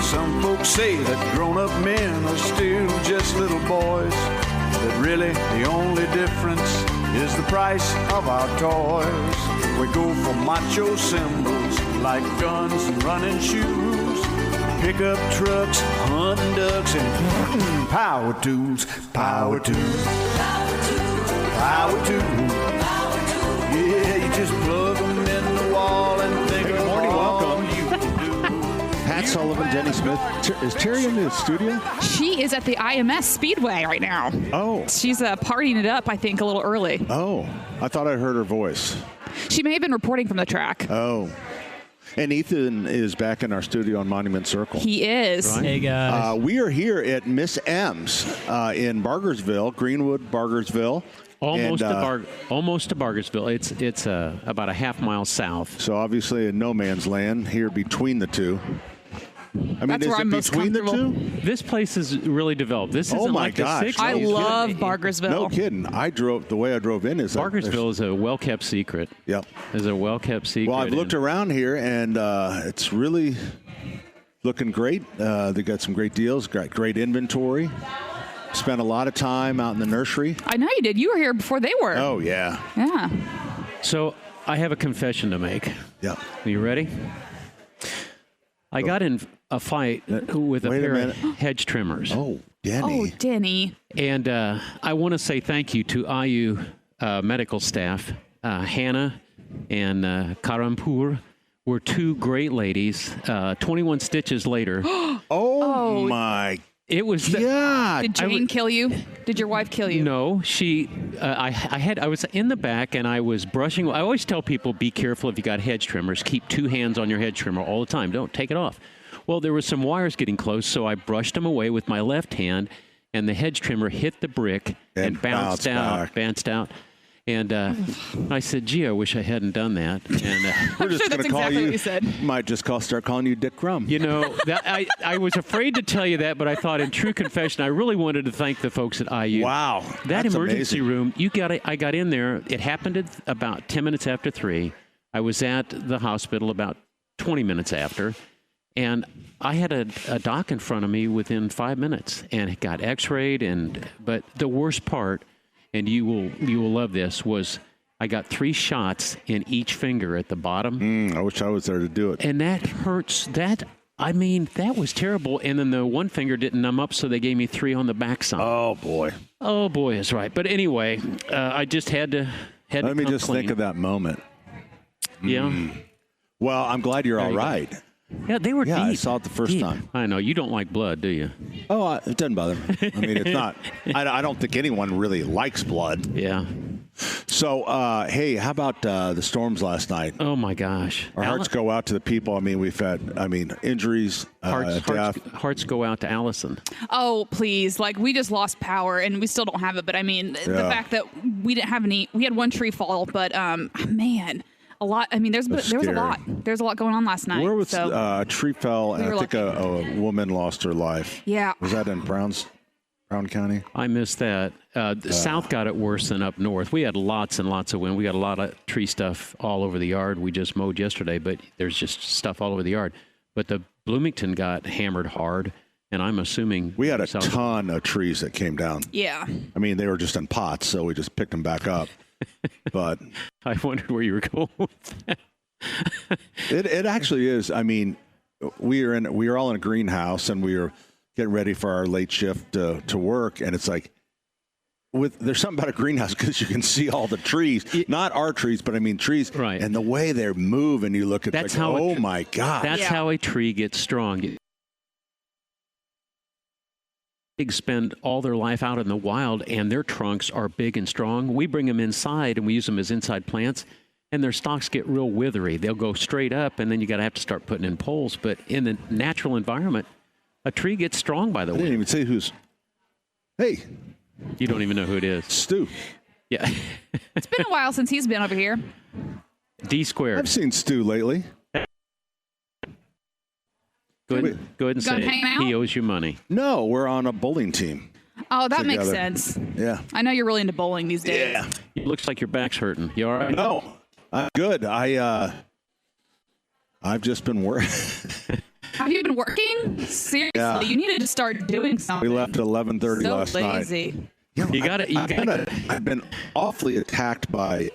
Some folks say that grown-up men are still just little boys, but really the only difference is the price of our toys. We go for macho symbols like guns and running shoes, pickup trucks, hunting ducks, and power tools, power tools, power tools. Yeah, you just plug them in the wall and think of all you can do. Pat Sullivan, Jenny Smith. Is Terry in the studio? She is at the IMS Speedway right now. Oh. She's partying it up, I think, a little early. Oh, I thought I heard her voice. She may have been reporting from the track. Oh. And Ethan is back in our studio on Monument Circle. He is. Right. Hey, guys. We are here at Miss M's in Bargersville, Greenwood, Bargersville. Almost to Bargersville. It's about a half-mile south. So obviously in no man's land here between the two. I mean, That's is where it I'm most between the comfortable. two? This place is really developed. This isn't my like the gosh. 60s. I love Bargersville. No kidding. The way I drove in is Bargersville is a well-kept secret. Yep. Is a well-kept secret. Well, I've looked around here, and it's really looking great. They got some great deals, got great inventory. Spent a lot of time out in the nursery. I know you did. You were here before they were. Oh, yeah. Yeah. So I have a confession to make. Yeah. Are you ready? I got in a fight with a pair of hedge trimmers. Oh, Denny. Oh, Denny. And I want to say thank you to IU medical staff. Hannah and Karampur were two great ladies. 21 stitches later. Oh, my. It was God. Did Jane kill you? Did your wife kill you? No, she. I was in the back and I was brushing. I always tell people, be careful if you got hedge trimmers. Keep two hands on your hedge trimmer all the time. Don't take it off. Well, there were some wires getting close, so I brushed them away with my left hand, and the hedge trimmer hit the brick and bounced out. And I said, gee, I wish I hadn't done that. And we're just sure going to call exactly what you said. Might just start calling you Dick Crumb. You know, I was afraid to tell you that, but I thought in true confession, I really wanted to thank the folks at IU. Wow. That that's emergency amazing. room, I got in there. It happened at about 10 minutes after 3. I was at the hospital about 20 minutes after. And I had a doc in front of me within 5 minutes and it got x-rayed. But the worst part, and you will love this, was I got 3 shots in each finger at the bottom. I wish I was there to do it. And that hurts. That was terrible. And then the one finger didn't numb up, so they gave me 3 on the backside. Oh, boy. Oh, boy, is right. But anyway, I just had to Let me just think of that moment. Yeah. Well, I'm glad you're all right. Yeah, they were deep. Yeah, I saw it the first deep. time. I know. You don't like blood, do you? Oh, it doesn't bother me. I mean, it's not. I don't think anyone really likes blood. Yeah. So, hey, how about the storms last night? Oh, my gosh. Our hearts go out to the people. I mean, we've had, injuries, death. Hearts go out to Allison. Oh, please. Like, we just lost power, and we still don't have it. But, I mean, the fact that we didn't have any – we had one tree fall, but, man – a lot. I mean, there was a lot. There's a lot going on last night. Where was a tree fell, and I think a woman lost her life. Yeah. Was that in Brown County? I missed that. The South got it worse than up north. We had lots and lots of wind. We got a lot of tree stuff all over the yard. We just mowed yesterday, but there's just stuff all over the yard. But the Bloomington got hammered hard, and I'm assuming we had a ton of trees that came down. Yeah. I mean, they were just in pots, so we just picked them back up. But I wondered where you were going with that. It actually is. I mean, we are all in a greenhouse, and we are getting ready for our late shift to work, and it's like there's something about a greenhouse because you can see all the trees, not our trees, but I mean trees, right? And the way they move, and you look at that's like, how oh my God, that's how a tree gets strong. Pigs spend all their life out in the wild, and their trunks are big and strong. We bring them inside, and we use them as inside plants, and their stalks get real withery. They'll go straight up, and then you have to start putting in poles. But in the natural environment, a tree gets strong by the way. I didn't even say who's. Hey. You don't even know who it is. Stu. Yeah. It's been a while since he's been over here. D squared. I've seen Stu lately. Go ahead and say it. He owes you money. No, we're on a bowling team. Oh, that makes sense. Yeah. I know you're really into bowling these days. Yeah. It looks like your back's hurting. You all right? No, I'm good. I've just been working. Have you been working? Seriously, Yeah. you need to just start doing We something. left at 11:30 so last night. lazy. You got it. I've been awfully attacked by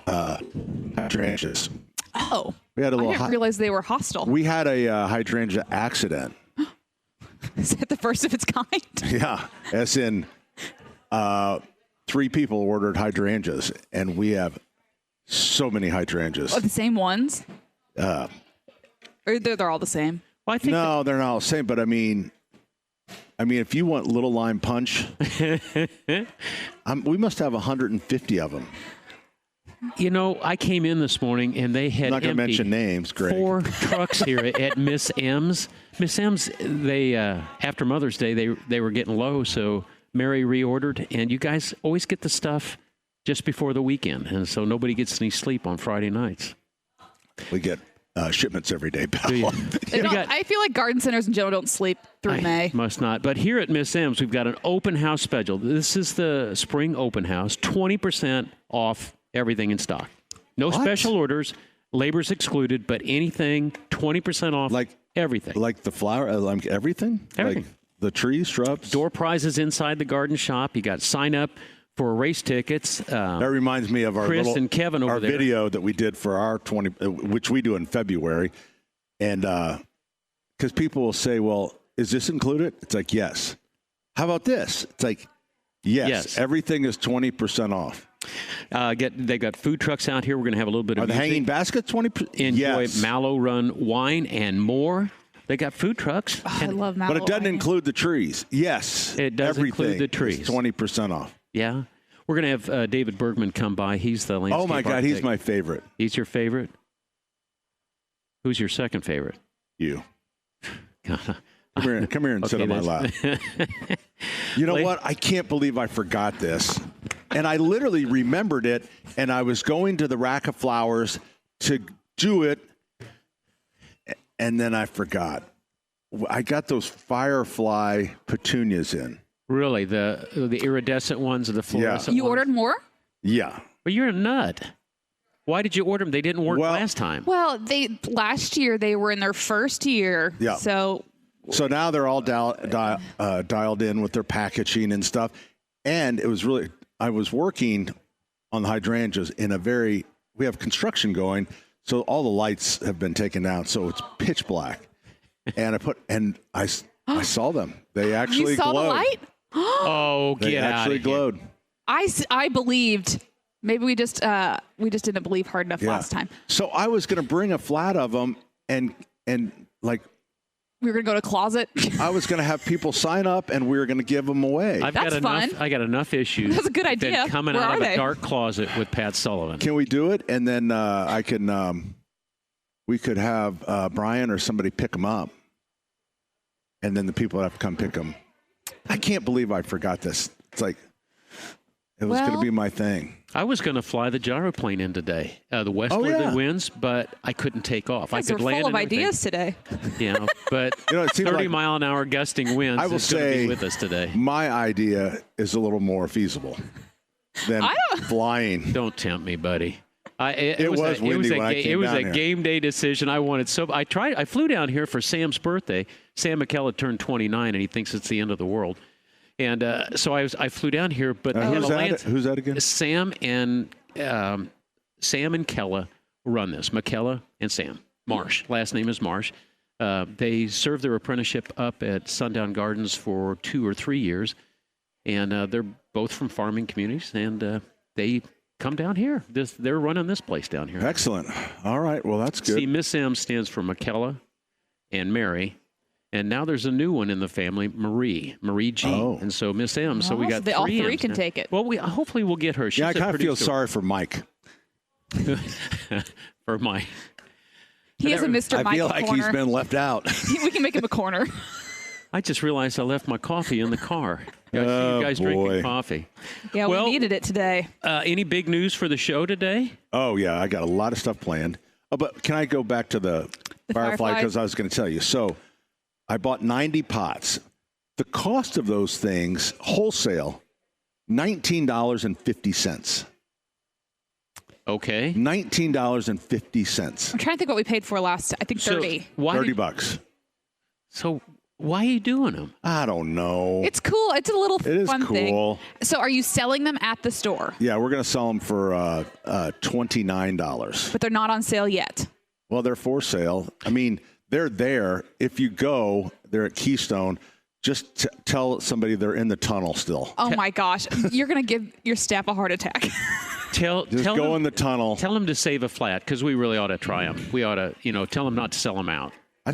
hydrangeas. Oh, We had a I little. didn't realize they were hostile. We had a hydrangea accident. Is that the first of its kind? Yeah, as in 3 people ordered hydrangeas, and we have so many hydrangeas. Oh, the same ones? Or they're all the same? Well, I think No, they're not all the same. But I mean, if you want little lime punch, we must have 150 of them. You know, I came in this morning and they had I'm not going to mention names, Greg. 4 trucks here at Miss M's. Miss M's, they after Mother's Day, they were getting low, so Mary reordered, and you guys always get the stuff just before the weekend, and so nobody gets any sleep on Friday nights. We get shipments every day, pal. Do you? I feel like garden centers in general don't sleep through May. Must not. But here at Miss M's, we've got an open house special. This is the spring open house, 20% off everything in stock. No What? special orders, labor's excluded, but anything 20% off, Like everything. Like the flower, everything? Everything. Like the trees, shrubs? Door prizes inside the garden shop. You got sign up for race tickets. That reminds me of our Chris and Kevin over our there. video that we did for our 20, which we do in February. And because people will say, well, is this included? It's like, yes. How about this? It's like, yes. Everything is 20% off. They got food trucks out here. We're going to have a little bit of Are the music. hanging baskets 20%? Enjoy Yes. Mallow Run wine and more. They got food trucks. Oh, I love Mallow But it doesn't wine. include the trees. Yes. It does everything include the trees. is 20% off. Yeah. We're going to have David Bergman come by. He's the landscape Oh, my God. He's architect. my favorite. He's your favorite? Who's your second favorite? You. Come here and sit Okay, on my lap. You know what? I can't believe I forgot this. And I literally remembered it, and I was going to the rack of flowers to do it, and then I forgot. I got those firefly petunias in. Really? The iridescent ones or the fluorescent You ones? ordered more? Yeah. Well, you're a nut. Why did you order them? They didn't work Well- last time. Well, last year they were in their first year. Yeah. So So now they're all dialed in with their packaging and stuff. And it was really, I was working on the hydrangeas we have construction going, so all the lights have been taken out, so it's pitch black. And I saw them. They actually you saw glowed. the light? Oh, They get out actually of here. glowed. I believed. Maybe we just didn't believe hard enough last time. So I was going to bring a flat of them and like We were gonna go to closet. I was going to have people sign up and we were going to give them away. I've That's got enough. fun. I got enough issues. That's a good than idea. Coming Where out are of they? a dark closet with Pat Sullivan. Can we do it? And then we could have Brian or somebody pick them up. And then the people have to come pick them. I can't believe I forgot this. It's like, it was going to Well- be my thing. I was going to fly the gyroplane in today, the westerly winds, but I couldn't take off. Guys, I could we're land full of and everything. ideas today. Yeah, but You know, it seems 30 like mile an hour gusting winds I will is going to say be with us today. my idea is a little more feasible than flying. Don't tempt me, buddy. It was windy when I came down a here. game day decision. I wanted I flew down here for Sam's birthday. Sam McKella turned 29, and he thinks it's the end of the world. And so I flew down here, but Who's that again? Sam and Kella run this. McKella and Sam Marsh. Last name is Marsh. They served their apprenticeship up at Sundown Gardens for 2 or 3 years, and they're both from farming communities, and they come down here. They're running this place down here. Excellent. All right. Well, that's good. See, Miss M stands for McKella and Mary. And now there's a new one in the family, Marie G. Oh. And so Miss M. So we got all three three M's can now. take it. Well, hopefully we'll get her. She's Yeah, I a kind of feel producer sorry for Mike. for my. He has a Mr. I Mike feel like corner. he's been left out. We can make him a corner. I just realized I left my coffee in the car. I see Oh, you guys boy. drinking coffee. Yeah, Well- we needed it today. Any big news for the show today? Oh, yeah. I got a lot of stuff planned. Oh, but can I go back to the Firefly? Firefly? Because I was going to tell you. So I bought 90 pots. The cost of those things, wholesale, $19.50. Okay. $19.50. I'm trying to think what we paid for last. I think 30. So why $30 did- bucks. So why are you doing them? I don't know. It's cool. It's a little It is fun cool. thing. So are you selling them at the store? Yeah, we're going to sell them for $29. But they're not on sale yet. Well, they're for sale. I mean, they're there. If you go, they're at Keystone. Just tell somebody they're in the tunnel still. Oh my gosh. You're going to give your staff a heart attack. Tell Go them, in the tunnel. Tell them to save a flat because we really ought to try them. We ought to, tell them not to sell them out. I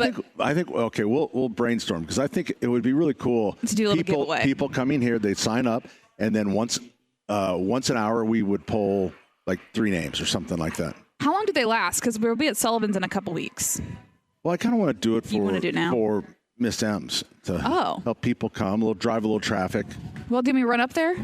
think. Okay, we'll brainstorm because I think it would be really cool to do a little giveaway. People coming here, they sign up, and then once an hour we would pull like 3 names or something like that. How long do they last? Because we'll be at Sullivan's in a couple weeks. Well, I kind of want to do it You wanna do it now? for Miss M's to help people come. Drive a little traffic. Well, do me run up there?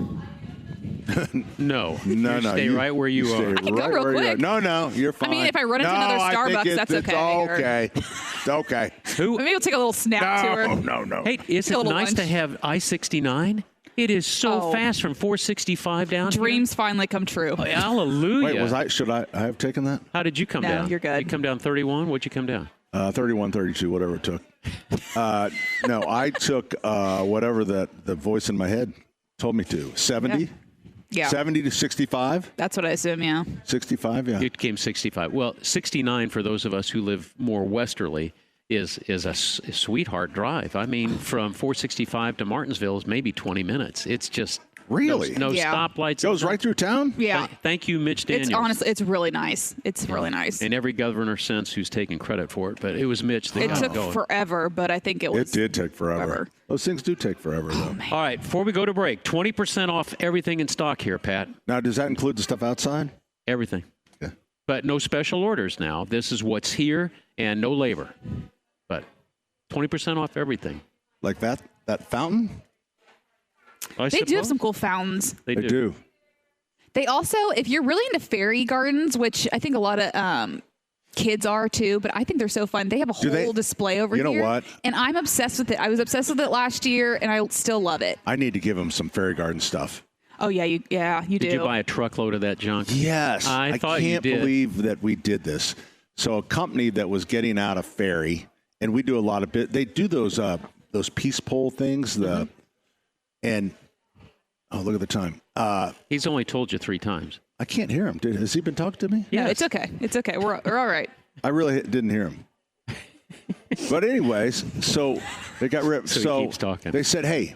No. No. Stay right where you are. I can go real quick. No, you're fine. I mean, if I run into another Starbucks, that's okay. It's okay. Who? Maybe we'll take a little snap tour. No. Hey, is Take a it little nice to lunch. have I-69? It is so fast from 465 down Dreams finally come true. here. Hallelujah. Wait, should I have taken that? How did you come No, down? you're good. You come down 31? What'd you come down? 31, 32, whatever it took. No, I took whatever the voice in my head told me to. 70? Yeah. 70 to 65? That's what I assume, yeah. 65, yeah. It came 65. Well, 69 for those of us who live more westerly is a sweetheart drive. I mean, from 465 to Martinsville is maybe 20 minutes. It's just Really? no Yeah. stoplights. Goes right through town? Yeah. Thank you, Mitch Daniels. It's honestly, it's really nice. It's really nice. And every governor since who's taken credit for it, but it was Mitch that It got took it going. forever, but I think it was. It did take forever. Those things do take forever, though. All right, before we go to break, 20% off everything in stock here, Pat. Now, does that include the stuff outside? Everything. Yeah. But no special orders now. This is what's here and no labor. But 20% off everything. Like that fountain? I They do have suppose. some cool fountains. They They do. do. They also, if you're really into fairy gardens, which I think a lot of kids are too, but I think they're so fun. They have a Do they- whole display over You know here. what? And I'm obsessed with it. I was obsessed with it last year, and I still love it. I need to give them some fairy garden stuff. Oh yeah, you do. Did you buy a truckload of that junk? Yes. I thought you can't did. believe that we did this. So a company that was getting out of fairy, and we do a lot of they do those peace pole things, and oh, look at the time. He's only told you 3 times. I can't hear him. Has he been talking to me? No, Yes. it's okay. It's okay. We're all right. I really didn't hear him. But anyways, so they got ripped. So he keeps talking. They said, "Hey,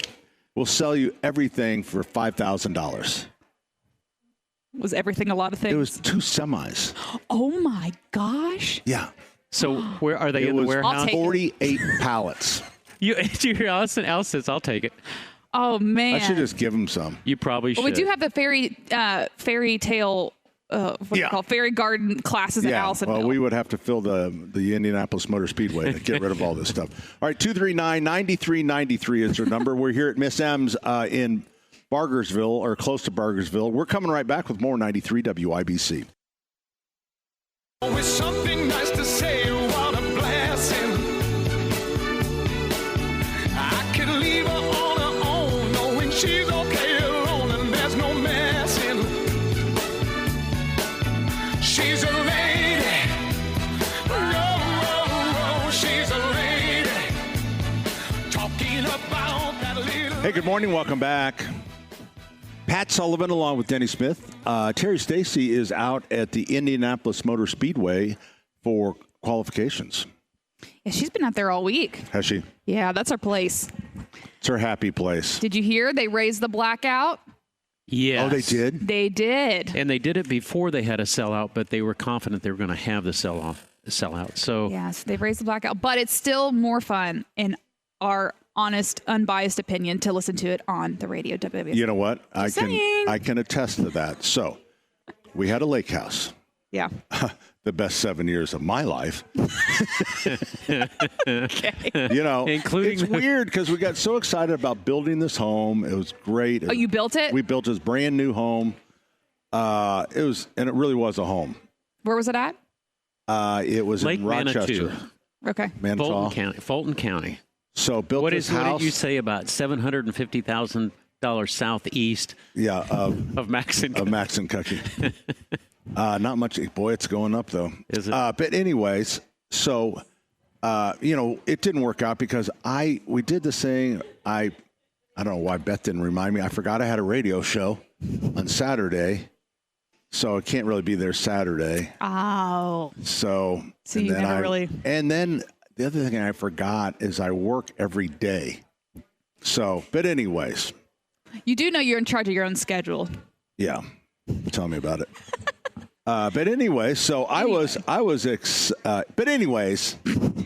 we'll sell you everything for $5,000." Was everything a lot of things? It was 2 semis. Oh my gosh. Yeah, So where are they it in the was warehouse? take it. 48 pallets. Did you hear Allison? Allison says, I'll take it. Oh man. I should just give him some. You probably should. Well, we do have the fairy tale. What do you call it? Fairy garden classes at Yeah, Allisonville. well, we would have to fill the Indianapolis Motor Speedway to get rid of all this stuff. All right, 239-9393 is your number. We're here at Miss M's in Bargersville, or close to Bargersville. We're coming right back with more 93 WIBC. With something nice to say, what a blessing. I could leave her on her own, knowing she's okay alone, and there's no messing. She's a lady. Oh, she's a lady. Talking about that little. Hey, good morning. Welcome back. Pat Sullivan along with Denny Smith. Terry Stacy is out at the Indianapolis Motor Speedway for qualifications. Yeah, she's been out there all week. Has she? Yeah, that's our place. It's her happy place. Did you hear they raised the blackout? Yes. Oh, they did? They did. And they did it before they had a sellout, but they were confident they were going to have the sellout. So Yes, they've raised the blackout, but it's still more fun in our honest, unbiased opinion to listen to it on the radio. WWC. You know what? saying. I can attest to that. So we had a lake house. Yeah. The best 7 years of my life. You know, Including it's the- weird because we got so excited about building this home. It was great. Oh, you built it? We built this brand new home. And it really was a home. Where was it at? It was Lake in Rochester, Manitou, Okay. Manitou. Fulton County. So built What this did house. you say about $750,000 southeast Yeah, of Maxon? of Maxon Cookie. Not much. Boy, it's going up though. Is it? But anyways, so it didn't work out because we did this thing. I don't know why Beth didn't remind me. I forgot I had a radio show on Saturday, so I can't really be there Saturday. Oh. So you never really. And then the other thing I forgot is I work every day. So, but anyways. You do know you're in charge of your own schedule. Yeah. Tell me about it. But anyway, so but anyways,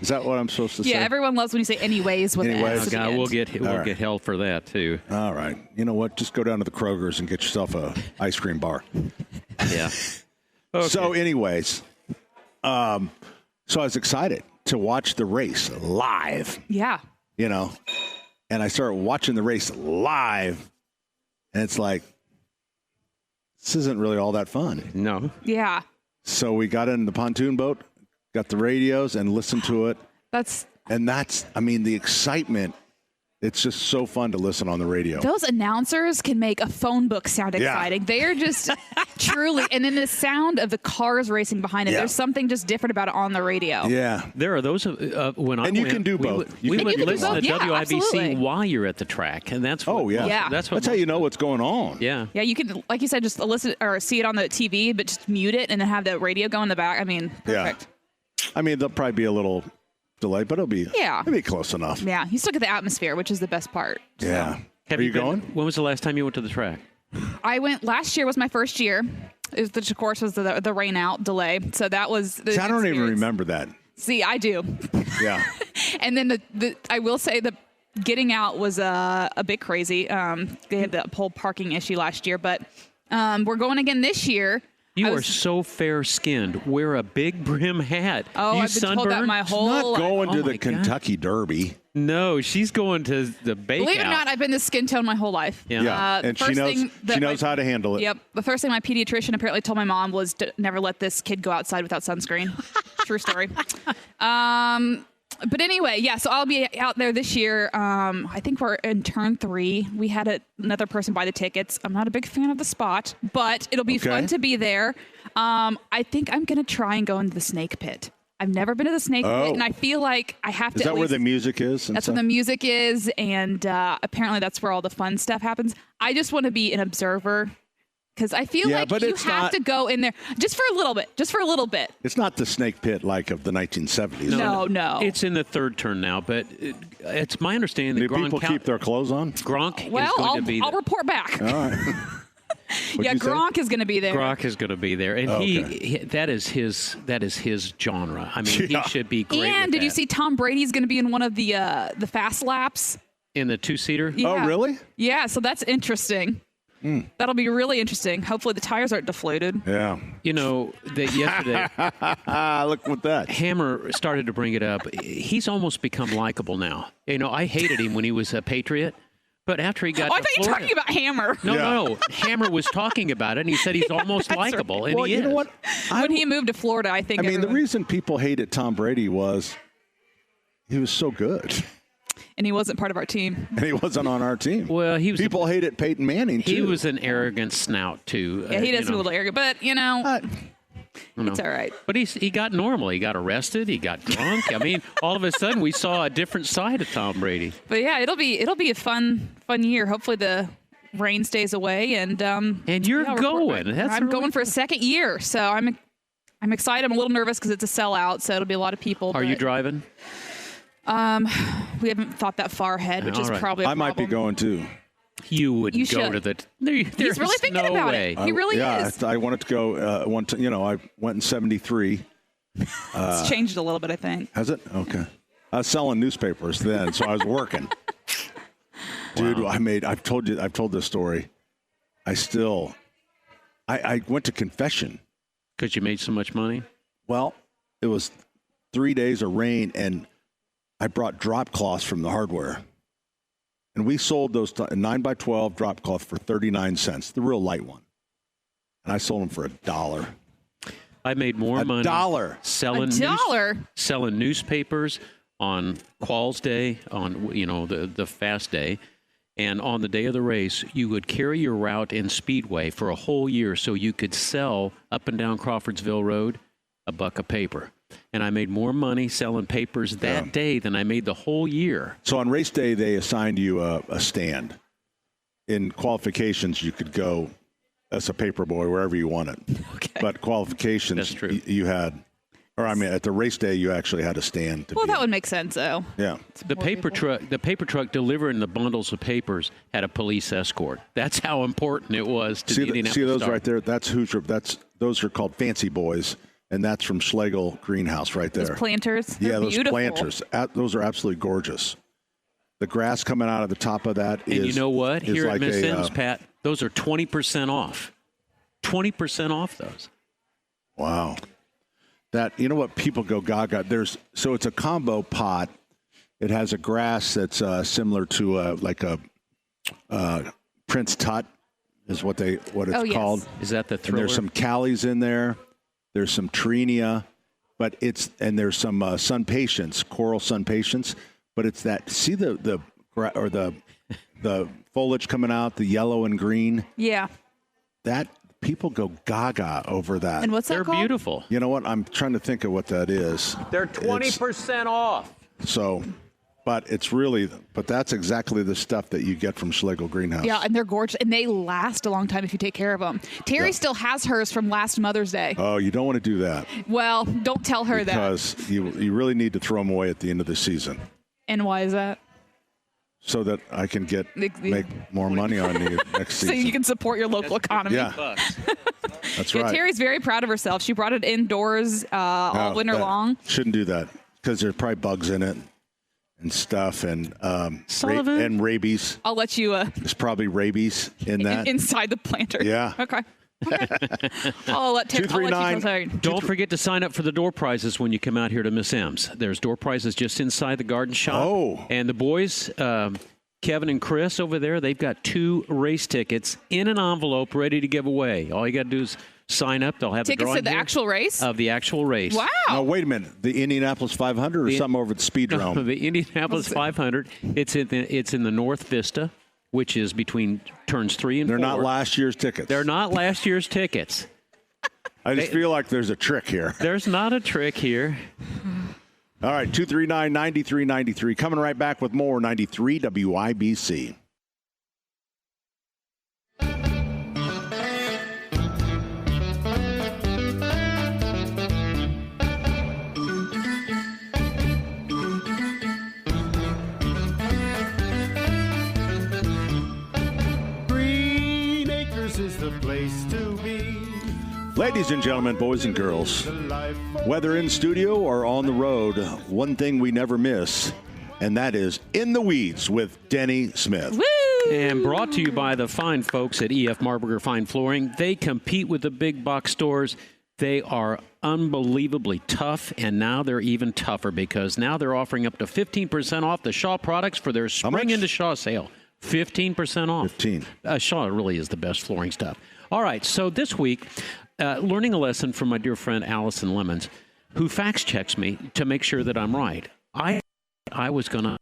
is that what I'm supposed to say? Yeah, everyone loves when you say anyways with Anyways. S. God, we'll get right. get hell for that too. All right. You know what? Just go down to the Kroger's and get yourself a ice cream bar. Yeah. Okay. So anyways, so I was excited to watch the race live, Yeah. and I started watching the race live, and it's like, this isn't really all that fun. No. Yeah. So we got in the pontoon boat, got the radios, and listened to it. That's The excitement. It's just so fun to listen on the radio. those announcers can make a phone book sound exciting. They are just truly, and then the sound of the cars racing behind it. Yeah. There's something just different about it on the radio. Yeah. There are those when I And you went, can do we both. would- You We can would do listen both. to Yeah, WIBC absolutely. while you're at the track, and that's what, Oh yeah. Yeah. that's what. That's how you know what's going on. Yeah. Yeah, you can, like you said, just listen or see it on the TV, but just mute it and then have the radio go in the back. I mean, perfect. There'll probably be a little delay, but it'll be close enough. Yeah, you still get the atmosphere, which is the best part. Yeah. Have Are you been- going? When was the last time you went to the track? I went last year was my first year. Which of course was the rain out delay. So that was the See, I don't even experience. remember that. See, I do. Yeah. And then the I will say the getting out was a bit crazy. They had the whole parking issue last year, but we're going again this year. You are so fair-skinned. Wear a big brim hat. Oh, you I've been told that sunburned? my whole Not life. going to Oh the my God. Kentucky Derby. No, she's going to the bake Believe it or out. not, I've been this skin tone my whole life. Yeah. Yeah. The And she first knows thing that she knows how to handle it. Yep. The first thing my pediatrician apparently told my mom was to never let this kid go outside without sunscreen. True story. But anyway, yeah, so I'll be out there this year. I think we're in turn 3. We had another person buy the tickets. I'm not a big fan of the spot, but it'll be fun to be there. I think I'm going to try and go into the snake pit. I've never been to the snake pit, and I feel like I have to. Is that where the music is? That's where the music is, and apparently that's where all the fun stuff happens. I just want to be an observer because I feel like but you it's have not- to go in there just for a little bit. Just for a little bit. It's not the snake pit like of the 1970s. No. It's in the third turn now, but it's my understanding that Do people keep their clothes on? Gronk Well, is going to be I'll there. report back. All right. What'd Yeah, you say? Gronk is going to be there. Gronk is going to be there, and Okay. he that is his genre. I mean, Yeah. he should be great. And with did you that. see Tom Brady's going to be in one of the fast laps? in the 2-seater? Yeah. Oh, really? Yeah, so that's interesting. That'll be really interesting. Hopefully the tires aren't deflated. Yeah. You know, that yesterday Look at that. Hammer started to bring it up. He's almost become likable now. You know, I hated him when he was a Patriot, but after he got Oh, I to thought you were Florida, talking about Hammer. No. Hammer was talking about it, and he said he's almost likable, and Well, he you know is. what? When he moved to Florida, I think. I mean, the everyone- reason people hated Tom Brady was he was so good, and he wasn't part of our team. and he wasn't on our team. Well, he was. People hated Peyton Manning too. He was an arrogant snout too. Yeah, he does you seem a know. little arrogant, but it's all right. But he got normal. He got arrested. He got drunk. I mean, all of a sudden we saw a different side of Tom Brady. But yeah, it'll be a fun year. Hopefully the rain stays away, and you're report going. back. That's I'm really going for a second year, so I'm excited. I'm a little nervous because it's a sellout, so it'll be a lot of people. Are you but, driving? We haven't thought that far ahead, which All is right. probably. I might be going too. You would You go should. to the. He's really thinking no about way. it. He really yeah, is. I wanted to go. I went in '73. It's changed a little bit, I think. Has it? Okay. I was selling newspapers then, so I was working. Dude, I've told this story. I went to confession. Because you made so much money. Well, it was 3 days of rain, and I brought drop cloths from the hardware. And we sold those 9x12 drop cloth for 39 cents, the real light one. And I sold them for $1. I made more money $1. selling $1? selling newspapers on Qualls Day, on the fast day, and on the day of the race, you would carry your route in Speedway for a whole year, so you could sell up and down Crawfordsville Road $1 a paper. and I made more money selling papers that day than I made the whole year. So on race day, they assigned you a stand. In qualifications, you could go as a paper boy wherever you wanted. Okay. But qualifications, That's true. You had, or I mean, at the race day, you actually had a stand. Well, that would make sense, though. Yeah. The paper truck delivering the bundles of papers had a police escort. That's how important it was to the Indianapolis See those Star. right there? That's Hoosier. Those are called Fancy Boys, and that's from Schlegel Greenhouse right there. Those planters. Yeah, They're those beautiful. planters. Those are absolutely gorgeous. The grass coming out of the top of that is. And you know what? is Here like at Miss a, M's, Pat, those are 20% off. 20% off those. Wow. That, you know what, people go gaga. So it's a combo pot. It has a grass that's similar to like a Prince Tut is what it's called. Is that the And Thriller? there's some Callies in there. There's some Trinia, but there's some Sun Patience, Coral Sun Patience. But it's that. See the foliage coming out, the yellow and green. Yeah. That people go gaga over that. And what's that They're called? beautiful. You know what? I'm trying to think of what that is. They're 20% off. So, but that's exactly the stuff that you get from Schlegel Greenhouse. Yeah, and they're gorgeous, and they last a long time if you take care of them. Terry still has hers from last Mother's Day. Oh, you don't want to do that Well, don't tell her that. because you really need to throw them away at the end of the season And why is that? so that I can make more money on you next So season. you can support your local economy. Yeah, that's Yeah, right. Terry's very proud of herself. She brought it indoors all No, winter that- long. Shouldn't do that because there's probably bugs in it and stuff and Sullivan? and rabies. I'll let you There's probably rabies in that. inside the planter. Yeah. Okay. I'll let Terry. 239. Terry. Don't forget to sign up for the door prizes when you come out here to Miss M's. There's door prizes just inside the garden shop. Oh. And the boys, Kevin and Chris over there, they've got 2 race tickets in an envelope ready to give away. All you got to do is sign up. They'll have Tickets the drawing to the here actual race? of the actual race. Wow. Oh, wait a minute. The Indianapolis 500 or something over at the Speedrome? The Indianapolis 500. It's in the North Vista, which is between turns 3 and 4. They're not last year's tickets. They're not last year's tickets. I just feel like there's a trick here. There's not a trick here. All right, 239-9393. Coming right back with more 93 WIBC. Green Acres is the place to be. Ladies and gentlemen, boys and girls, whether in studio or on the road, one thing we never miss, and that is In the Weeds with Denny Smith. Woo! And brought to you by the fine folks at E.F. Marburger Fine Flooring. They compete with the big box stores. They are unbelievably tough, and now they're even tougher because now they're offering up to 15% off the Shaw products for their Spring into Shaw sale. 15% off. 15. Shaw really is the best flooring stuff. All right, so this week, learning a lesson from my dear friend Allison Lemons, who fact checks me to make sure that I'm right. I was going to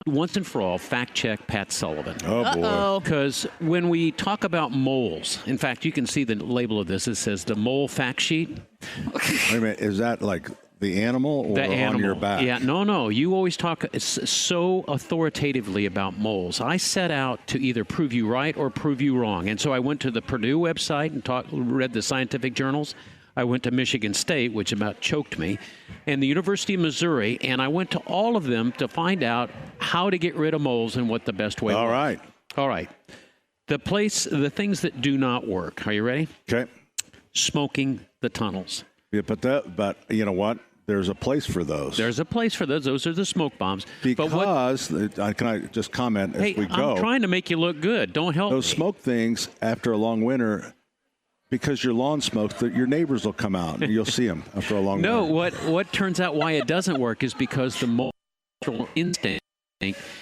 once and for all fact check Pat Sullivan. Oh, boy. Because when we talk about moles, in fact, you can see the label of this. It says the mole fact sheet. Wait a minute. Is that like the animal or The animal. on your back? Yeah, no. You always talk so authoritatively about moles. I set out to either prove you right or prove you wrong. And so I went to the Purdue website and read the scientific journals. I went to Michigan State, which about choked me, and the University of Missouri, and I went to all of them to find out how to get rid of moles and what the best way was. All right. The things that do not work. Are you ready? Okay. Smoking the tunnels. Yeah, but you know what? There's a place for those. There's a place for those. Those are the smoke bombs. Because, can I just comment as we go? I'm trying to make you look good. Don't help Those me. smoke things, after a long winter, because your lawn smokes, your neighbors will come out and you'll see them after a long No, winter. what turns out why it doesn't work is because the mole's natural instinct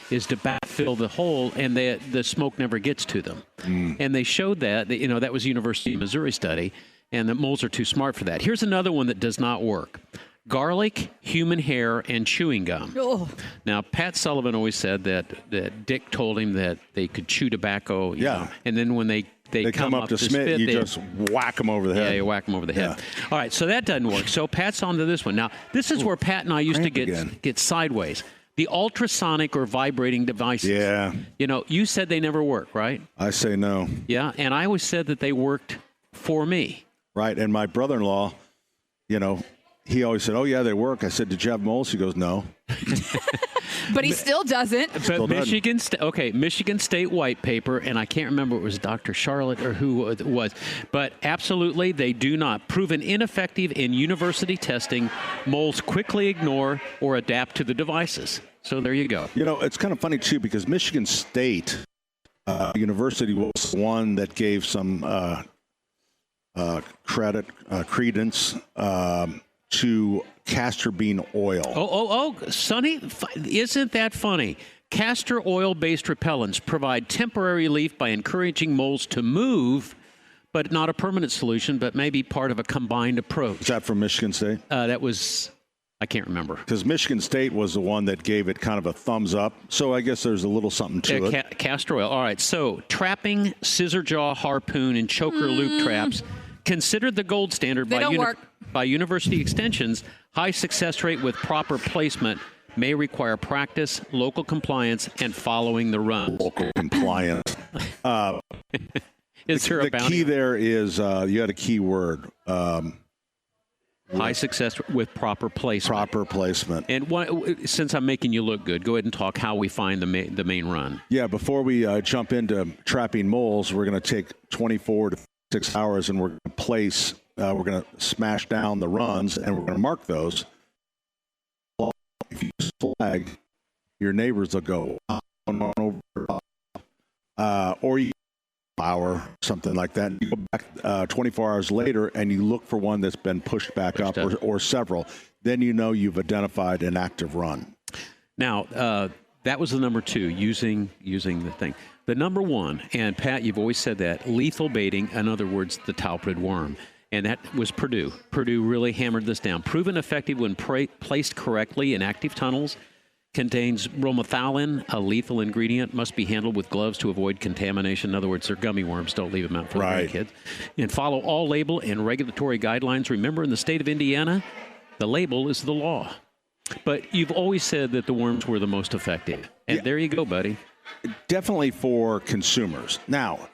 is to backfill the hole, and the smoke never gets to them. And they showed that that was a University of Missouri study, and the moles are too smart for that. Here's another one that does not work. Garlic, human hair, and chewing gum. Oh. Now, Pat Sullivan always said that Dick told him that they could chew tobacco. You know, and then when they they come up to spit, you just whack them over the head. Yeah, you whack them over the head. All right, so that doesn't work. So Pat's on to this one. Now, this is where Pat and I used to get sideways. The ultrasonic or vibrating devices. Yeah. You said they never work, right? I say no. Yeah, and I always said that they worked for me. Right, and my brother-in-law, he always said, "Oh yeah, they work." I said, "Did you have moles?" He goes, "No." But he still doesn't. But Michigan State white paper, and I can't remember if it was Dr. Charlotte or who it was, but absolutely they do not. Proven ineffective in university testing, moles quickly ignore or adapt to the devices. So there you go. It's kind of funny too because Michigan State University was the one that gave some credence to castor bean oil. Oh, Sonny, isn't that funny? Castor oil-based repellents provide temporary relief by encouraging moles to move, but not a permanent solution, but maybe part of a combined approach. Is that from Michigan State? That was, I can't remember. Because Michigan State was the one that gave it kind of a thumbs up. So I guess there's a little something to it. Castor oil. All right, so trapping, scissor jaw, harpoon, and choker loop traps considered the gold standard by university extensions. High success rate with proper placement may require practice, local compliance, and following the runs. Local compliance. Is there a bounty? The key there is you had a key word. High success with proper placement. Proper placement. And since I'm making you look good, go ahead and talk how we find the main run. Yeah, before we jump into trapping moles, we're going to take 24 to 6 hours, and we're going to place. We're going to smash down the runs, and we're going to mark those. If you flag, your neighbors will go on over, or you hour, something like that. You go back 24 hours later, and you look for one that's been pushed back up, or several. Then you've identified an active run. Now, that was the number 2, using the thing. The number 1, and Pat, you've always said that, lethal baiting, in other words, the talprid worm. And that was Purdue. Purdue really hammered this down. Proven effective when placed correctly in active tunnels. Contains bromothallin, a lethal ingredient. Must be handled with gloves to avoid contamination. In other words, they're gummy worms. Don't leave them out for the kids. And follow all label and regulatory guidelines. Remember, in the state of Indiana, the label is the law. But you've always said that the worms were the most effective. And there you go, buddy. Definitely for consumers. Now,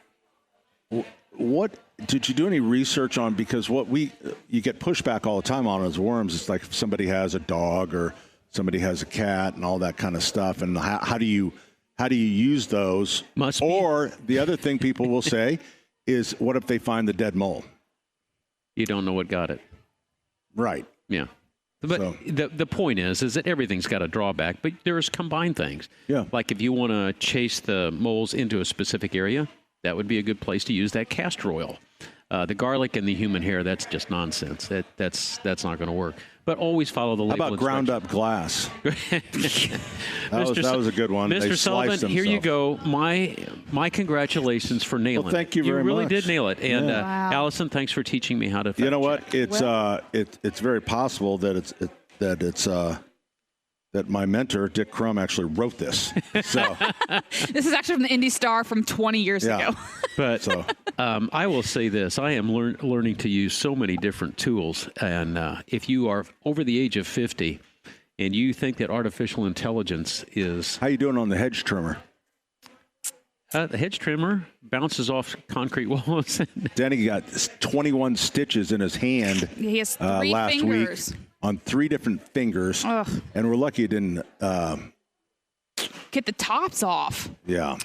what did you do any research on? Because you get pushback all the time on as worms. It's like if somebody has a dog or somebody has a cat and all that kind of stuff. And how do you use those? Or the other thing people will say is, what if they find the dead mole? You don't know what got it. Right. Yeah. But the point is that everything's got a drawback, but there's combined things. Yeah. Like if you want to chase the moles into a specific area, that would be a good place to use that castor oil. The garlic and the human hair, that's just nonsense. That's not going to work. But always follow the label. How about ground up glass? that was a good one. Mr. Sullivan, here you go. My congratulations for nailing it. Well, thank you very much. You really did nail it. And Allison, thanks for teaching me how to. You know what? It's very possible that my mentor, Dick Crum, actually wrote this. So this is actually from the Indy Star from 20 years ago. But I will say this. I am learning to use so many different tools. And if you are over the age of 50 and you think that artificial intelligence is... How you doing on the hedge trimmer? The hedge trimmer bounces off concrete walls. Denny got 21 stitches in his hand he has 3 last fingers. week on 3 different fingers. Ugh. And we're lucky it didn't... get the tops off. Yeah.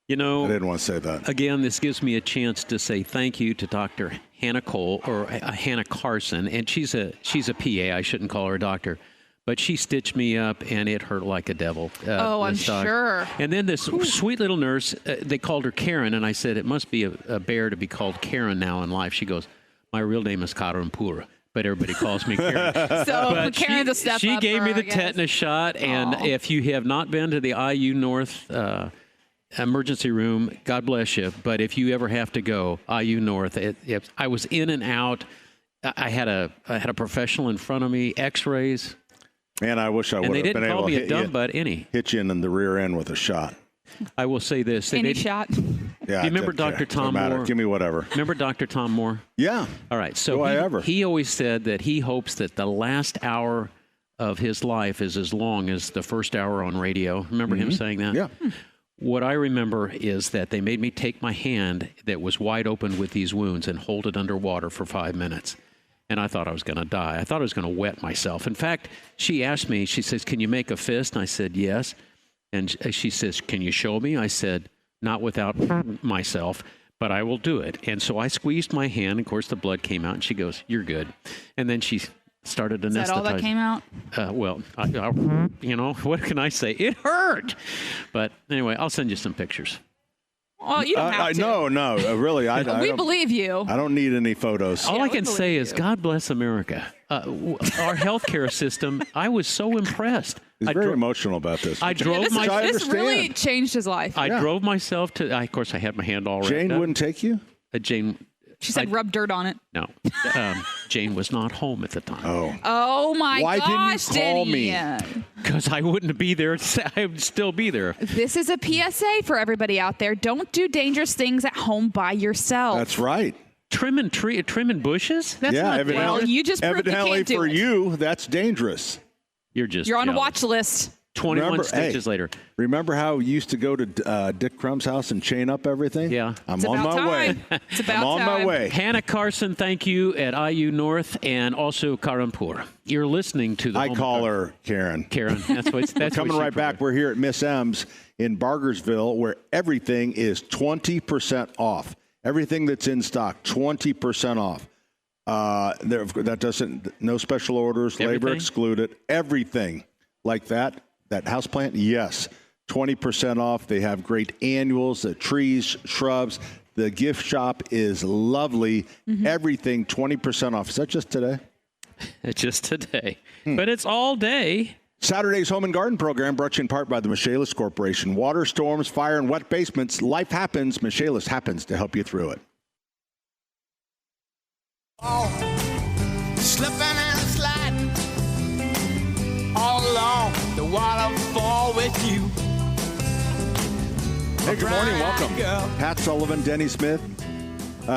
You know, I didn't want to say that. Again, this gives me a chance to say thank you to Dr. Hannah Cole, or Hannah Carson. And she's a PA. I shouldn't call her a doctor. But she stitched me up, and it hurt like a devil. I'm sure. And then this sweet little nurse, they called her Karen, and I said, it must be a bear to be called Karen now in life. She goes, my real name is Karampura, but everybody calls me Karen. So Karen's a step up. She gave me the tetanus shot, and if you have not been to the IU North emergency room, God bless you. But if you ever have to go, IU North, I was in and out. I had a professional in front of me, X-rays. Man, I wish I would have been able to hit you in the rear end with a shot. I will say this. Any shot? Yeah, Do you remember it doesn't Dr. care. Tom Don't matter. Moore? Give me whatever. Remember Dr. Tom Moore? Yeah. All right. So Do I ever? he always said that he hopes that the last hour of his life is as long as the first hour on radio. Remember him saying that? Yeah. What I remember is that they made me take my hand that was wide open with these wounds and hold it underwater for 5 minutes. And I thought I was going to die. I thought I was going to wet myself. In fact, she asked me, she says, "Can you make a fist?" And I said, "Yes." And she says, "Can you show me?" I said, "Not without myself, but I will do it." And so I squeezed my hand. Of course, the blood came out, and she goes, "You're good." And then she started to anesthetize. Is that all that came out? Well, you know, what can I say? It hurt. But anyway, I'll send you some pictures. Well, you don't have to. No, really. I We don't- believe you. I don't need any photos. All Yeah, I we can believe say is you. God bless America. Our healthcare system, I was so impressed. He's I very dro- emotional about this. I drove This, my I this really understand. changed his life. I Yeah. drove myself to. Of course, I had my hand all wrapped Jane up. wouldn't take you? Jane. She said, "Rub dirt on it." No. Jane was not home at the time. Oh. Oh my Why didn't you gosh, call Denny. me? Because I wouldn't be there. I would still be there. This is a PSA for everybody out there. Don't do dangerous things at home by yourself. That's right. Trimming bushes? That's yeah, not evidently, Well, you just proved you evidently can't do for it. you, that's dangerous. You're just You're on a jealous. watch list. 21 Remember- stitches hey, later. Remember how you used to go to Dick Crumb's house and chain up everything? Yeah. I'm It's on about my way. time. It's about I'm on my time. way. Hannah Carson, thank you, at IU North and also Karampur. You're listening to the I Home call of- her Karen. Karen. That's what Coming she right back, prefers. we're here at Miss M's in Bargersville, where everything is 20% off. Everything that's in stock, 20% off. That doesn't, no special orders, labor Everything? excluded. Everything like that. That house plant, yes, 20% off. They have great annuals, the trees, shrubs. The gift shop is lovely. Everything 20% off. Is that just today? It's just today. But it's all day. Saturday's Home and Garden program brought to you in part by the Michaelis Corporation. Water, storms, fire, and wet basements. Life happens. Michaelis happens to help you through it. Slipping and sliding all along the waterfall with you. Hey, good morning. Welcome. Girl. Pat Sullivan, Denny Smith.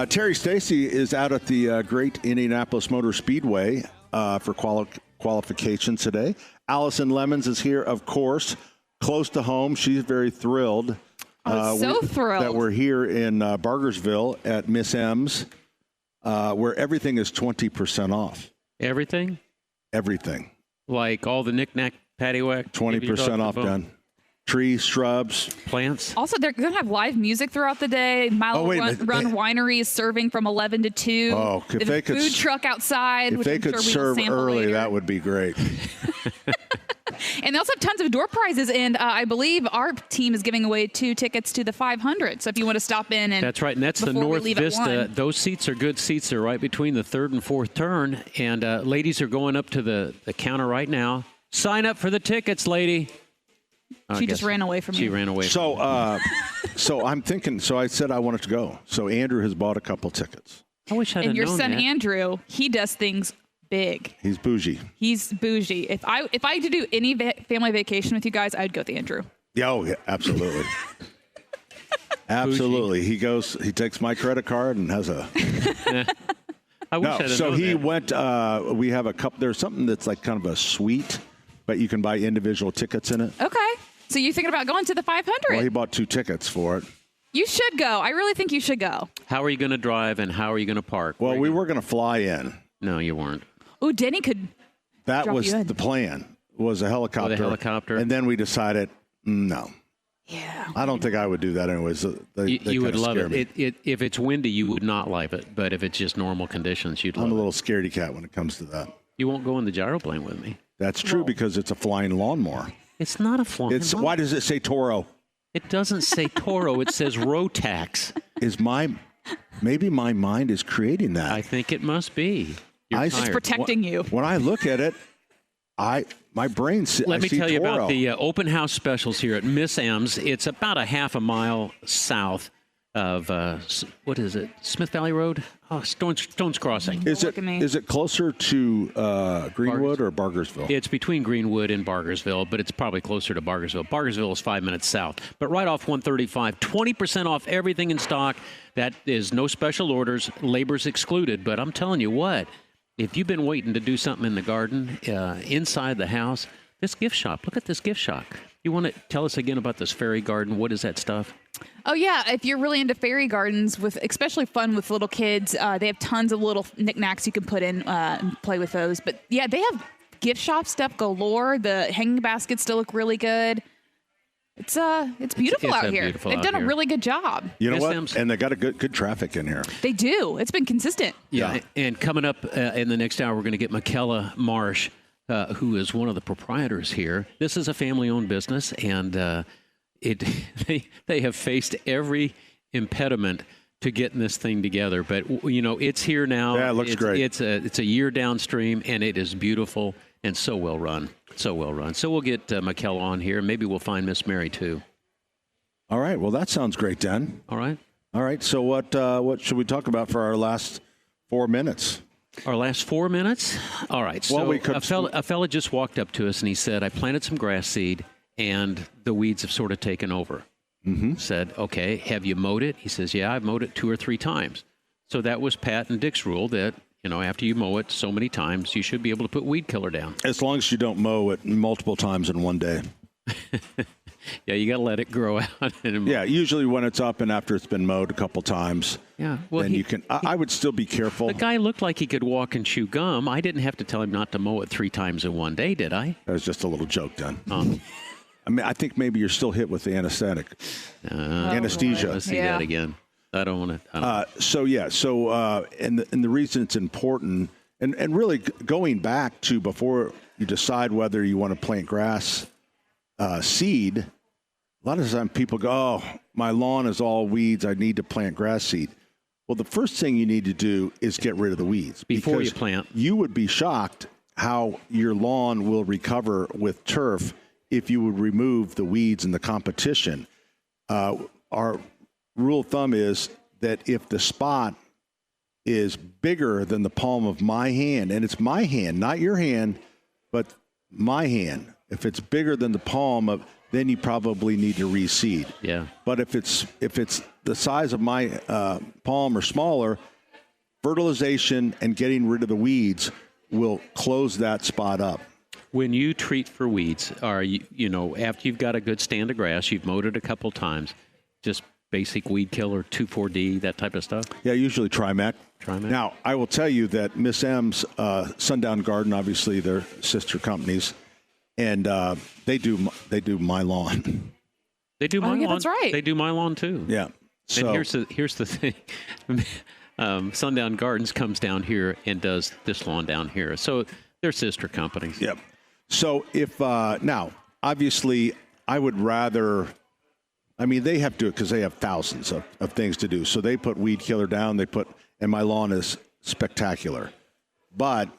Terry Stacy is out at the great Indianapolis Motor Speedway for qualification today. Allison Lemons is here, of course, close to home. She's very thrilled. Thrilled That we're here in Bargersville at Miss M's, where everything is 20% off. Everything? Everything. Like all the knick-knack, paddywhack? 20% off done. Trees, shrubs. Plants? Also, they're going to have live music throughout the day. Mile wait a Run minute. Winery is serving from 11 to 2. Oh, if There's they a could food truck outside. If which they I'm could sure we will serve sample early, later. that would be great. And they also have tons of door prizes. And I believe our team is giving away 2 tickets to the 500. So if you want to stop in and That's right, and that's the before we North leave at Vista. 1. Those seats are good seats. They're right between the third and fourth turn. And ladies are going up to the counter right now. Sign up for the tickets, lady. I She just guess ran away from She you. ran away. So I'm thinking. So I said I wanted to go. So Andrew has bought a couple tickets. I wish I'd And your known son that. Andrew, he does things big. He's bougie. He's bougie. If I had to do any family vacation with you guys, I'd go with Andrew. Yeah, absolutely. Absolutely. He takes my credit card and has a. I wish No, I'd have so known he that. went. We have a couple. There's something that's like kind of a suite, but you can buy individual tickets in it. Okay. So you're thinking about going to the 500? Well, he bought 2 tickets for it. You should go. I really think you should go. How are you going to drive and how are you going to park? Well, Where are we you were going to fly in. No, you weren't. Oh, Denny could. That Drop was you in. the plan. Was a helicopter. helicopter. And then we decided, no. Yeah. I don't think I would do that anyways. They You would kinda love scare it. me. If it's windy, you would not like it. But if it's just normal conditions, you'd love I'm a it. little scaredy cat when it comes to that. You won't go in the gyroplane with me. That's true because it's a flying lawnmower. It's not a flying. It's why does it say Toro? It doesn't say Toro. It says Rotax. Maybe my mind is creating that. I think it must be. You're It's tired. Protecting you. When I look at it, my brain. Let me see tell you Toro. about the open house specials here at Miss M's. It's about a half a mile south what is it? Smith Valley Road? Oh, Stones Crossing. Is Look at me. it closer to Greenwood or Bargersville? It's between Greenwood and Bargersville, but it's probably closer to Bargersville. Bargersville is 5 minutes south. But right off 135, 20% off everything in stock. That is no special orders, labor's excluded. But I'm telling you what, if you've been waiting to do something in the garden, inside the house, this gift shop, look at this gift shop. You want to tell us again about this fairy garden? What is that stuff? Oh, yeah. If you're really into fairy gardens, with especially fun with little kids, they have tons of little knickknacks you can put in and play with those. But, yeah, they have gift shop stuff galore. The hanging baskets still look really good. It's beautiful out here. They've done a really good job. You know what? SM's. And they got a good traffic in here. They do. It's been consistent. Yeah. And coming up in the next hour, we're going to get Michaela Marsh, who is one of the proprietors here. This is a family-owned business, and they have faced every impediment to getting this thing together. But it's here now. Yeah, it looks great. It's a year downstream, and it is beautiful and so well run. So well run. So we'll get Michaela on here. Maybe we'll find Miss Mary too. All right. Well, that sounds great, Dan. All right. All right. So what should we talk about for our last 4 minutes? Our last 4 minutes? All right. So a fella just walked up to us and he said, I planted some grass seed and the weeds have sort of taken over. Mm-hmm. Said, okay, have you mowed it? He says, yeah, I've mowed it 2 or 3 times. So that was Pat and Dick's rule that, after you mow it so many times, you should be able to put weed killer down. As long as you don't mow it multiple times in one day. Yeah, you got to let it grow out. Yeah, usually when it's up and after it's been mowed a couple times. Yeah, well, then you can. I would still be careful. The guy looked like he could walk and chew gum. I didn't have to tell him not to mow it 3 times in one day, did I? That was just a little joke, done. I mean, I think maybe you're still hit with the anesthetic. Anesthesia. Let's see that again. I don't want to. And the reason it's important, and really going back to before you decide whether you want to plant grass seed, a lot of times people go, oh, my lawn is all weeds, I need to plant grass seed. Well, the first thing you need to do is get rid of the weeds. Before you plant. You would be shocked how your lawn will recover with turf if you would remove the weeds and the competition. Our rule of thumb is that if the spot is bigger than the palm of my hand, and it's my hand, not your hand, but my hand, if it's bigger than the palm of, then you probably need to reseed. Yeah. But if it's the size of my palm or smaller, fertilization and getting rid of the weeds will close that spot up. When you treat for weeds, are you after you've got a good stand of grass, you've mowed it a couple times, just basic weed killer, 2,4-D, that type of stuff? Yeah, usually Trimec. Now, I will tell you that Miss M's Sundown Garden, obviously they're sister companies, and they do my lawn. They do my lawn. That's right. They do my lawn too. Yeah. So, and here's the thing. Sundown Gardens comes down here and does this lawn down here. So they're sister companies. Yep. So if now, obviously, I would rather. I mean, they have to do it because they have thousands of things to do. So they put weed killer down. And my lawn is spectacular. But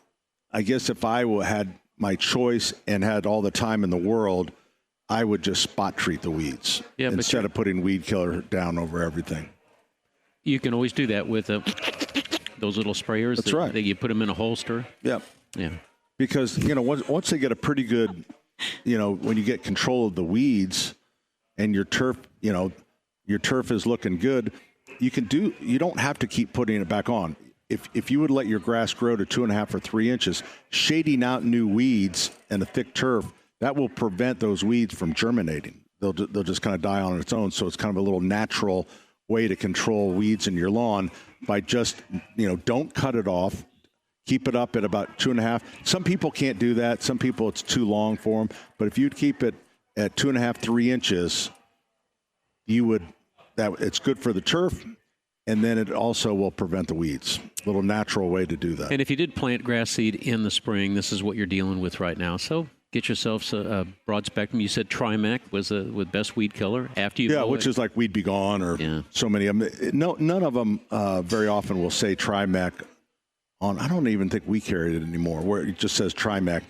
I guess if I had my choice and had all the time in the world, I would just spot treat the weeds instead of putting weed killer down over everything. You can always do that with those little sprayers. That's right. That you put them in a holster. Yep. Yeah. Because, once they get a pretty good, when you get control of the weeds and your turf is looking good, you don't have to keep putting it back on. If you would let your grass grow to 2.5 or 3 inches, shading out new weeds and a thick turf, that will prevent those weeds from germinating. They'll just kind of die on its own. So it's kind of a little natural way to control weeds in your lawn by just, don't cut it off. Keep it up at about 2.5. Some people can't do that. Some people it's too long for them. But if you'd keep it at 2.5, 3 inches, it's good for the turf. And then it also will prevent the weeds. A little natural way to do that. And if you did plant grass seed in the spring, this is what you're dealing with right now. So get yourself a broad spectrum. You said Trimec was with best weed killer after you. Yeah, which is like Weed Be Gone or so many of them. No, none of them very often will say Trimec on. I don't even think we carry it anymore. Where it just says Trimec,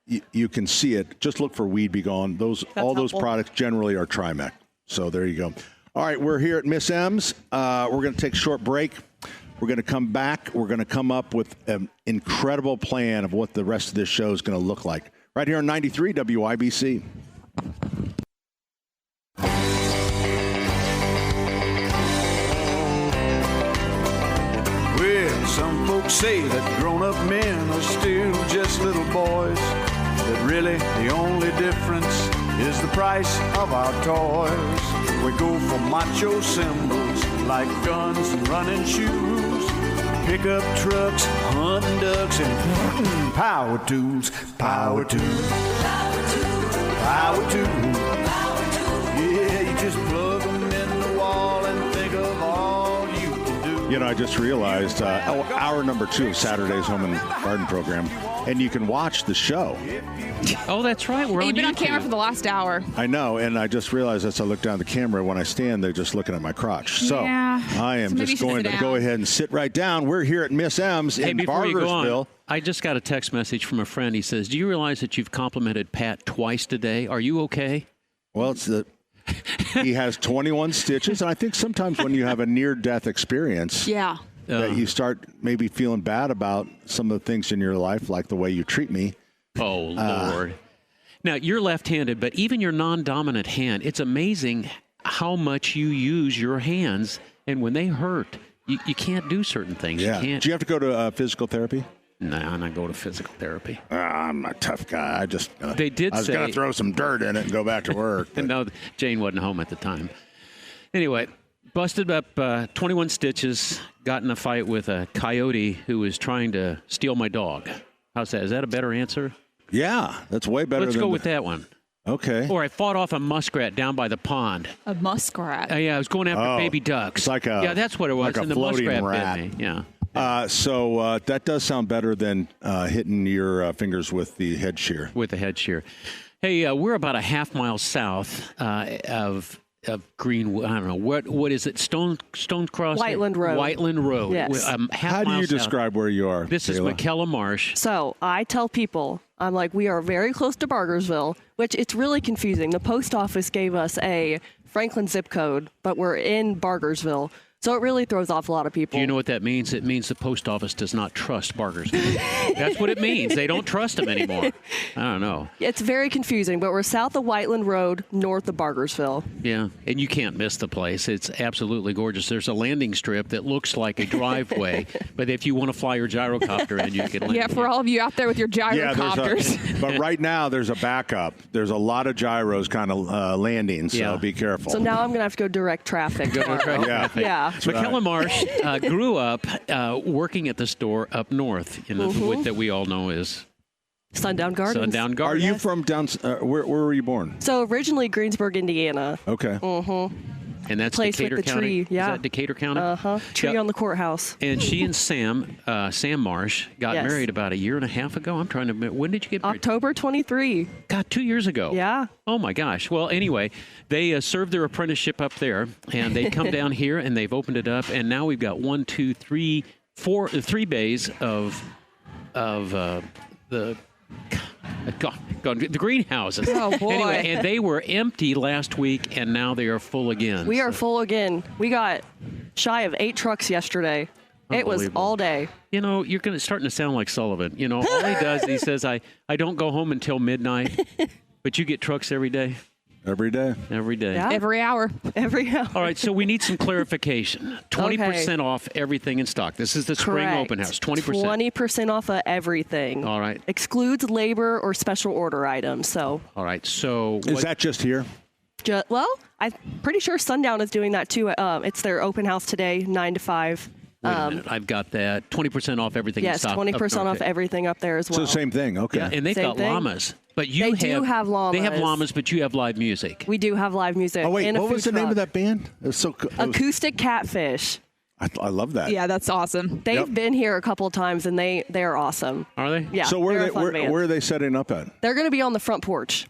you can see it. Just look for Weed Be Gone. All those products generally are Trimec. So there you go. All right, we're here at Miss M's. We're going to take a short break. We're going to come back. We're going to come up with an incredible plan of what the rest of this show is going to look like. Right here on 93 WIBC. Well, some folks say that grown-up men are still just little boys, that really the only difference is the price of our toys. We go for macho symbols like guns and running shoes, pickup trucks, hunting ducks, and power tools, power tools, power tools, power tools. Yeah, you just plug them in the wall and think of all you can do. You know, I just realized hour number 2 of Saturday's Home and Garden program, and you can watch the show. Oh, that's right. We're You've been on YouTube. camera for the last hour. I know, and I just realized as I look down the camera, when I stand, they're just looking at my crotch. So Yeah. I am So maybe you just should going sit to go down. ahead and sit right down. We're here at Miss M's Hey, in before you go Bargersville. on, I just got a text message from a friend. He says, "Do you realize that you've complimented Pat twice today? Are you okay?" Well, he has 21 stitches, and I think sometimes when you have a near-death experience, Yeah. that you start maybe feeling bad about some of the things in your life, like the way you treat me. Oh, Lord. Now, you're left-handed, but even your non-dominant hand, it's amazing how much you use your hands, and when they hurt, you can't do certain things. Yeah. You can't. Do you have to go to physical therapy? No, I'm not going to physical therapy. I'm a tough guy. I just They did I was going say- to throw some dirt in it and go back to work. but- No, Jane wasn't home at the time. Anyway, busted up 21 stitches, got in a fight with a coyote who was trying to steal my dog. How's that? Is that a better answer? Yeah, that's way better. Let's go with that one. Okay. Or I fought off a muskrat down by the pond. A muskrat. Yeah, I was going after Oh, baby ducks. it's like a- yeah, that's what it was. like a and the floating muskrat rat. bit me. Yeah. So that does sound better than hitting your fingers with the head shear. With the head shear. Hey, we're about a half mile south of Greenwood. I don't know what is it? Stone Cross. Whiteland Road. Whiteland Road. Yes. Half How do mile you south. describe where you are? This is Kayla? McKella Marsh. So I tell people, I'm like, we are very close to Bargersville, which it's really confusing. The post office gave us a Franklin zip code, but we're in Bargersville. So it really throws off a lot of people. Do you know what that means? It means the post office does not trust Bargersville. That's what it means. They don't trust them anymore. I don't know. It's very confusing, but we're south of Whiteland Road, north of Bargersville. Yeah, and you can't miss the place. It's absolutely gorgeous. There's a landing strip that looks like a driveway, but if you want to fly your gyrocopter in, you can land. Yeah, for all of you out there with your Yeah, gyrocopters. but right now there's a backup. There's a lot of gyros kind of landing, so Yeah. be careful. So now I'm going to have to go direct traffic. tomorrow. Yeah. Yeah. McKella Marsh grew up working at the store up north in the that we all know is Sundown Gardens. Sundown Are Gardens. you from down? Where were you born? So originally Greensburg, Indiana. Okay. And that's Place Decatur with the County. tree, yeah. Is that Decatur County? Tree Yeah. on the courthouse. And she and Sam Marsh got Yes. married about a year and a half ago. I'm trying to. When did you get married? October 23. God, 2 years ago. Yeah. Oh my gosh. Well, anyway, they served their apprenticeship up there, and they come down here, and they've opened it up, and now we've got 3 bays of the greenhouses. Oh, boy. Anyway, and they were empty last week, and now they are full again. We are full again. We got shy of 8 trucks yesterday. It was Unbelievable. all day. You know, you're starting to sound like Sullivan. You know, all he does, he says, I don't go home until midnight, but you get trucks every day. Every day. Every day. Yeah. Every hour. Every hour. All right, so we need some clarification. 20% off everything in stock. This is the spring Correct. open house. 20%. 20% off of everything. All right. Excludes labor or special order items. So, All right, so Is that just here? well, I'm pretty sure Sundown is doing that too. It's their open house today, 9 to 5. wait a minute, I've got that. 20% off everything in Yes, stock. 20% off Okay. everything up there as well. So same thing. Okay. Yeah, and they've Same got thing. llamas. But you They do have They have llamas. llamas, but you have live music. We do have live music. Oh wait, and a what was the food name of truck. that band? It was so. Acoustic Catfish. I love that. Yeah, that's awesome. They've Yep. been here a couple of times and they are awesome. Are they? Yeah. So where they're are a fun band. where are they setting up at? They're going to be on the front porch.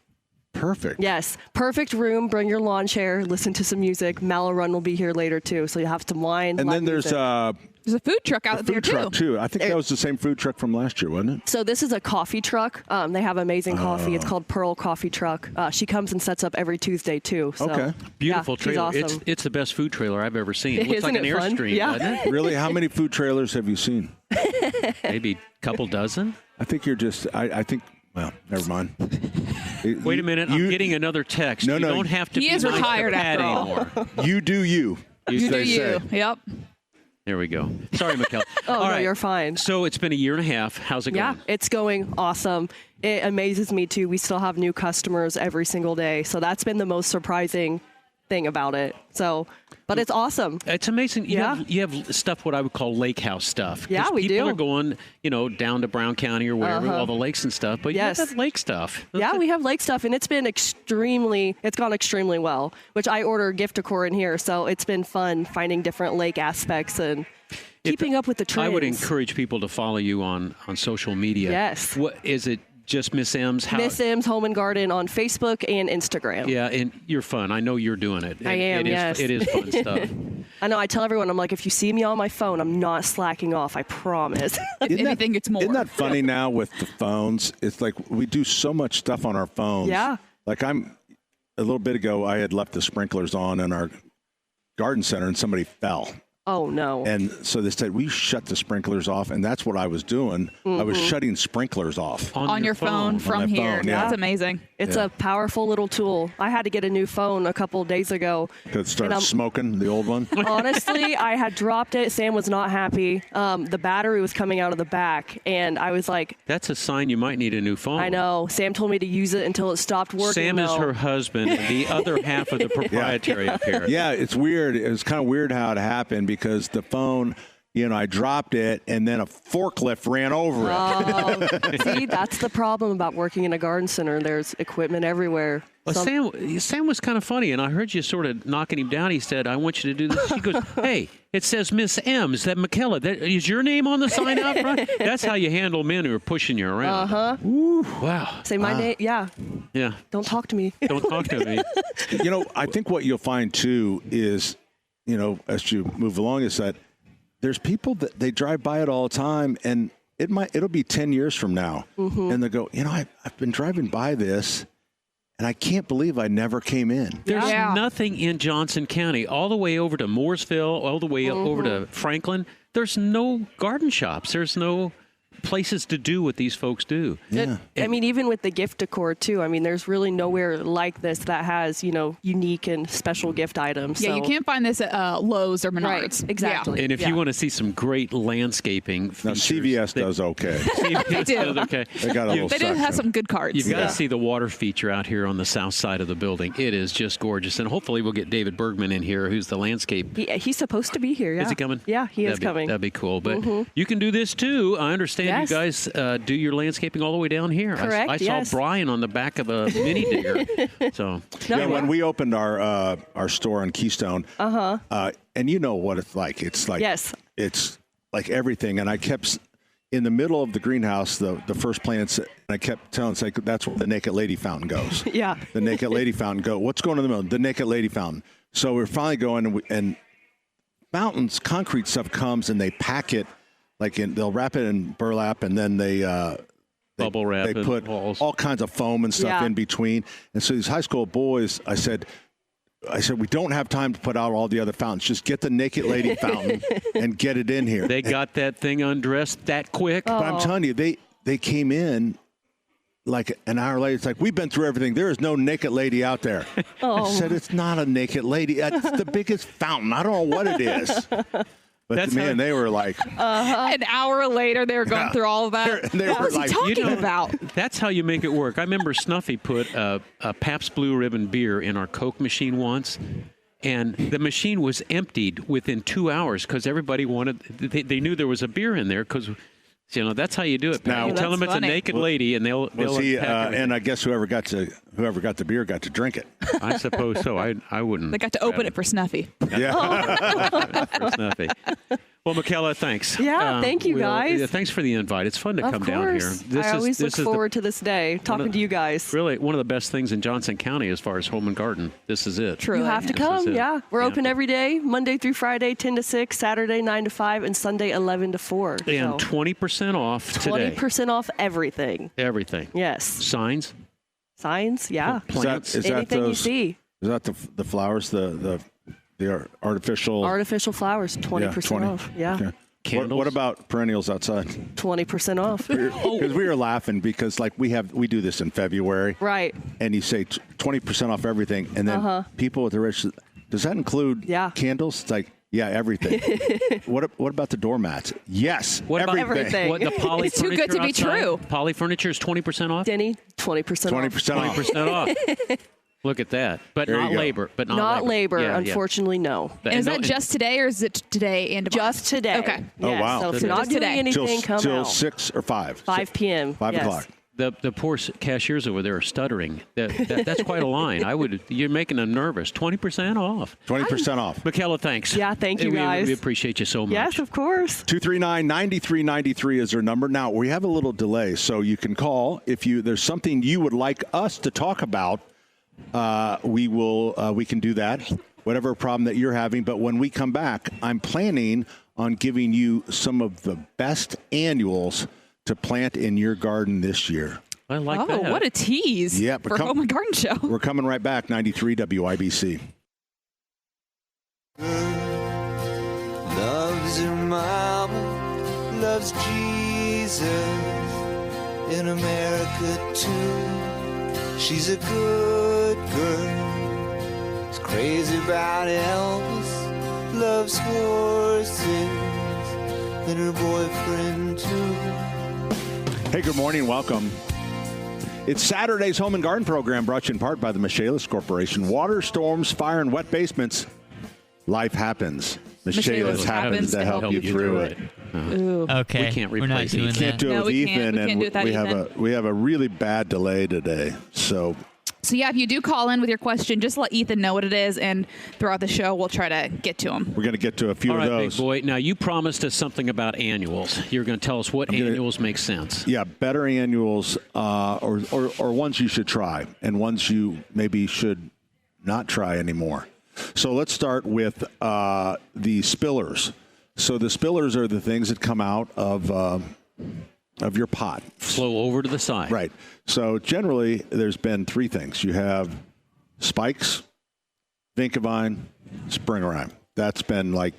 Perfect. Yes. Perfect room. Bring your lawn chair. Listen to some music. Mallow Run will be here later too. So you have some wine. And live then there's music. There's a food truck out there food truck too. I think that was the same food truck from last year, wasn't it? So this is a coffee truck. They have amazing coffee. It's called Pearl Coffee Truck. She comes and sets up every Tuesday too. So, Okay. Beautiful yeah, she's trailer. awesome. It's the best food trailer I've ever seen. It looks like Isn't an it fun? Airstream, Yeah. doesn't it? Really? How many food trailers have you seen? Maybe a couple dozen. I think you're just. I think. Well, never mind. Wait a minute. I'm getting another text. No, you no. don't have to He be is nice to retired Pat after all. anymore. You do you. You do they you. say. Yep. There we go. Sorry, Mikkel. Oh, All no, right. you're fine. So it's been a year and a half. How's it Yeah, going? it's going awesome. It amazes me too. We still have new customers every single day. So that's been the most surprising thing about it. So, but it's awesome. It's amazing. You Yeah. have stuff what I would call lake house stuff. 'Cause Yeah, we people do. are going, down to Brown County or wherever, all the lakes and stuff. But Yes. you have that lake stuff. Yeah, we have lake stuff, and it's gone extremely well, which I order gift decor in here. So it's been fun finding different lake aspects and keeping up with the trends. I would encourage people to follow you on social media. Yes. What is it? Just Miss M's? Miss M's Home and Garden on Facebook and Instagram. Yeah, and you're fun. I know you're doing it. I am, yes. It is fun stuff. I know. I tell everyone, I'm like, if you see me on my phone, I'm not slacking off. I promise. If anything, it's more. Isn't that funny now with the phones? It's like we do so much stuff on our phones. Yeah. Like a little bit ago, I had left the sprinklers on in our garden center and somebody fell. Oh, no. And so they said, we shut the sprinklers off. And that's what I was doing. I was shutting sprinklers off. on your phone from my here. phone, yeah. That's amazing. It's a powerful little tool. I had to get a new phone a couple of days ago. Could start And I'm- smoking the old one. Honestly, I had dropped it. Sam was not happy. The battery was coming out of the back, and I was like, That's a sign you might need a new phone. I know. Sam told me to use it until it stopped working. Sam is though. her husband, and the other half of the proprietary up here. Yeah, it's weird. It was kind of weird how it happened because the phone, I dropped it and then a forklift ran over it. See, that's the problem about working in a garden center. There's equipment everywhere. Well, Sam was kind of funny, and I heard you sort of knocking him down. He said, I want you to do this. She goes, hey, it says Miss M's. That McKella. Is your name on the sign out front? That's how you handle men who are pushing you around. Wow. Say my name. Yeah. Yeah. Don't talk to me. Don't talk to me. I think what you'll find too is, as you move along, is that there's people that they drive by it all the time, and it'll be 10 years from now, and they go, I've been driving by this, and I can't believe I never came in. There's Yeah. nothing in Johnson County, all the way over to Mooresville, all the way over to Franklin. There's no garden shops. There's no places to do what these folks do. Yeah. I mean, even with the gift decor too. I mean, there's really nowhere like this that has unique and special gift items. Yeah, so. you can't find this at Lowe's or Menards. Right, exactly. And if you want to see some great landscaping Now, features, CVS does okay. CVS do. does okay. They got a little They do have section. some good cards. You've got to see the water feature out here on the south side of the building. It is just gorgeous. And hopefully we'll get David Bergman in here, who's the landscape. He's supposed to be here. Yeah. Is he coming? Yeah, he is coming. That'd be cool. But you can do this too. I understand Yes. you guys do your landscaping all the way down here. Correct, I saw yes. Brian on the back of a mini digger. So Yeah, when we opened our store on Keystone, and you know what it's like. It's like Yes. it's like everything. And I kept in the middle of the greenhouse, the first plants, and I kept telling, say, that's where the Naked Lady fountain goes. Yeah. The Naked Lady fountain. What's going in the middle? The Naked Lady fountain. So we're finally going, and fountains, concrete stuff comes, and they pack it they'll wrap it in burlap, and then they bubble wrap They and put walls. all kinds of foam and stuff Yeah. in between. And so these high school boys, I said, we don't have time to put out all the other fountains. Just get the Naked Lady fountain and get it in here. they got that thing undressed that quick. But I'm telling you, they came in like an hour later. It's like, we've been through everything. There is no Naked Lady out there. I said, it's not a Naked Lady. It's the biggest fountain. I don't know what it is. But That's man, they were like, An hour later, they were going through all of that. They What were was he like, talking about? That's how you make it work. I remember Snuffy put a Pabst Blue Ribbon beer in our Coke machine once, and the machine was emptied within 2 hours because everybody wanted. They knew there was a beer in there because. That's how you do it. Now- You tell them That's it's funny. a Naked Lady, and they'll was he, unpack everything. and I guess whoever got to whoever got the beer got to drink it. I suppose so. I wouldn't. They got to open it for Snuffy. Yeah. for Snuffy. Well, Michaela, thanks. Yeah, thank you, guys. Thanks for the invite. It's fun to Of come down here. course. I always look forward to this day, talking to you guys. Really, one of the best things in Johnson County as far as home and garden. This is it. True. You have to This is come, it. yeah. We're Yeah. open every day, Monday through Friday, 10 to 6, Saturday, 9 to 5, and Sunday, 11 to 4. And 20% off today. 20% off everything. Everything. Yes. Signs, Signs, yeah. plants. Is that Anything you those? see. Is that the flowers? The artificial. Artificial flowers, 20% 20. off. Yeah. Okay. Candles? What about perennials outside? 20% off. Because we were laughing because like we do this in February, Right. and you say 20% off everything, and then people with the rich, does that include candles? It's like, yeah, everything. What about the doormats? Yes, What about Everything. What the poly It's too furniture good to be outside? true. Poly furniture is 20% off. Denny, 20% off. 20% off. 20% off. Look at that. But There you not go. labor. But Not labor, Yeah, yeah. unfortunately, no. But- And is no, that just today, or is it today and tomorrow? Just today. Okay. Oh, Yes. wow. So if Just you're not doing today. anything, come till out. 6 or 5? 5 p.m. 5 yes. o'clock. The poor cashiers over there are stuttering. That's quite a line. You're making them nervous. 20% off. 20% off. Michaela, thanks. Yeah, thank you, We guys. appreciate you so much. Yes, of course. 239-9393 is our number. Now, we have a little delay, so you can call if there's something you would like us to talk about. We can do that, whatever problem that you're having. But when we come back, I'm planning on giving you some of the best annuals to plant in your garden this year. I like Oh, that. what a tease Yeah, for Home and Garden Show. We're coming right back, 93 WIBC. Loves her mama, loves Jesus, in America too. She's a good girl, is crazy about Elvis, loves horses, and her boyfriend too. Hey, good morning. Welcome. It's Saturday's Home and Garden program brought to you in part by the Michaelis Corporation. Water, storms, fire, and wet basements. Life happens. Michaelis happens to help you through it. Ooh. Okay. We can't We're not replace doing it. that. Can't do it No, with we can't. Ethan, We can't and do it without Ethan. we have a really bad delay today. So So yeah, if you do call in with your question, just let Ethan know what it is, and throughout the show, we'll try to get to him. we're going to get to a few All of right, those. big boy. Now, you promised us something about annuals. You're going to tell us what annuals make sense. Yeah, better annuals or ones you should try and ones you maybe should not try anymore. So let's start with the spillers. So the spillers are the things that come out of your pot. Flow over to the side. Right. So generally, there's been three things. You have spikes, Vinkavine, spring rime. That's been like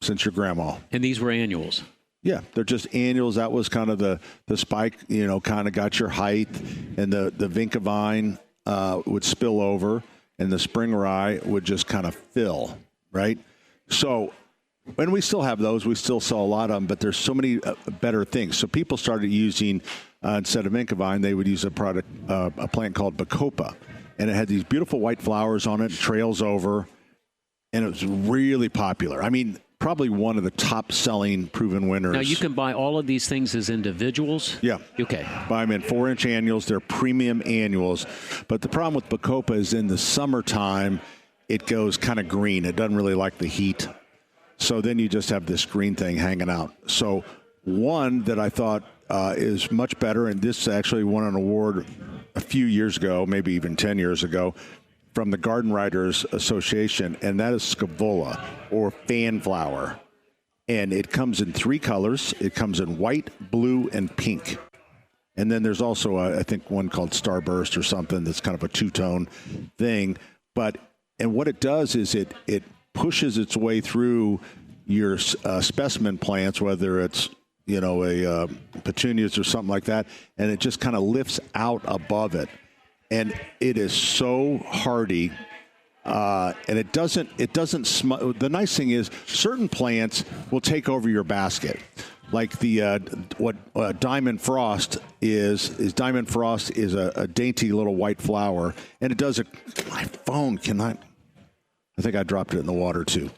since your grandma. And these were annuals. Yeah, they're just annuals. That was kind of the spike, kind of got your height, and the Vinkavine would spill over, and the spring rye would just kind of fill, right? So, and we still have those. We still sell a lot of them, but there's so many better things. So people started using, instead of Vinkavine, they would use a plant called Bacopa, and it had these beautiful white flowers on it, trails over, and it was really popular. I mean, probably one of the top-selling proven winners. Now, you can buy all of these things as individuals? Yeah. Okay. Buy them in 4-inch annuals. They're premium annuals. But the problem with Bacopa is in the summertime, it goes kind of green. It doesn't really like the heat. So then you just have this green thing hanging out. So one that I thought is much better, and this actually won an award a few years ago, maybe even 10 years ago, from the Garden Writers Association, and that is Scaevola, or fanflower. And it comes in three colors. It comes in white, blue, and pink. And then there's also, I think, one called Starburst or something that's kind of a two-tone thing. And what it does is it pushes its way through your specimen plants, whether it's, a petunias or something like that, and it just kind of lifts out above it. And it is so hardy, and it doesn't the nice thing is certain plants will take over your basket. Like the what Diamond Frost is Diamond Frost is a dainty little white flower, and it does my phone cannot. I think I dropped it in the water too.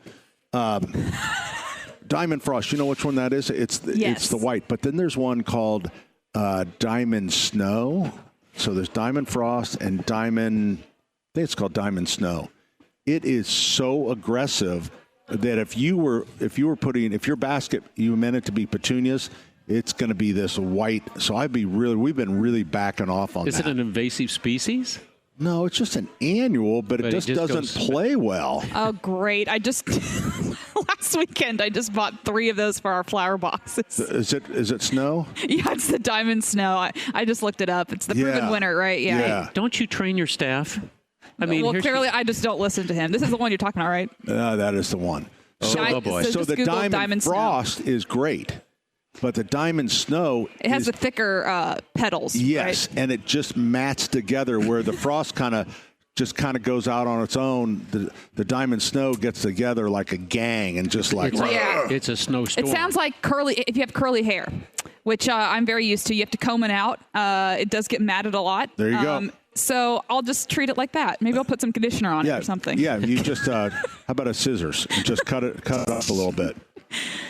Diamond Frost, you know which one that is? It's the white. But then there's one called Diamond Snow. So there's Diamond Frost and Diamond, I think it's called Diamond Snow. It is so aggressive that if your basket, you meant it to be petunias, it's going to be this white. So we've been really backing off on that. Is it an invasive species? No, it's just an annual, but it just doesn't play well. Oh, great. Last weekend, I just bought 3 of those for our flower boxes. Is it snow? Yeah, it's the Diamond Snow. I just looked it up. It's the proven winner, right? Yeah. Yeah. Don't you train your staff? I mean, well, clearly, I just don't listen to him. This is the one you're talking about, right? That is the one. Oh, boy. So the Google Diamond Frost is great, but the Diamond Snow it has the thicker petals. Yes, right? and it just mats together where the Frost kind of goes out on its own. The Diamond Snow gets together like a gang and just like it's a snowstorm. It sounds like if you have curly hair, which I'm very used to. You have to comb it out. It does get matted a lot. There you go. So I'll just treat it like that. Maybe I'll put some conditioner on it or something. Yeah, you just how about a scissors and just cut it up a little bit.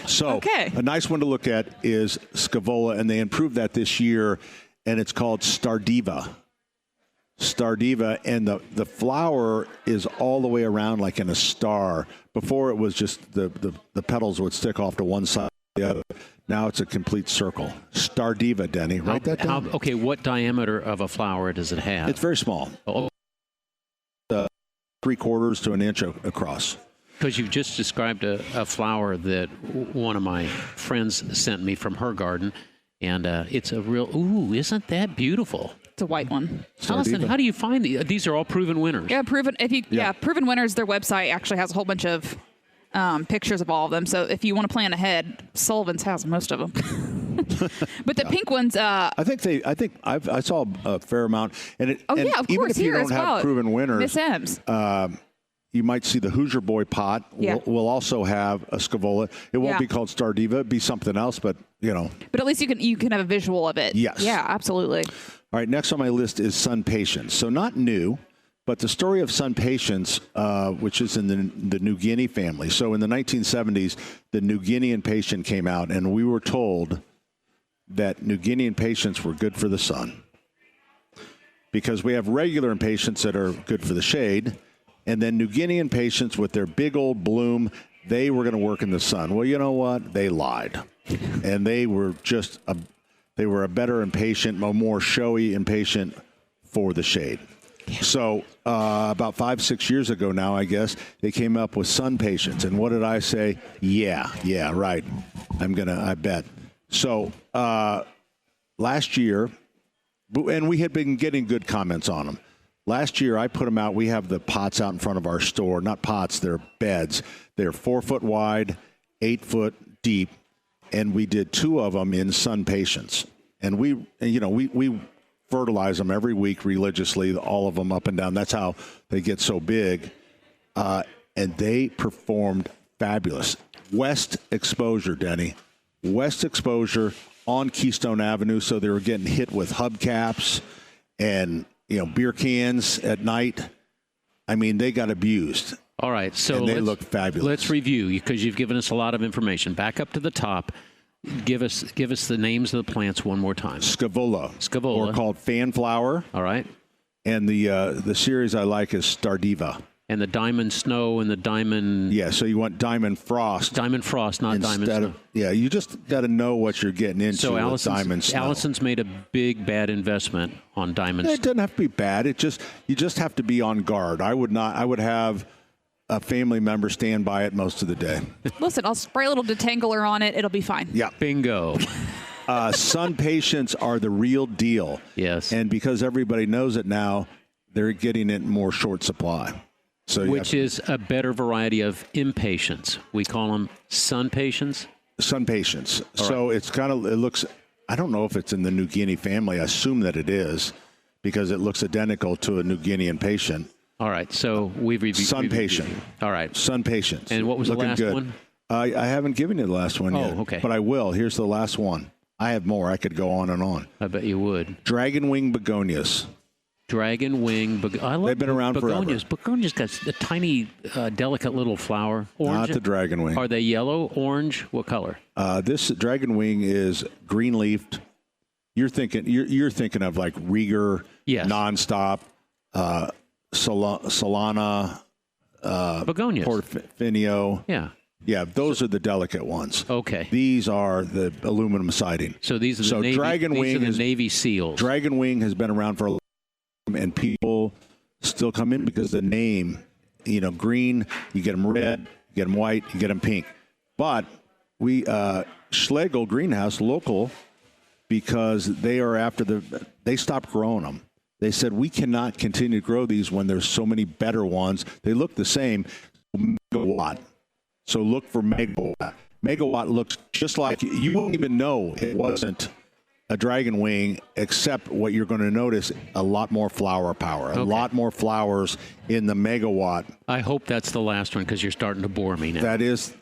So a nice one to look at is Scaevola, and they improved that this year, and it's called Stardiva. Stardiva, and the flower is all the way around like in a star. Before it was just the petals would stick off to one side or the other. Now it's a complete circle. Stardiva, Denny. Write that down. Okay, what diameter of a flower does it have? It's very small. 3/4 to an inch across. Because you've just described a flower that one of my friends sent me from her garden, and it's a real, isn't that beautiful? It's a white one. Allison, how do you find these? These are all proven winners. Yeah, proven winners. Their website actually has a whole bunch of pictures of all of them. So if you want to plan ahead, Sullivan's has most of them. But the pink ones, I saw a fair amount, and of course, even if you don't have proven winners, Miss M's. You might see the Hoosier Boy pot. Yeah. Will also have a Scaevola. It won't be called Stardiva. It'd be something else, but But at least you can have a visual of it. Yes. Yeah, absolutely. All right. Next on my list is Sun Patience. So not new, but the story of Sun Patience, which is in the New Guinea family. So in the 1970s, the New Guinean patient came out, and we were told that New Guinean patients were good for the sun, because we have regular impatiens that are good for the shade. And then New Guinean patients with their big old bloom, they were going to work in the sun. Well, you know what? They lied. And they were a better impatient, a more showy impatient for the shade. So about 5-6 years ago now, I guess, they came up with sun patients. And what did I say? Yeah, right. I bet. So last year, and we had been getting good comments on them. Last year, I put them out. We have the pots out in front of our store. Not pots, they're beds. They're 4 foot wide, 8 foot deep, and we did 2 of them in Sun Patience. And we fertilize them every week religiously, all of them up and down. That's how they get so big. And they performed fabulous. West exposure, Denny. West exposure on Keystone Avenue, so they were getting hit with hubcaps and beer cans at night. I mean, they got abused. All right, so and they look fabulous. Let's review, because you've given us a lot of information. Back up to the top. Give us the names of the plants one more time. Scaevola. Or called Fanflower. All right. And the series I like is Stardiva. And the Diamond Snow and the Diamond... Yeah, so you want Diamond Frost. Diamond Frost, not Diamond Snow. You just got to know what you're getting into with Diamond Snow. Allison's made a big, bad investment on Diamond Snow. It doesn't have to be bad. You just have to be on guard. I would have a family member stand by it most of the day. Listen, I'll spray a little detangler on it. It'll be fine. Yeah. Bingo. Sun patients are the real deal. Yes. And because everybody knows it now, they're getting it in more short supply. So which is a better variety of impatiens. We call them sun patients. Sun patients. So it's it looks, I don't know if it's in the New Guinea family. I assume that it is, because it looks identical to a New Guinean patient. All right. So we've reviewed. Sun patient. All right. Sun patients. And what was the last one? I haven't given you the last one yet. Oh, okay. But I will. Here's the last one. I have more. I could go on and on. I bet you would. Dragon wing begonias. Dragon wing. I love They've been around begonias. forever. Begonias got a tiny, delicate little flower. Orange. Not the dragon wing. Are they yellow, orange? What color? This dragon wing is green leafed, you're thinking of like Rieger, Yes. Nonstop, Solana, Begonias. Portfinio. Yeah. Yeah, those are the delicate ones. Okay. These are the aluminum siding. So these are the Navy, Navy SEALs. Dragon Wing has been around for a long time, and people still come in because the name, green, you get them red, you get them white, you get them pink. But we, Schlegel Greenhouse, local, because they are they stopped growing them. They said, we cannot continue to grow these when there's so many better ones. They look the same. Megawatt. So look for Megawatt. Megawatt looks just like, you won't even know it wasn't a Dragon Wing, except what you're going to notice, a lot more flower power, a lot more flowers in the Megawatt. I hope that's the last one because you're starting to bore me now. That is.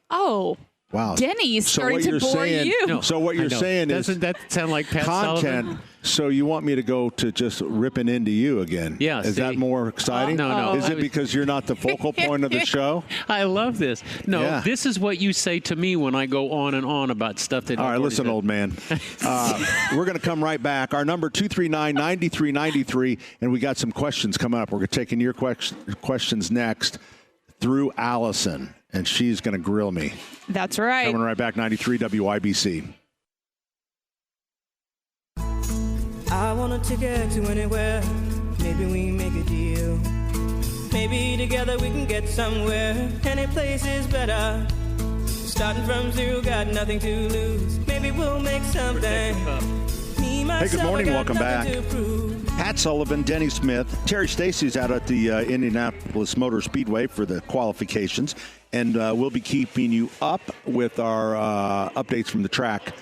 Oh. Wow. Denny's starting to bore you. No, so what you're saying is. Doesn't that sound like Pat content? Sullivan? So you want me to go to just ripping into you again? Yeah. Is that more exciting? No. Is it because you're not the focal point of the show? I love this. No, Yeah. This is what you say to me when I go on and on about stuff that. All right, listen, old man. We're going to come right back. Our number 239-9393, and we got some questions coming up. We're taking your questions next through Allison, and she's going to grill me. That's right. Coming right back, 93 WIBC. I want a ticket to anywhere. Maybe we make a deal. Maybe together we can get somewhere. Any place is better. Starting from zero, got nothing to lose. Maybe we'll make something. Me, myself, Hey, good morning. I got Welcome back. nothing to prove. Pat Sullivan, Denny Smith, Terry Stacy's out at the Indianapolis Motor Speedway for the qualifications, and we'll be keeping you up with our updates from the track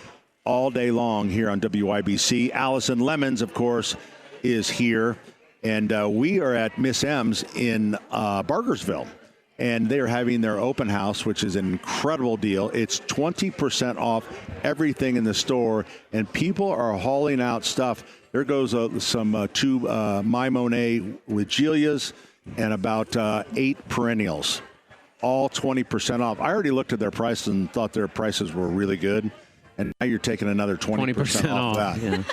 all day long here on WIBC. Allison Lemons, of course, is here, and we are at Miss M's in Bargersville, and they're having their open house, which is an incredible deal. It's 20% off everything in the store, and people are hauling out stuff. There goes some two My Monet Legilias and about 8 perennials, all 20% off. I already looked at their prices and thought their prices were really good, and now you're taking another 20% off that. Yeah.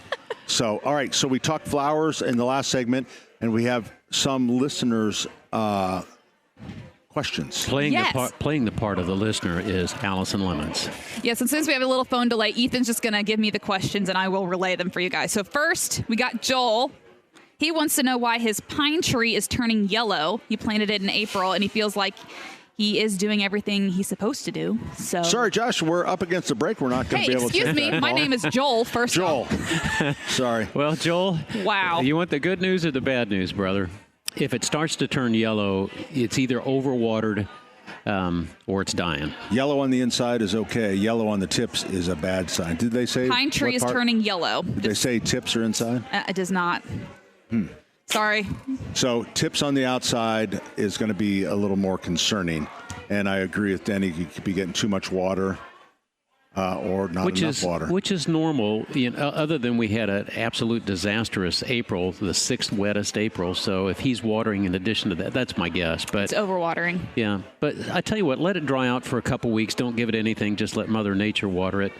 So, all right, so we talked flowers in the last segment, and we have some listeners' questions. Playing Yes. the part of the listener is Allison Lemons. Yes, and since we have a little phone delay, Ethan's just going to give me the questions, and I will relay them for you guys. So first, we got Joel. He wants to know why his pine tree is turning yellow. He planted it in April, and he feels like he is doing everything he's supposed to do. So Sorry, Josh, we're up against the break. We're not going to Hey, be able to excuse take me. that My call. name is Joel, first of all. Joel. Sorry. Well, Joel. Wow. You want the good news or the bad news, brother? If it starts to turn yellow, it's either overwatered or it's dying. Yellow on the inside is okay. Yellow on the tips is a bad sign. Did they say Pine tree what is part? turning yellow. Did they say tips are inside? It does not. Sorry. So tips on the outside is going to be a little more concerning. And I agree with Denny. You could be getting too much water or not enough water. Which is normal, other than we had an absolute disastrous April, the 6th wettest April. So if he's watering in addition to that, that's my guess. But It's overwatering. yeah, but I tell you what, let it dry out for a couple weeks. Don't give it anything. Just let Mother Nature water it.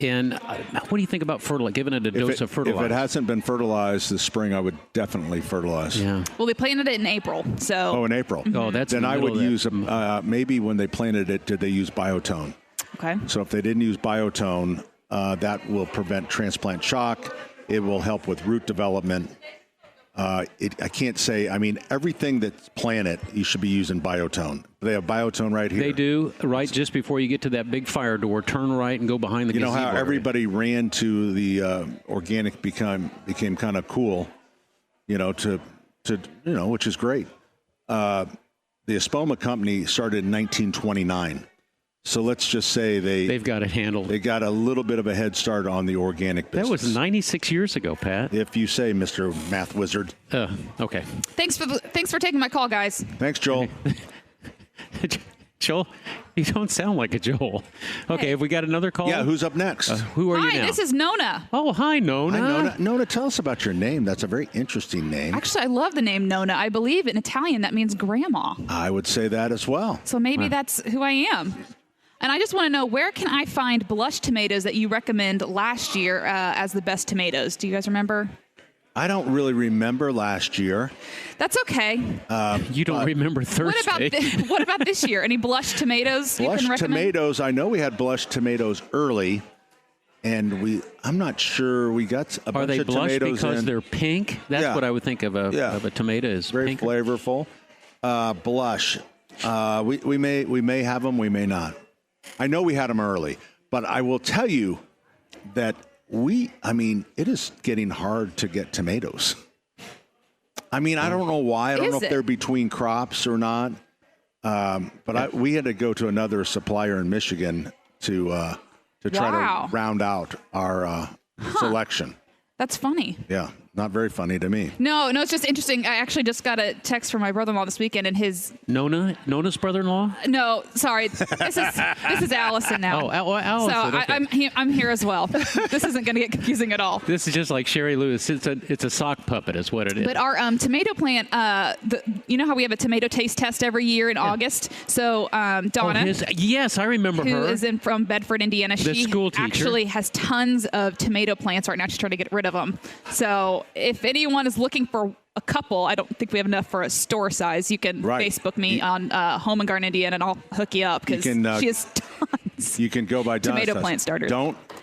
And what do you think about giving it a dose of fertilizer? If it hasn't been fertilized this spring, I would definitely fertilize. Yeah. Well, they planted it in April, so. Oh, in April. Oh, that's Then in the I middle would of use maybe when they planted it, did they use biotone? Okay. So if they didn't use biotone, that will prevent transplant shock. It will help with root development. I can't say, everything that's planted, you should be using biotone. They have biotone right here. They do, right just before you get to that big fire door, turn right and go behind the gazebo. You know how area. everybody ran to the organic became kind of cool, which is great. The Espoma company started in 1929. So let's just say they've got it handled. They got a little bit of a head start on the organic business. That was 96 years ago, Pat. If you say, Mr. Math Wizard. Okay. Thanks for taking my call, guys. Thanks, Joel. Joel, you don't sound like a Joel. Okay, Hey. have we got another call? Yeah, who's up next? Who are you Hi, now? this is Nona. Oh, hi, Nona. Hi, Nona. Nona, tell us about your name. That's a very interesting name. Actually, I love the name Nona. I believe in Italian that means grandma. I would say that as well. So maybe that's who I am. And I just want to know, where can I find blush tomatoes that you recommend last year as the best tomatoes? Do you guys remember? I don't really remember last year. That's okay. You don't remember Thursday. What about this year? Any blush tomatoes you can recommend? Blush tomatoes, I know we had blush tomatoes early, and I'm not sure we got a bunch of tomatoes. Are they blush because they're pink? That's what I would think of a tomato is. Very pink. flavorful. Blush. We may have them, we may not. I know we had them early, but I will tell you that it is getting hard to get tomatoes. I mean, I don't know why. I don't know if they're between crops or not. But we had to go to another supplier in Michigan to try to round out our selection. That's funny. Yeah, not very funny to me. No, it's just interesting. I actually just got a text from my brother-in-law this weekend, and his Nona's brother-in-law. No, sorry, this is Allison now. Oh, Allison. So okay. I'm here as well. This isn't going to get confusing at all. This is just like Sherry Lewis. It's a sock puppet, is what it is. But our tomato plant, you know how we have a tomato taste test every year in August. So Donna, yes, I remember who her. is from Bedford, Indiana. She school teacher. Actually has tons of tomato plants right now. She's trying to get rid of them. So if anyone is looking for a couple, I don't think we have enough for a store size. You can Facebook me on Home and Garden Indiana, and I'll hook you up because she has tons. You can go by tomato plant starters.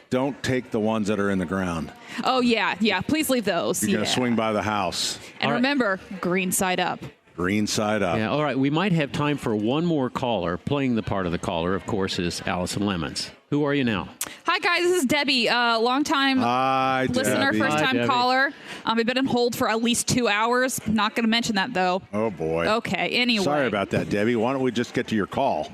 Don't take the ones that are in the ground. Oh yeah. Please leave those. You're gonna swing by the house. And remember, green side up. Green side up. Yeah. All right. We might have time for one more caller. Playing the part of the caller, of course, is Allison Lemons. Who are you now? Hi, guys. This is Debbie, long-time listener, first-time caller. I've been on hold for at least 2 hours. Not going to mention that, though. Oh, boy. Okay, anyway. Sorry about that, Debbie. Why don't we just get to your call?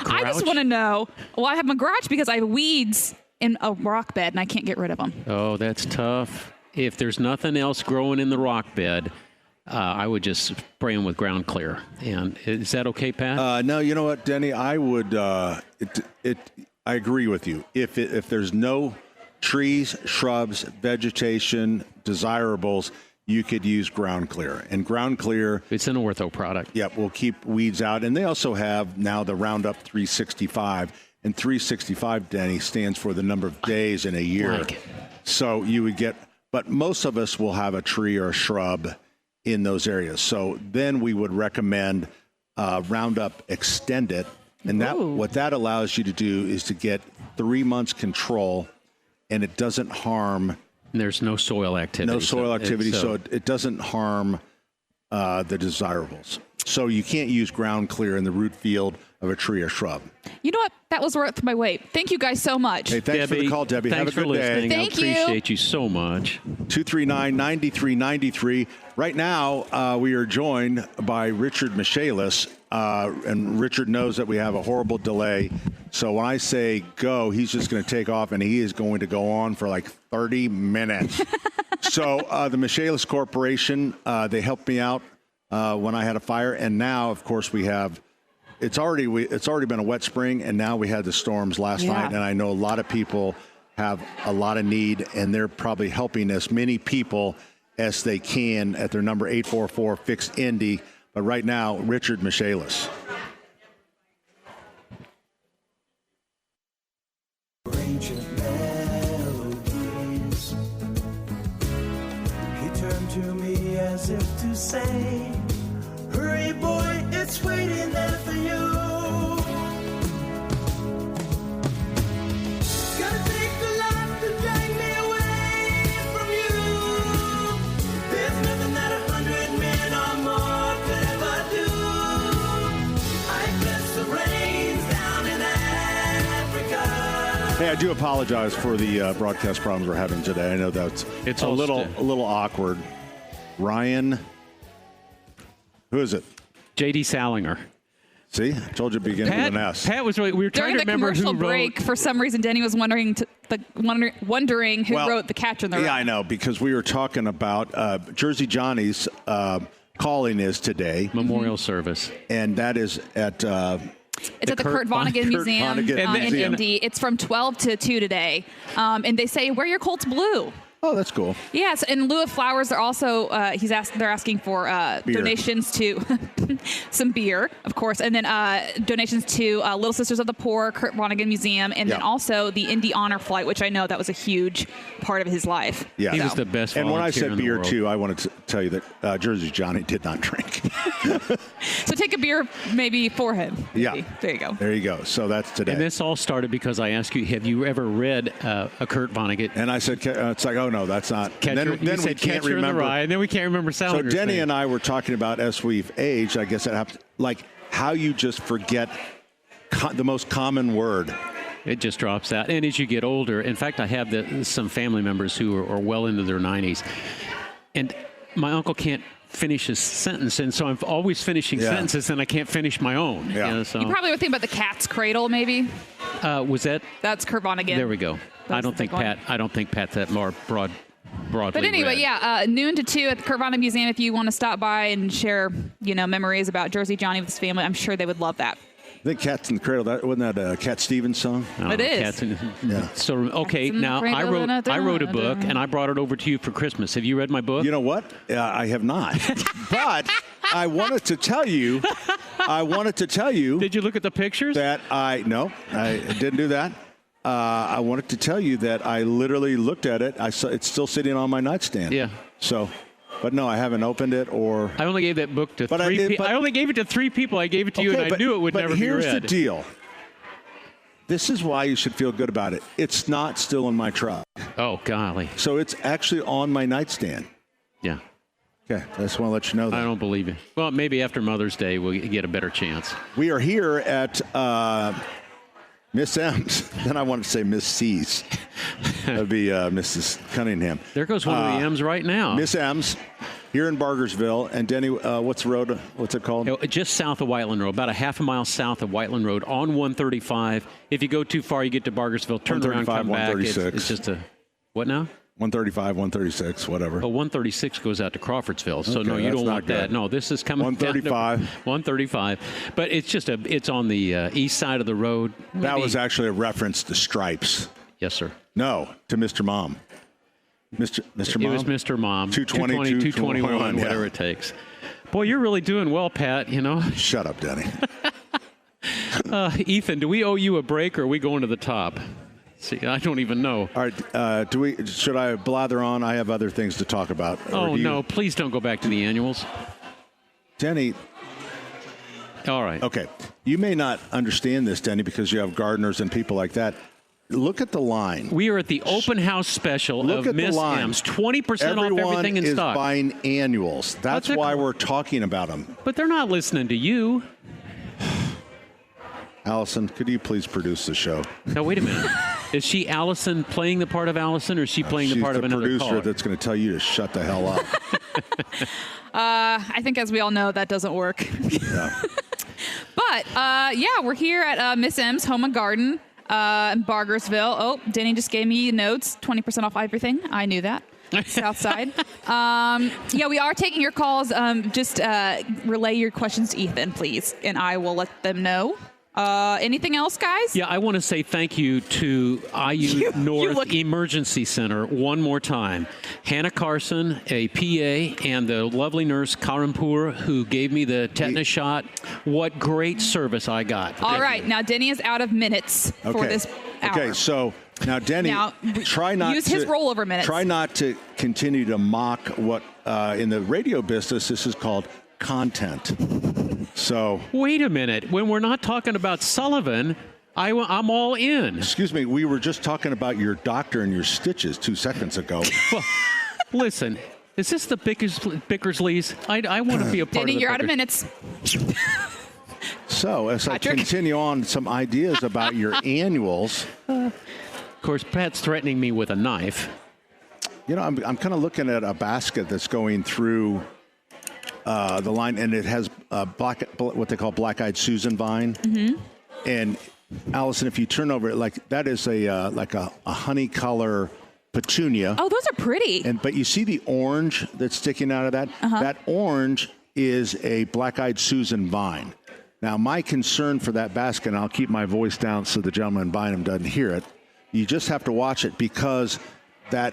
I just want to know. Well, I have my garage because I have weeds in a rock bed, and I can't get rid of them. Oh, that's tough. If there's nothing else growing in the rock bed, I would just spray them with ground clear. And is that okay, Pat? No, you know what, Denny? I would. I agree with you. If there's no trees, shrubs, vegetation, desirables, you could use ground clear. And ground clear, it's an ortho product. Yep, will keep weeds out. And they also have now the Roundup 365. And 365, Denny, stands for the number of days in a year. Like. So you would get, but most of us will have a tree or a shrub in those areas. So then we would recommend Roundup Extended. And what that allows you to do is to get 3 months control, and it doesn't harm. And there's no soil activity. So it doesn't harm the desirables. So you can't use ground clear in the root field of a tree or shrub. You know what? That was worth my wait. Thank you guys so much. Hey, thanks for the call, Debbie. Thanks Have a good day. Thank you. I appreciate you so much. 239-9393. Right now, we are joined by Richard Michaelis, and Richard knows that we have a horrible delay. So when I say go, he's just going to take off, and he is going to go on for like 30 minutes. So the Michaelis Corporation, they helped me out when I had a fire, and now, of course, we have. It's already been a wet spring, and now we had the storms last night, and I know a lot of people have a lot of need, and they're probably helping as many people as they can at their number 844-FIX-INDY. But right now, Richard Michaelis. Ancient melodies. He turned to me as if to say, hurry, boy, it's waiting there for you. Gotta take the life to drag me away from you. There's nothing that 100 men or more could ever do. I bless the rains down in Africa. Hey, I do apologize for the broadcast problems we're having today. I know that's a little awkward. Ryan, who is it? J.D. Salinger. See, I told you to begin with an S. Pat was right. We were trying to remember who During the commercial break, for some reason, Denny was wondering who wrote The Catcher in the Rye. Yeah, I know, because we were talking about Jersey Johnny's calling is today. Memorial service. And that is at... It's at the Kurt Vonnegut Museum in Indy. It's from 12 to 2 today. And they say, wear your Colts blue. Oh, that's cool. Yes, in lieu of flowers, they're also they're asking for donations to some beer, of course, and then donations to Little Sisters of the Poor, Kurt Vonnegut Museum, and then also the Indy Honor Flight, which I know that was a huge part of his life. Yeah, he was the best. And when I volunteer said in the beer world. too, I wanted to tell you that Jersey Johnny did not drink. So take a beer maybe for him. Yeah, Maybe. There you go. There you go. So that's today. And this all started because I asked you, have you ever read a Kurt Vonnegut? And I said, it's like, oh no, that's not. Catcher, then you we said can't Catcher in the remember. Rye, and then we can't remember So Salinger's Denny name. and I were talking about as we've aged. I guess it happens, like how you just forget the most common word. It just drops out. And as you get older, in fact, I have some family members who are well into their 90s, and my uncle can't finish his sentence, and so I'm always finishing sentences, and I can't finish my own. Yeah. You know, so. You probably would think about the Cat's Cradle, maybe. Was that? That's Kurt Vonnegut. There we go. I don't think Pat's that more broadly. But anyway, read. noon to 2 at the Kurt Vonnegut Museum. If you want to stop by and share, memories about Jersey Johnny with his family, I'm sure they would love that. I think Cats in the Cradle. Wasn't that a Cat Stevens song? It is. So okay, in the now I cradle, wrote a book and I brought it over to you for Christmas. Have you read my book? You know what? I have not. But I wanted to tell you. Did you look at the pictures? I didn't do that. I wanted to tell you that I literally looked at it. I saw it's still sitting on my nightstand. Yeah. So, but no, I haven't opened it or. I only gave that book to But I three did- people. but- I only gave it to 3 people. I gave it to you, and I knew it would never But be here's read. the deal. This is why you should feel good about it. It's not still in my truck. Oh, golly. So it's actually on my nightstand. Yeah. Okay, I just want to let you know that. I don't believe it. Well, maybe after Mother's Day we'll get a better chance. We are here at Miss M's. Then I want to say Miss C's. That would be Mrs. Cunningham. There goes one of the M's right now. Miss M's here in Bargersville. And Denny, what's the road? What's it called? Just south of Whiteland Road, about a half a mile south of Whiteland Road on 135. If you go too far, you get to Bargersville. Turn around, come back. 136. It's just a what now? 135, 136, whatever. But 136 goes out to Crawfordsville, so Okay, no, you that's don't not want that. good. No, this is coming 135. down to 135, but it's on the east side of the road. That was actually a reference to Stripes. Yes, sir. No, to Mr. Mom. Mr. Mom? It was Mr. Mom. 220, 221, yeah. whatever it takes. Boy, you're really doing well, Pat, Shut up, Denny. Ethan, do we owe you a break, or are we going to the top? See, I don't even know. All right, should I blather on? I have other things to talk about. Oh, no, please don't go back to the annuals. Denny. All right. Okay. You may not understand this, Denny, because you have gardeners and people like that. Look at the line. We are at the open house special Look of at the Miss line. M's. 20% off everything in is stock. buying annuals. That's What's it why called? we're talking about them. But they're not listening to you. Allison, could you please produce the show? Now, wait a minute. Is she Allison playing the part of Allison, or is she playing the part of another She's the caller? producer that's going to tell you to shut the hell up. I think, as we all know, that doesn't work. Yeah. But, we're here at Miss M's Home and Garden in Bargersville. Oh, Denny just gave me notes, 20% off everything. I knew that. South side. We are taking your calls. Just relay your questions to Ethan, please, and I will let them know. Anything else, guys? Yeah, I want to say thank you to IU North look- Emergency Center one more time. Hannah Carson, a PA, and the lovely nurse Karampur, who gave me the tetanus shot. What great service I got. All right. Now, Denny is out of minutes for this hour. Okay, so now, Denny, try not use to his rollover minutes. Try not to continue to mock what in the radio business this is called content. So wait a minute. When we're not talking about Sullivan, I'm all in. Excuse me. We were just talking about your doctor and your stitches 2 seconds ago. Well, listen. Is this the Bickersleys? I want to be a part Denny, of the you're out of Bickers- minutes. So as Patrick? I continue on some ideas about your annuals, Of course, Pat's threatening me with a knife. I'm kind of looking at a basket that's going through the line, and it has what they call black-eyed Susan vine. Mm-hmm. And Allison, if you turn over it, like that is a honey color petunia. Oh, those are pretty. But you see the orange that's sticking out of that? Uh-huh. That orange is a black-eyed Susan vine. Now, my concern for that basket, and I'll keep my voice down so the gentleman buying them doesn't hear it, you just have to watch it because that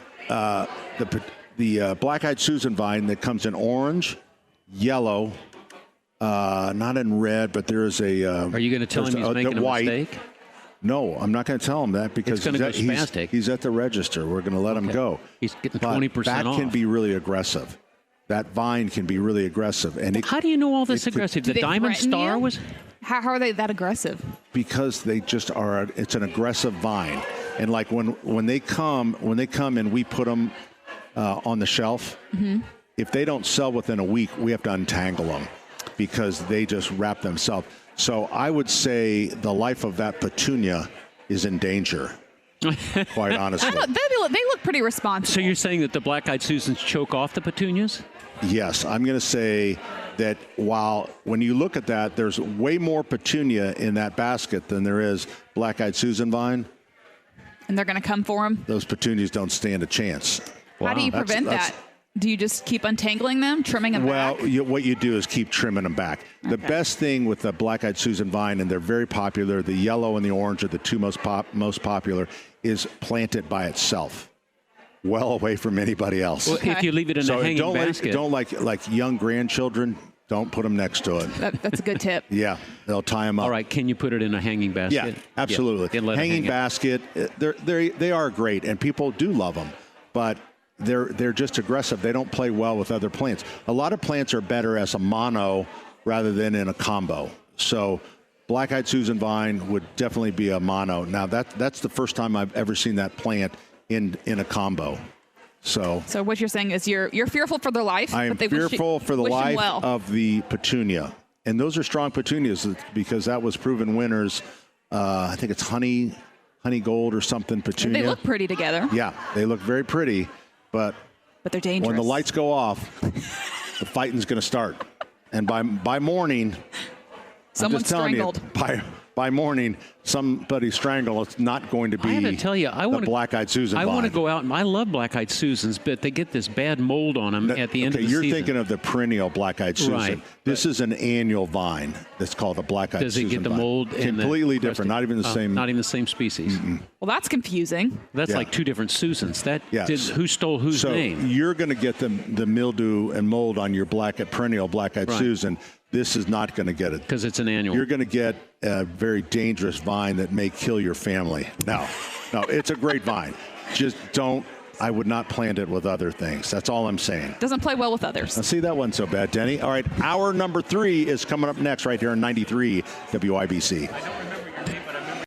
the black-eyed Susan vine that comes in orange, yellow, not in red, but there is a. Are you going to tell him he's making a white mistake? No, I'm not going to tell him that because he's at the register. We're going to let him go. He's getting 20% off. That can be really aggressive. That vine can be really aggressive. And how do you know all this aggressive? The Diamond Star was. How are they that aggressive? Because they just are. It's an aggressive vine, and like when they come and we put them on the shelf, if they don't sell within a week, we have to untangle them because they just wrap themselves. So I would say the life of that petunia is in danger. Quite honestly, they look pretty responsible. So you're saying that the black-eyed Susans choke off the petunias? Yes, I'm going to say that when you look at that, there's way more petunia in that basket than there is black-eyed Susan vine. And they're going to come for them? Those petunias don't stand a chance. How do you prevent that? Do you just keep untangling them, trimming them back? Well, what you do is keep trimming them back. Okay. The best thing with the black-eyed Susan vine, and they're very popular, the yellow and the orange are the two most popular, is plant it by itself, well away from anybody else. Well, if you leave it in a hanging basket. Don't like young grandchildren, don't put them next to it. That's a good tip. Yeah, they'll tie them up. All right, can you put it in a hanging basket? Yeah, absolutely. Yeah, hanging basket, they are great, and people do love them, but they're just aggressive. They don't play well with other plants. A lot of plants are better as a mono rather than in a combo. So black-eyed Susan vine would definitely be a mono. Now that's the first time I've ever seen that plant in a combo. So what you're saying is you're fearful for their life. I am fearful for the life of the petunia, and those are strong petunias because that was proven winners. I think it's honey gold or something petunia. They look pretty together. Yeah, they look very pretty. But they're dangerous. When the lights go off, the fighting's going to start. And by morning, someone's strangled. By morning, somebody strangled. It's not going to be. I have to tell you, the black-eyed Susan vine. I want to go out, and I love black-eyed Susans, but they get this bad mold on them at the end of the season. You're thinking of the perennial black-eyed Susan. Right. This is an annual vine that's called the black-eyed Susan. Does it get the mold? Completely different. Not even the same. Not even the same species. Mm-mm. Well, that's confusing. That's like two different Susans. Who stole whose name? So you're going to get the mildew and mold on your perennial black-eyed Susan. This is not going to get it. Because it's an annual. You're going to get a very dangerous vine that may kill your family. No, it's a great vine. Just I would not plant it with other things. That's all I'm saying. Doesn't play well with others. I see that one so bad, Denny. All right, hour number 3 is coming up next right here on 93 WIBC. I don't remember your name, but I remember.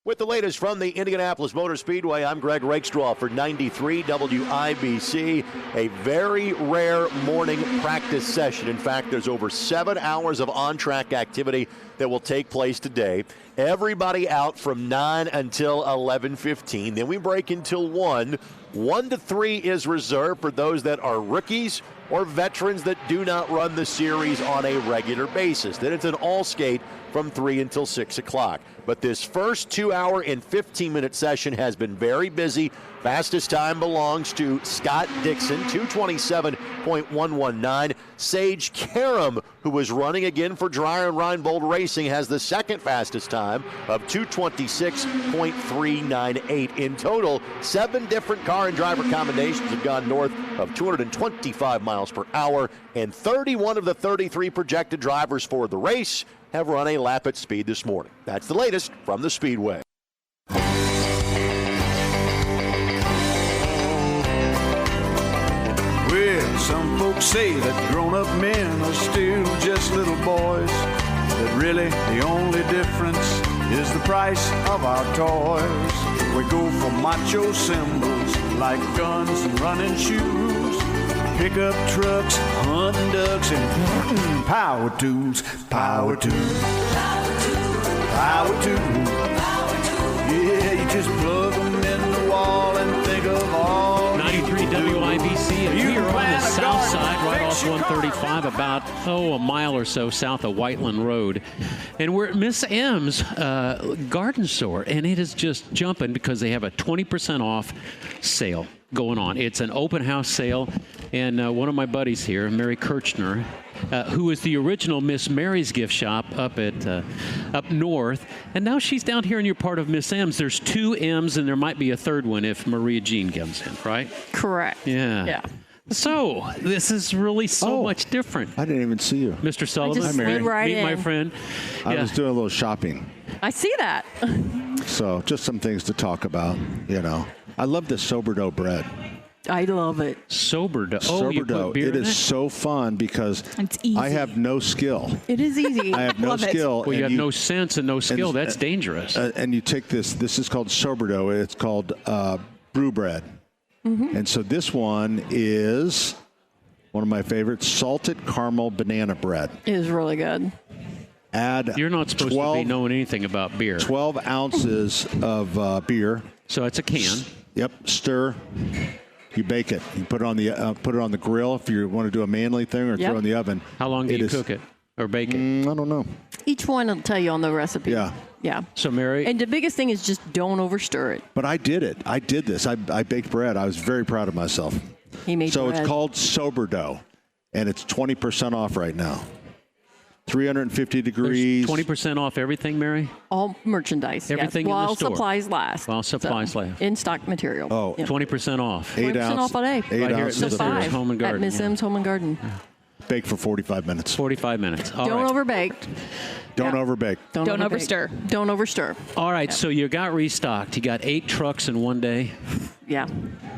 With the latest from the Indianapolis Motor Speedway, I'm Greg Rakestraw for 93 WIBC. A very rare morning practice session. In fact, there's over 7 hours of on-track activity that will take place today. Everybody out from 9 until 11:15. Then we break until 1. 1 to 3 is reserved for those that are rookies or veterans that do not run the series on a regular basis. Then it's an all-skate from 3 until 6 o'clock. But this first 2-hour and 15-minute session has been very busy. Fastest time belongs to Scott Dixon, 227.119. Sage Karam, who was running again for Dreyer and Reinbold Racing, has the second fastest time of 226.398. In total, 7 different car and driver combinations have gone north of 225 miles per hour, and 31 of the 33 projected drivers for the race have run a lap at speed this morning. That's the latest from the Speedway. Well, some folks say that grown-up men are still just little boys, that really the only difference is the price of our toys. We go for macho symbols like guns and running shoes, pickup trucks, hunting ducks, and power tools. Power tools. Power tools. Yeah, you just plug them in the wall and think of all 93 WIBC, and we are on the south side, right off 135, about, a mile or so south of Whiteland Road. And we're at Miss M's garden store, and it is just jumping because they have a 20% off sale. going on. It's an open house sale, and one of my buddies here, Mary Kirchner, who is the original Miss Mary's gift shop up north, and now she's down here and you're part of Miss M's. There's 2 M's, and there might be a third one if Maria Jean comes in, right? Correct. Yeah. So this is really so much different. I didn't even see you. Mr. Sullivan, I just slid right meet my in. friend. I was doing a little shopping. I see that. So just some things to talk about, you know. I love the sourdough bread. I love it. Sourdough. Oh, you Sourdough. put beer It in is so fun because It's easy. I have no skill. It is easy. I have no Love it. skill. Well, you and have no sense and no skill. That's dangerous. And you take this is called sourdough. It's called brew bread. Mm-hmm. And so this one is one of my favorites, salted caramel banana bread. It is really good. Add You're not supposed to be knowing anything about beer. 12 ounces of beer. So it's a can. Yep. Stir. You bake it. You put it on the grill if you want to do a manly thing, or throw it in the oven. How long do you cook it or bake it? I don't know. Each one will tell you on the recipe. Yeah. Yeah. So Mary, And the biggest thing is just don't overstir it. But I did it. I did this. I baked bread. I was very proud of myself. He made So bread. it's called sourdough, and it's 20% off right now. 350 degrees. 20% off everything, Mary? all merchandise. Everything yes. in the While store. supplies last. While supplies last. In stock material. Oh, Yeah. 20% off. 8 20% ounce, off all day. 8 Right here at ounces So Miss of M's beer. five Home and Garden, at Miss yeah. M's Home and Garden. Bake for 45 minutes. 45 minutes. All Don't right. overbake. Don't Yeah. overbake. Don't overbake. overstir. Don't overstir. All right, so you got restocked. You got 8 trucks in one day, Yeah.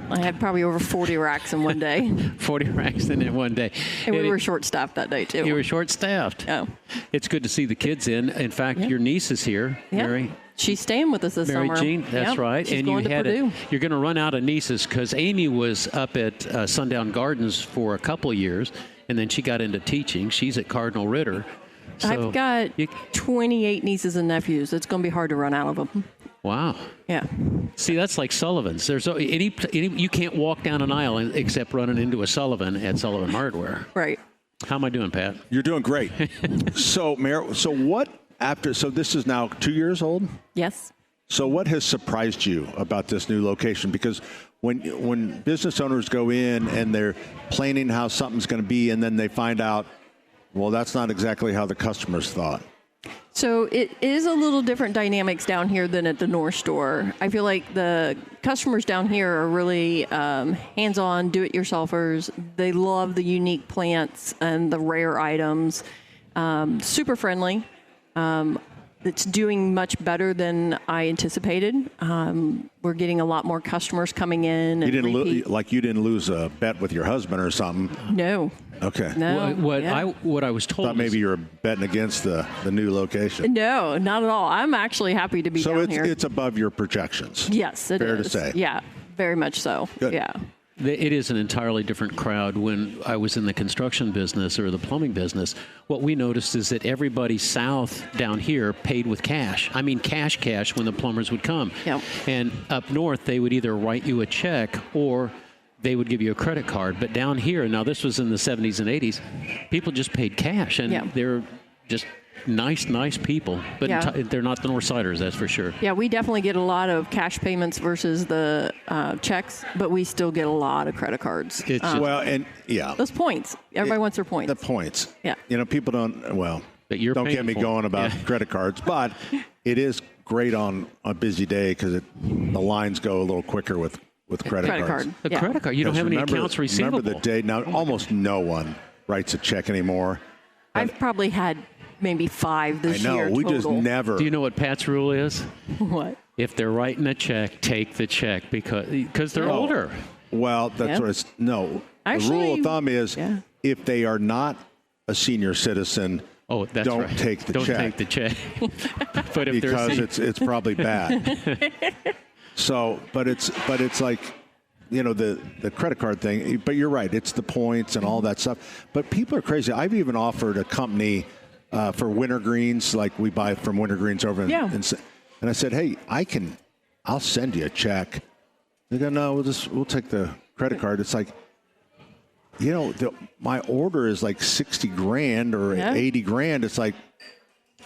I had probably over 40 racks in one day. 40 racks in one day. And we were short-staffed that day, too. You were short-staffed. Yeah. It's good to see the kids in. In fact, your niece is here, Yeah. Mary. She's staying with us this Mary summer. Jean, that's Yep. right. She's and going you to had Purdue. you're going to run out of nieces because Amy was up at Sundown Gardens for a couple of years, and then she got into teaching. She's at Cardinal Ritter. So I've got 28 nieces and nephews. It's going to be hard to run out of them. Wow. Yeah. See, that's like Sullivan's. There's any you can't walk down an aisle except running into a Sullivan at Sullivan Hardware. Right. How am I doing, Pat? You're doing great. So, Mayor, so this is now 2 years old? Yes. So what has surprised you about this new location? Because when business owners go in and they're planning how something's going to be, and then they find out, well, that's not exactly how the customers thought. So it is a little different dynamics down here than at the North Store. I feel like the customers down here are really hands-on, do-it-yourselfers. They love the unique plants and the rare items. Super friendly. It's doing much better than I anticipated. We're getting a lot more customers coming in. You And didn't repeat. you didn't lose a bet with your husband or something. No. Okay. No. What I was told. Thought maybe you were betting against the new location. No, not at all. I'm actually happy to be So down here. it's above your projections. Yes, it is. Fair to say. Yeah, very much so. Good. Yeah. It is an entirely different crowd. When I was in the construction business or the plumbing business, what we noticed is that everybody south down here paid with cash. I mean, cash when the plumbers would come. Yep. And up north, they would either write you a check or they would give you a credit card. But down here, now this was in the 70s and 80s, people just paid cash. And Yeah. they're just nice people. But Yeah. they're not the Northsiders, that's for sure. Yeah, we definitely get a lot of cash payments versus the checks, but we still get a lot of credit cards. It's Well, and yeah. Those points. Everybody wants their points. The points. Yeah. You know, people don't, well, But you're don't get paying me for going it. about Yeah. credit cards, but it is great on a busy day because the lines go a little quicker with credit cards. card. A Yeah. credit card. You don't have any Because accounts receivable. Remember the day, now almost no one writes a check anymore. I've probably had maybe 5 this I know, year we total. just never. Do you know what Pat's rule is? What? If they're writing a check, take the check because they're Oh. older. Well, that's Yeah. what it's, no. the Actually, rule of thumb is yeah. if they are not a senior citizen, Oh, that's don't right. take the Don't check. take the check. But if because they're it's probably bad. So, but it's like, you know, the credit card thing. But you're right, it's the points and all that stuff. But people are crazy. I've even offered a company for wintergreens, like we buy from wintergreens over in, Yeah. and I said, hey, I'll send you a check. They go, no, we'll take the credit card. It's like, you know, my order is like 60 grand or Yeah. 80 grand. It's like,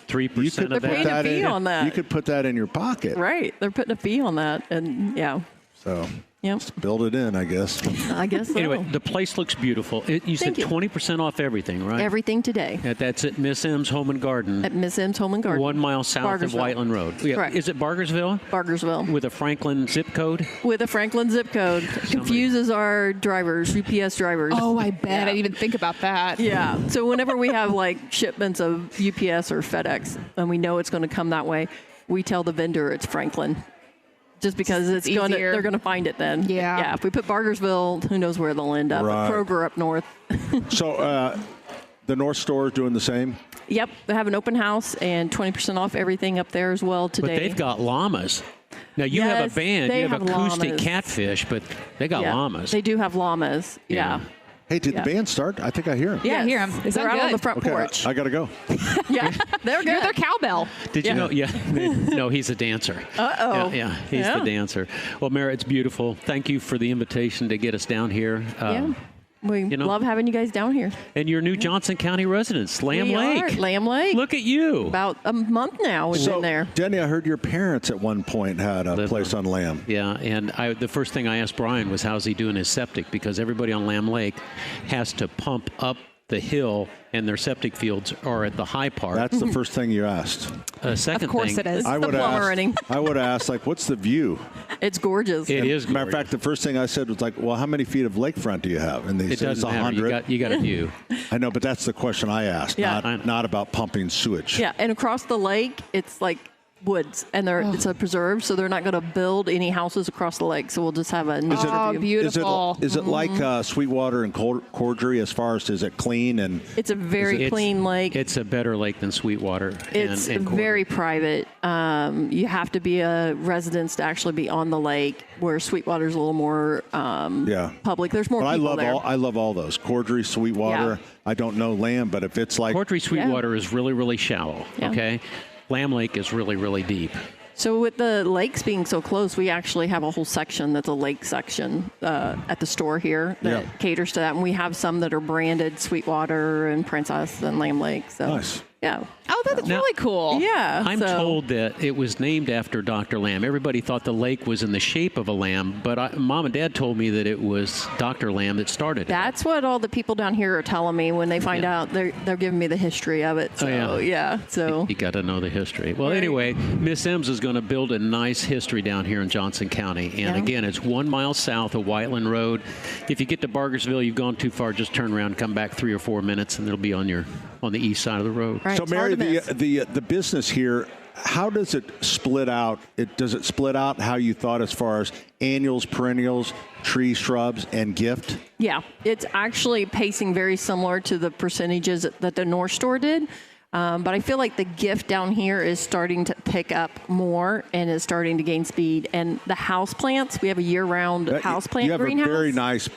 3% of They're paying that. a fee on that. You could put that in your pocket. Right. They're putting a fee on that. And yeah. So Yep. Build it in, I guess. I guess so. Anyway, the place looks beautiful. You said Thank you. 20% off everything, right? Everything today That's at Miss M's Home and Garden. at Miss M's Home and Garden. 1 mile south of Bargersville. Whiteland Road. Yeah. Correct. Is it Bargersville? Bargersville. With a Franklin zip code? With a Franklin zip code. Confuses our drivers, UPS drivers. Oh, I bet. I didn't even think about that. Yeah. So whenever we have like shipments of UPS or FedEx and we know it's going to come that way, we tell the vendor it's Franklin. Just because It's easier. they're going to find it then. Yeah. Yeah. If we put Bargersville, who knows where they'll end up. Right. Kroger up north. So the North Store is doing the same? Yep. They have an open house and 20% off everything up there as well today. But they've got llamas. Now, you have Yes, a band, they you have acoustic llamas. catfish, but they got Yeah, llmas. They do have llamas. Yeah. Hey, did the band start? I think I hear them. Yeah, I hear 'em. They They're sound out on good. the front Okay, porch. I got to go. Yeah. They're You're good. their cowbell. Did you know? Yeah. No, he's a dancer. Uh-oh. Yeah, he's Yeah. the dancer. Well, Mara, it's beautiful. Thank you for the invitation to get us down here. Yeah. We you know- love having you guys down here. And your new Johnson County residents, Lamb We Lake. are. Lamb Lake. Look at you. About a month now we've So, been there. Denny, I heard your parents at one point had a Live place on Lamb. Yeah, and the first thing I asked Brian was, how's he doing his septic? Because everybody on Lamb Lake has to pump up the hill, and their septic fields are at the high part. That's the first thing you asked. Second Of course thing, it is. I the would have plumber asked. running. I would have asked, like, what's the view? It's gorgeous. It is. Matter of gorgeous. fact, the first thing I said was like, well, how many feet of lakefront do you have? And they It said it's doesn't matter. 100. You got a view. I know, but that's the question I asked, Yeah. not about pumping sewage. Yeah, and across the lake, it's like woods, and it's a preserve, so they're not going to build any houses across the lake. So we'll just have a nature Oh, view. beautiful. Is it like Sweetwater and Cordray as far as is it clean and It's a very It's- clean lake. It's a better lake than Sweetwater. It's and very private. You have to be a resident to actually be on the lake, where Sweetwater's a little more public. There's more But people there. I love all those Cordray, Sweetwater. Yeah. I don't know Lamb, but if it's like Cordray Sweetwater is really, really shallow. Yeah. Okay, Lamb Lake is really, really deep. So with the lakes being so close, we actually have a whole section that's a lake section at the store here that caters to that. And we have some that are branded Sweetwater and Princess and Lamb Lake. So Nice. yeah. Oh, that's Now- really cool. Yeah. I'm so- told that it was named after Dr. Lamb. Everybody thought the lake was in the shape of a lamb, but Mom and Dad told me that it was Dr. Lamb that started it. That's what all the people down here are telling me when they find out. They're giving me the history of it. So yeah. So You got to know the history. Well, Right. anyway, Miss M's is going to build a nice history down here in Johnson County. And Yeah. again, it's 1 mile south of Whiteland Road. If you get to Bargersville, you've gone too far, just turn around, come back 3 or 4 minutes, and it'll be on the east side of the road. Right, So, it's Mary, hard to miss. the business here, how does it split out? Does it split out how you thought as far as annuals, perennials, trees, shrubs, and gift? Yeah, it's actually pacing very similar to the percentages that the North Store did. But I feel like the gift down here is starting to pick up more and is starting to gain speed. And the house plants, we have a year-round house plant You have greenhouse. a very nice.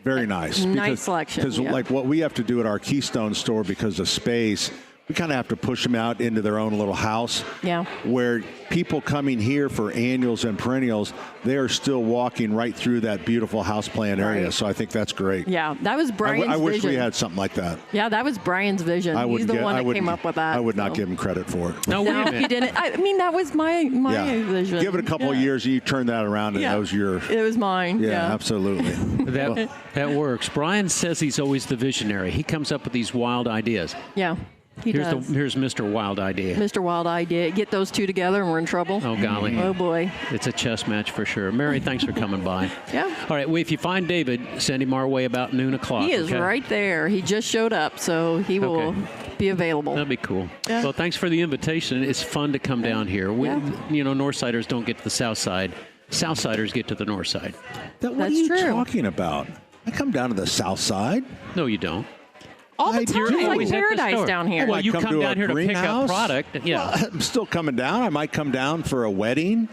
Very nice. Nice selection, Because yeah. like what we have to do at our Keystone store because of space, we kind of have to push them out into their own little house. Yeah. Where people coming here for annuals and perennials, they are still walking right through that beautiful houseplant area. Right. So I think that's great. Yeah, that was Brian's I wish vision. we had something like that. Yeah, that was Brian's vision. He's the one that came up with that. I would not so. give him credit for it. Now, wait a No, minute. he didn't. I mean, that was my vision. Give it a couple of years and you turn that around and Yeah. that was your. It was mine. Yeah, absolutely. That works. Brian says he's always the visionary. He comes up with these wild ideas. Yeah, he does. Here's Mr. Wild Idea. Mr. Wild Idea. Get those two together and we're in trouble. Oh, golly. Oh, boy. It's a chess match for sure. Mary, thanks for coming by. Yeah. All right. Well, if you find David, send him our way about noon o'clock. He is okay? right there. He just showed up, so he will Okay. be available. That'd be cool. Yeah. Well, thanks for the invitation. It's fun to come down here. Northsiders don't get to the south side. Southsiders get to the north side. What are That's you true. talking about? I come down to the south side. No, you don't. All the I time. do. It's like Always at the paradise store. down here. Well, might you come come to down a here to pick up greenhouse. product. Yeah. Well, I'm still coming down. I might come down for a wedding.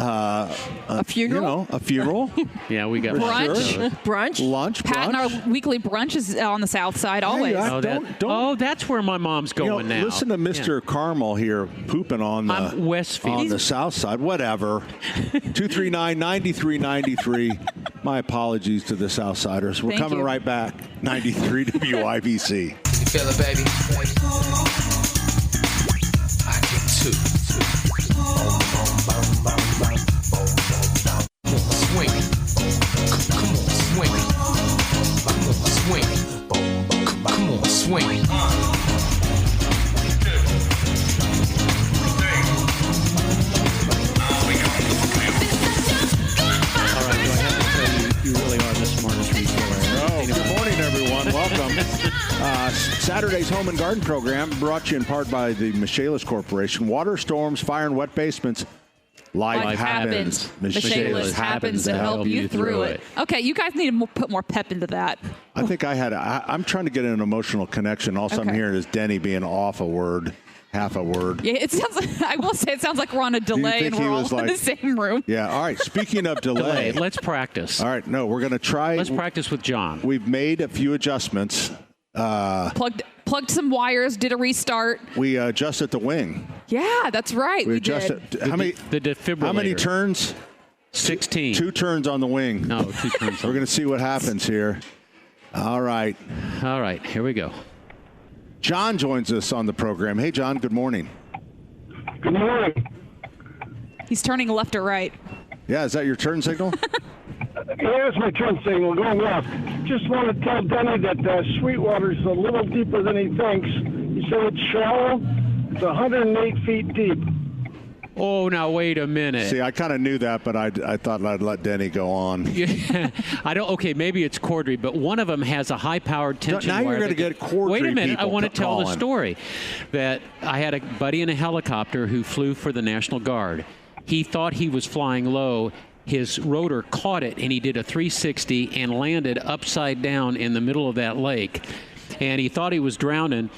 A funeral? A funeral. Yeah, we got Brunch. Sure. Brunch? Lunch, Pat and brunch. our weekly brunch is on the south side always. I- Oh, Don't- that's where my mom's going now. Listen to Mr. Carmel here pooping on I'm Westfield. on the south side. Whatever. 239-9393. My apologies to the Southsiders. We're Thank coming you. right back. 93 WIBC. You feel it, baby? I can too. Swing it. Saturday's Home and Garden program brought to you in part by the Michaelis Corporation. Water, storms, fire, and wet basements. Life happens. Michaelis happens to help you through it. Okay, you guys need to put more pep into that. I think I'm trying to get an emotional connection. Also, I'm hearing is Denny being off a word, half a word. Yeah, it sounds like, I will say it sounds like we're on a delay and we're all in the same room. Yeah, all right. Speaking of delay. Let's practice. All right, no, we're going to try. Let's practice with John. We've made a few adjustments. Plugged some wires, did a restart. We adjusted the wing. Yeah, that's right. We adjusted. did. How many? The defibrillator. How many turns? 16. 2 turns on the wing. No, 2 turns. We're going to see what happens here. All right. All right, here we go. John joins us on the program. Hey, John, good morning. Good morning. He's turning left or right. Yeah, is that your turn signal? Here's my turn signal going left. Just want to tell Denny that Sweetwater's a little deeper than he thinks. He said it's shallow. It's 108 feet deep. Oh, now wait a minute. See, I kind of knew that, but I thought I'd let Denny go on. Yeah, I don't. Okay, maybe it's Cordry, but one of them has a high-powered tension now wire. You're going to get Cordry. Wait a minute. I want to tell the calling. story. That I had a buddy in a helicopter who flew for the National Guard. He thought he was flying low. His rotor caught it, and he did a 360 and landed upside down in the middle of that lake. And he thought he was drowning,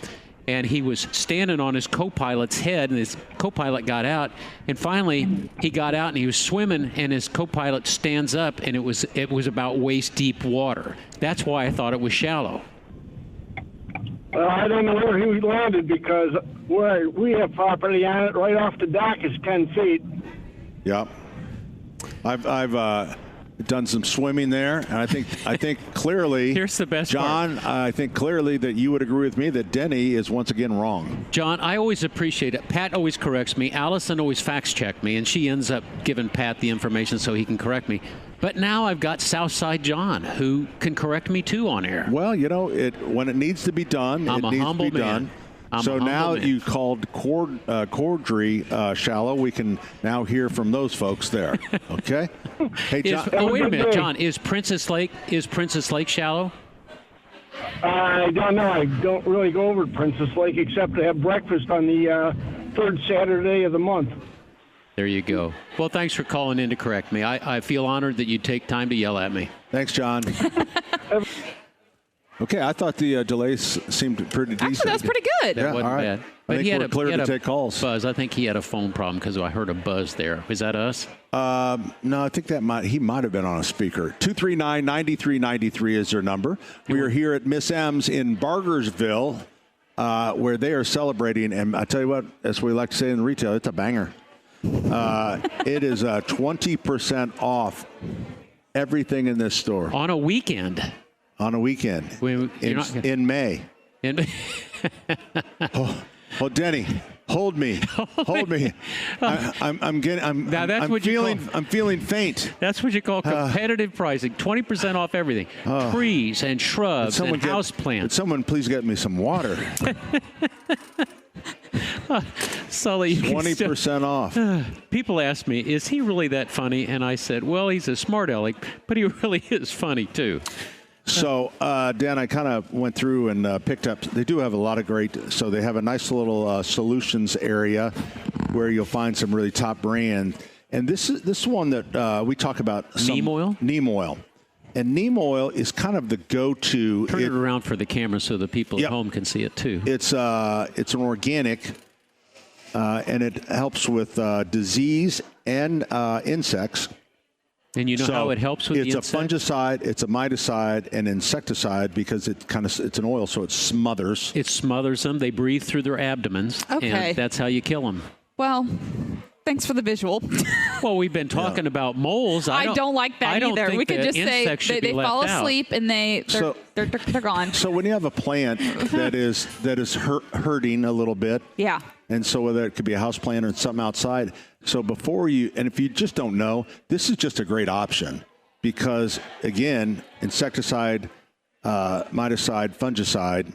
and he was standing on his co-pilot's head, and his co-pilot got out. And finally, he got out, and he was swimming, and his co-pilot stands up, and it was about waist-deep water. That's why I thought it was shallow. I don't know where he landed because where we have property on it right off the dock is 10 feet. Yep. I've done some swimming there, and I think clearly. Here's the best John, part. I think clearly that you would agree with me that Denny is once again wrong. John, I always appreciate it. Pat always corrects me. Allison always fact-check me, and she ends up giving Pat the information so he can correct me. But now I've got Southside John, who can correct me too on air. Well, you know, when it needs to be done, it needs to be done. So now you called Cordry shallow. We can now hear from those folks there. Okay. Hey, John. Wait a minute, John. Is Princess Lake shallow? I don't know. I don't really go over to Princess Lake except to have breakfast on the third Saturday of the month. There you go. Well, thanks for calling in to correct me. I feel honored that you take time to yell at me. Thanks, John. Okay, I thought the delays seemed pretty decent. Actually, that was pretty good. That wasn't bad. But he had clear to take calls. Buzz. I think he had a phone problem because I heard a buzz there. Was that us? No, I think he might have been on a speaker. 239-9393 is their number. We are here at Miss M's in Bargersville, where they are celebrating. And I tell you what, as we like to say in retail, it's a banger. It is 20% off everything in this store. On a weekend. On a weekend. In May. Oh, Denny, hold me. Hold me. I'm feeling faint. That's what you call competitive pricing. 20% off everything. Trees and shrubs and house plants. Would someone please get me some water? Sully, 20% off. People ask me, is he really that funny? And I said, well, he's a smart aleck, but he really is funny too. So, Dan, I kind of went through and picked up. They do have a lot of great. So they have a nice little solutions area where you'll find some really top brand. And this is one that we talk about. Neem oil. Neem oil. And neem oil is kind of the go-to. Turn it around for the camera so the people at home can see it too. It's an organic, and it helps with disease and insects. And you know how it helps with the insects? It's a fungicide, it's a miticide, and insecticide because it's an oil, so it smothers. It smothers them. They breathe through their abdomens, and that's how you kill them. Well, thanks for the visual. Well, we've been talking about moles. I don't like that either. We could just say they fall asleep and they're gone. So when you have a plant that is hurting a little bit, and so whether it could be a house plant or something outside. So if you just don't know, this is just a great option because, again, insecticide, miticide, fungicide,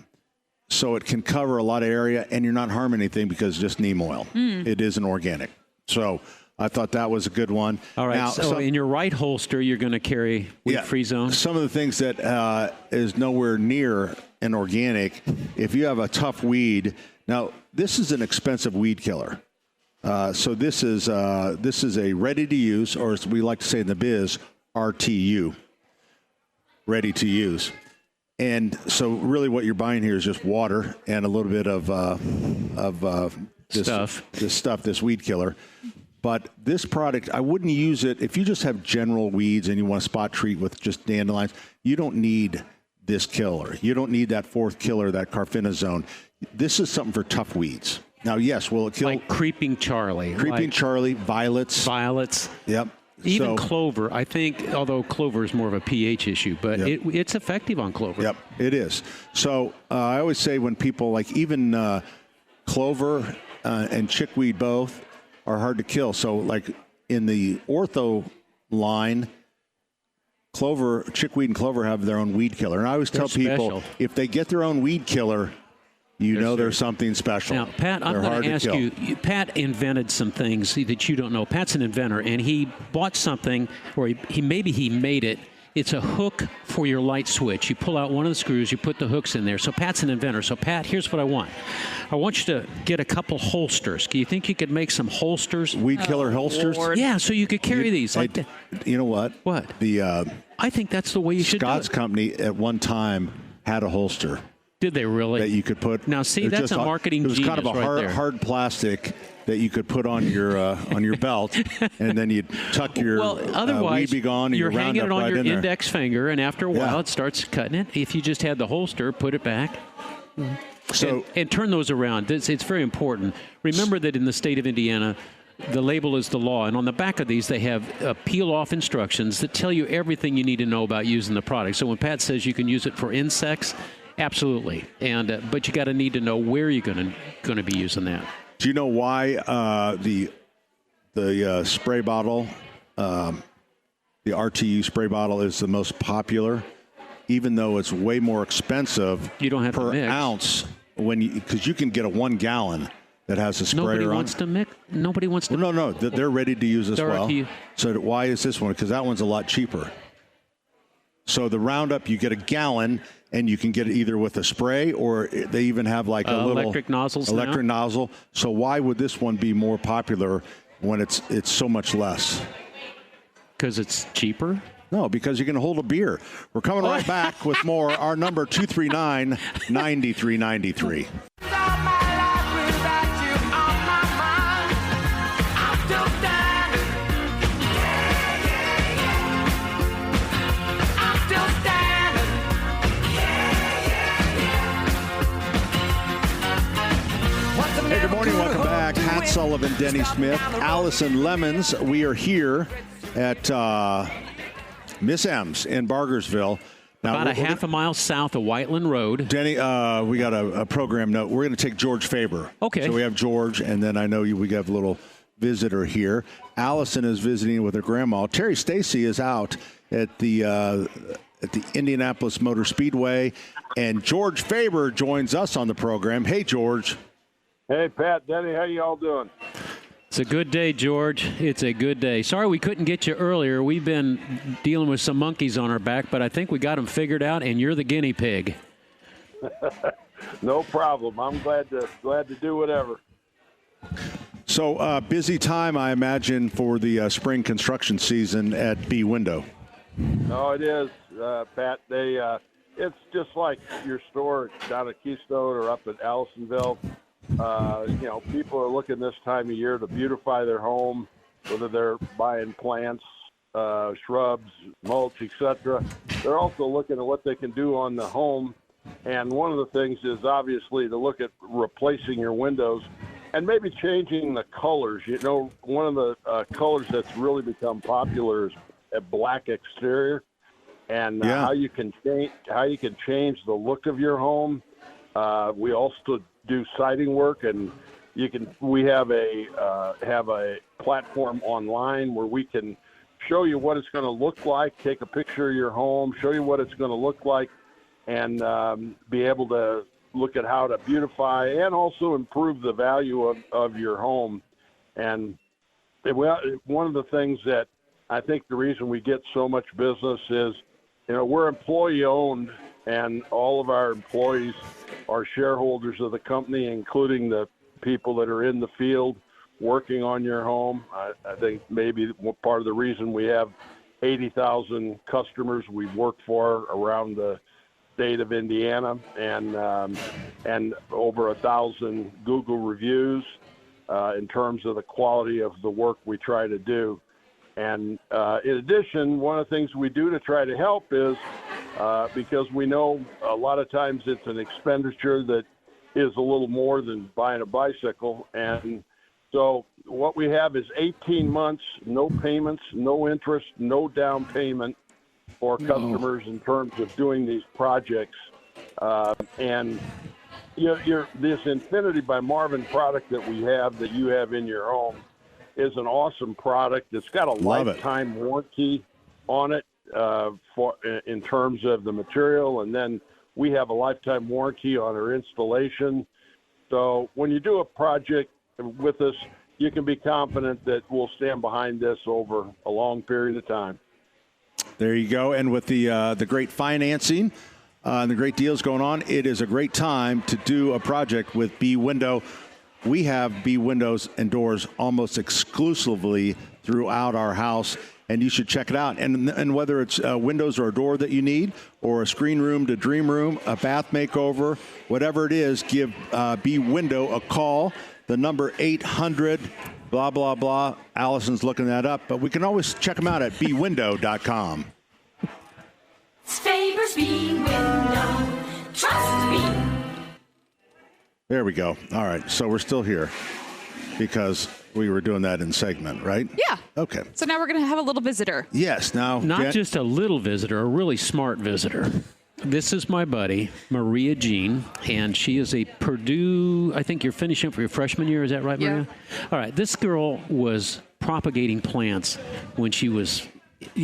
so it can cover a lot of area and you're not harming anything because it's just neem oil. It is an organic. So I thought that was a good one. All right, so in your right holster, you're going to carry weed-free zone? Some of the things that is nowhere near and organic, if you have a tough weed, now this is an expensive weed killer. So this is a ready to use, or as we like to say in the biz, RTU, ready to use. And so really what you're buying here is just water and a little bit of this weed killer. But this product, I wouldn't use it if you just have general weeds and you want to spot treat with just dandelions. You don't need this killer. You don't need that fourth killer, that carfenazone. This is something for tough weeds. Now, yes, will it kill? Like Creeping Charlie. Charlie, violets. Yep. Even clover, I think, although clover is more of a pH issue, but it's effective on clover. Yep, it is. So I always say when people, like even clover and chickweed both are hard to kill. So like in the ortho line, chickweed and clover have their own weed killer. And I always tell people, if they get their own weed killer, there's something special. Now, Pat, I'm going to ask you, Pat invented some things that you don't know. Pat's an inventor, and he bought something, or he made it. It's a hook for your light switch. You pull out one of the screws, you put the hooks in there. So Pat's an inventor. So, Pat, here's what I want. I want you to get a couple holsters. Do you think you could make some holsters? Weed killer holsters? Lord. Yeah, so you could carry these. You know what? What? I think that's the way you should do it. Scott's company at one time had a holster. Did they really? That you could put. Now, see, that's a marketing genius. It was kind of a hard plastic that you could put on your belt, and then you'd tuck your otherwise, weed on and you're your hanging it on right your in index finger, and after a while, it starts cutting it. If you just had the holster, put it back. And turn those around. It's very important. Remember that in the state of Indiana, the label is the law, and on the back of these, they have peel-off instructions that tell you everything you need to know about using the product. So when Pat says you can use it for insects, absolutely, but you got to need to know where you're going to be using that. Do you know why the spray bottle, the RTU spray bottle, is the most popular, even though it's way more expensive? You don't have per to mix. Ounce because you can get a 1 gallon that has a sprayer Nobody on. wants to mix. Nobody wants to. Well, no, they're ready to use as well. RTU. So why is this one? Because that one's a lot cheaper. So the Roundup, you get a gallon, and you can get it either with a spray or they even have like a little electric nozzles. Electric nozzle. So why would this one be more popular when it's so much less? Because it's cheaper? No, because you can hold a beer. We're coming right back with more. Our number 239-9393. Hey, good morning. Welcome back. Pat Sullivan, Denny Smith, Allison Lemons. We are here at Miss M's in Bargersville. Now, about a half a mile south of Whiteland Road. Denny, we got a program note. We're going to take George Faber. Okay. So we have George, and then I know we have a little visitor here. Allison is visiting with her grandma. Terry Stacy is out at the Indianapolis Motor Speedway, and George Faber joins us on the program. Hey, George. Hey, Pat, Denny, how you all doing? It's a good day, George. It's a good day. Sorry we couldn't get you earlier. We've been dealing with some monkeys on our back, but I think we got them figured out, and you're the guinea pig. No problem. I'm glad to do whatever. So busy time, I imagine, for the spring construction season at B Window. Oh, it is, Pat. It's just like your store down at Keystone or up at Allisonville. People are looking this time of year to beautify their home, whether they're buying plants, shrubs, mulch, etc. They're also looking at what they can do on the home. And one of the things is obviously to look at replacing your windows and maybe changing the colors. One of the colors that's really become popular is a black exterior, and how you can change the look of your home. We also do siding work, and we have a platform online where we can show you what it's going to look like, take a picture of your home, show you what it's going to look like, and be able to look at how to beautify and also improve the value of your home. And one of the things that I think the reason we get so much business is, we're employee owned, and all of our employees are shareholders of the company, including the people that are in the field working on your home. I think maybe part of the reason we have 80,000 customers we work for around the state of Indiana, and over 1,000 Google reviews in terms of the quality of the work we try to do. And in addition, one of the things we do to try to help is because we know a lot of times it's an expenditure that is a little more than buying a bicycle. And so what we have is 18 months, no payments, no interest, no down payment for customers in terms of doing these projects. And this Infinity by Marvin product that we have, that you have in your home, is an awesome product. It's got a lifetime warranty on it in terms of the material, and then we have a lifetime warranty on our installation. So when you do a project with us, you can be confident that we'll stand behind this over a long period of time. There you go. And with the great financing and the great deals going on, it is a great time to do a project with B Window. We have B Windows and doors almost exclusively throughout our house, and you should check it out. And whether it's windows or a door that you need, or a screen room to dream room, a bath makeover, whatever it is, give B Window a call. The number 800, blah, blah, blah. Allison's looking that up, but we can always check them out at bwindow.com. Favors B Window. Trust me. There we go. All right. So we're still here because we were doing that in segment, right? Yeah. Okay. So now we're going to have a little visitor. Yes. Now, Not just a little visitor, a really smart visitor. This is my buddy, Maria Jean, and she is a Purdue, I think you're finishing for your freshman year. Is that right, Maria? Yeah. All right. This girl was propagating plants when she was, 8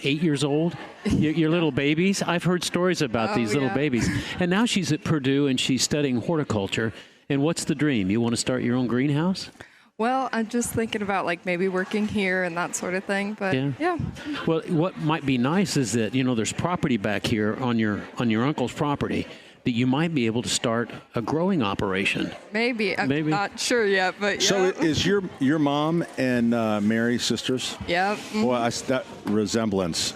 years old? Your little babies? I've heard stories about these little babies. And now she's at Purdue, and she's studying horticulture. And what's the dream? You want to start your own greenhouse? Well, I'm just thinking about maybe working here and that sort of thing, but yeah. Well, what might be nice is that there's property back here on your uncle's property that you might be able to start a growing operation. Maybe. I'm not sure yet, but yeah. So is your mom and Mary sisters? Yep. Mm-hmm. Well, that resemblance.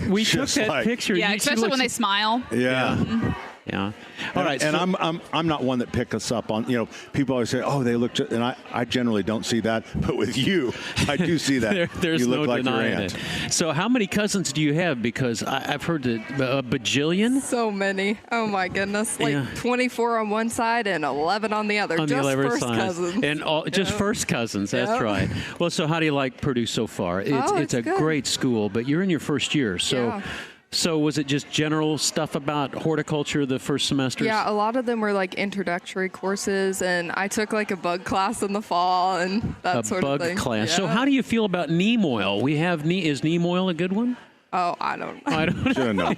We took that picture. Yeah, especially when they smile. Yeah. Mm-hmm. Yeah. All right. And I'm not one that picks us up on, people always say, oh, they look, and I generally don't see that. But with you, I do see that. There's you look no like your denying aunt. it. So how many cousins do you have? Because I've heard that a bajillion. So many. Oh, my goodness. 24 on one side and 11 on the other. Just first cousins. And just first cousins. That's right. Well, so how do you like Purdue so far? It's a great school, but you're in your first year. So. So was it just general stuff about horticulture the first semester? Yeah, a lot of them were introductory courses, and I took a bug class in the fall and that sort of thing. A bug class. Yeah. So how do you feel about neem oil? Is neem oil a good one? Oh, I don't know. I don't Should know.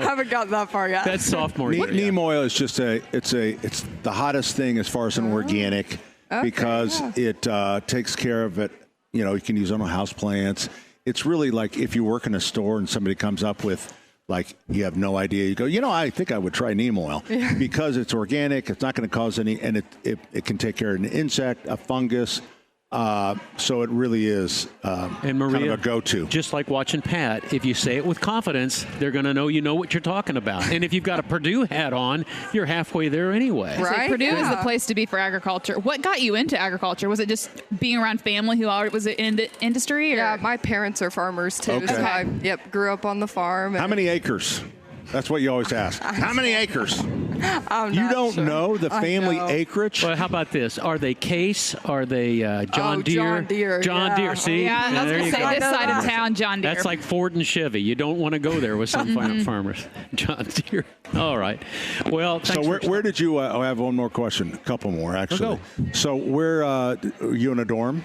Haven't gotten that far yet. That's sophomore year. Neem oil is just it's the hottest thing as far as an organic because it takes care of it. You can use it on house plants. It's really like if you work in a store and somebody comes up with, you have no idea. You go, I think I would try neem oil because it's organic. It's not going to cause any, and it can take care of an insect, a fungus. So it really is and Maria, kind of a go-to. Just like watching Pat, if you say it with confidence, they're going to know you know what you're talking about. And if you've got a Purdue hat on, you're halfway there anyway. Right? Purdue is the place to be for agriculture. What got you into agriculture? Was it just being around family who was in the industry? Or? Yeah, my parents are farmers too. Okay. So I grew up on the farm. How many acres? That's what you always ask. How many acres? You don't know the family acreage? Well, how about this? Are they Case? Are they John Deere? John Deere. John Deere. See? Yeah, I was going to say this side of town, John Deere. That's like Ford and Chevy. You don't want to go there with some farmers. John Deere. All right. Well, so where did you? I have one more question. A couple more actually. Go. So where are you in a dorm?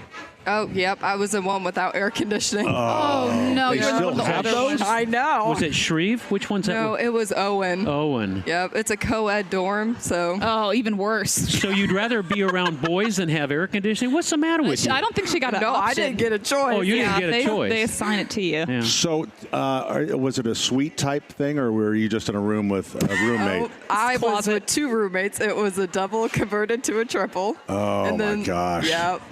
Oh, yep. I was in one without air conditioning. Oh, no. They You're still the have older those? one. I know. Was it Shreve? Which one's that? No, it was Owen. Owen. Yep. It's a co-ed dorm, so. Oh, even worse. So you'd rather be around boys than have air conditioning? What's the matter with you? I don't think she got an No, I option. didn't get a choice. Oh, you didn't get a choice. They assign it to you. Yeah. So, was it a suite type thing, or were you just in a room with a roommate? Oh, I was closet. with 2 roommates. It was a double converted to a triple. Oh, and then, my gosh. Yep.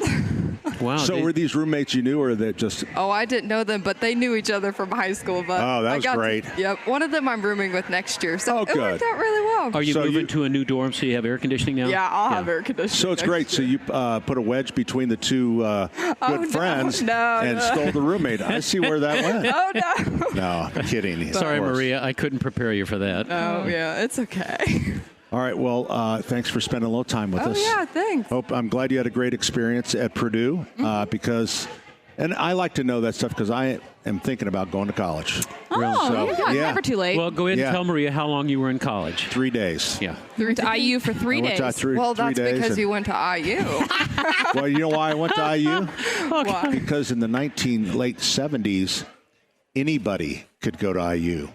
Wow. So were these roommates you knew, or that just? Oh, I didn't know them, but they knew each other from high school. But Oh, that I was got great. Yep. One of them I'm rooming with next year, so Oh, it good. worked out really well. Are you So moving you- to a new dorm so you have air conditioning now? Yeah, I'll have air conditioning. So it's next great. So year. you put a wedge between the two good no, friends no, and no. stole the roommate. I see where that went. Oh no. No, I'm kidding. Of Sorry, course. Maria. I couldn't prepare you for that. Oh yeah, it's okay. All right. Well, thanks for spending a little time with Oh us. yeah, thanks. I'm glad you had a great experience at Purdue because, and I like to know that stuff because I am thinking about going to college. Oh, So, yeah, yeah. never too late. Well, go ahead Yeah. and tell Maria how long you were in college. 3 days. Yeah. You went to IU for 3 I went to days. three Well, that's days because and- you went to IU. Well, you know why I went to IU? Why? Because in the late 70s, anybody could go to IU.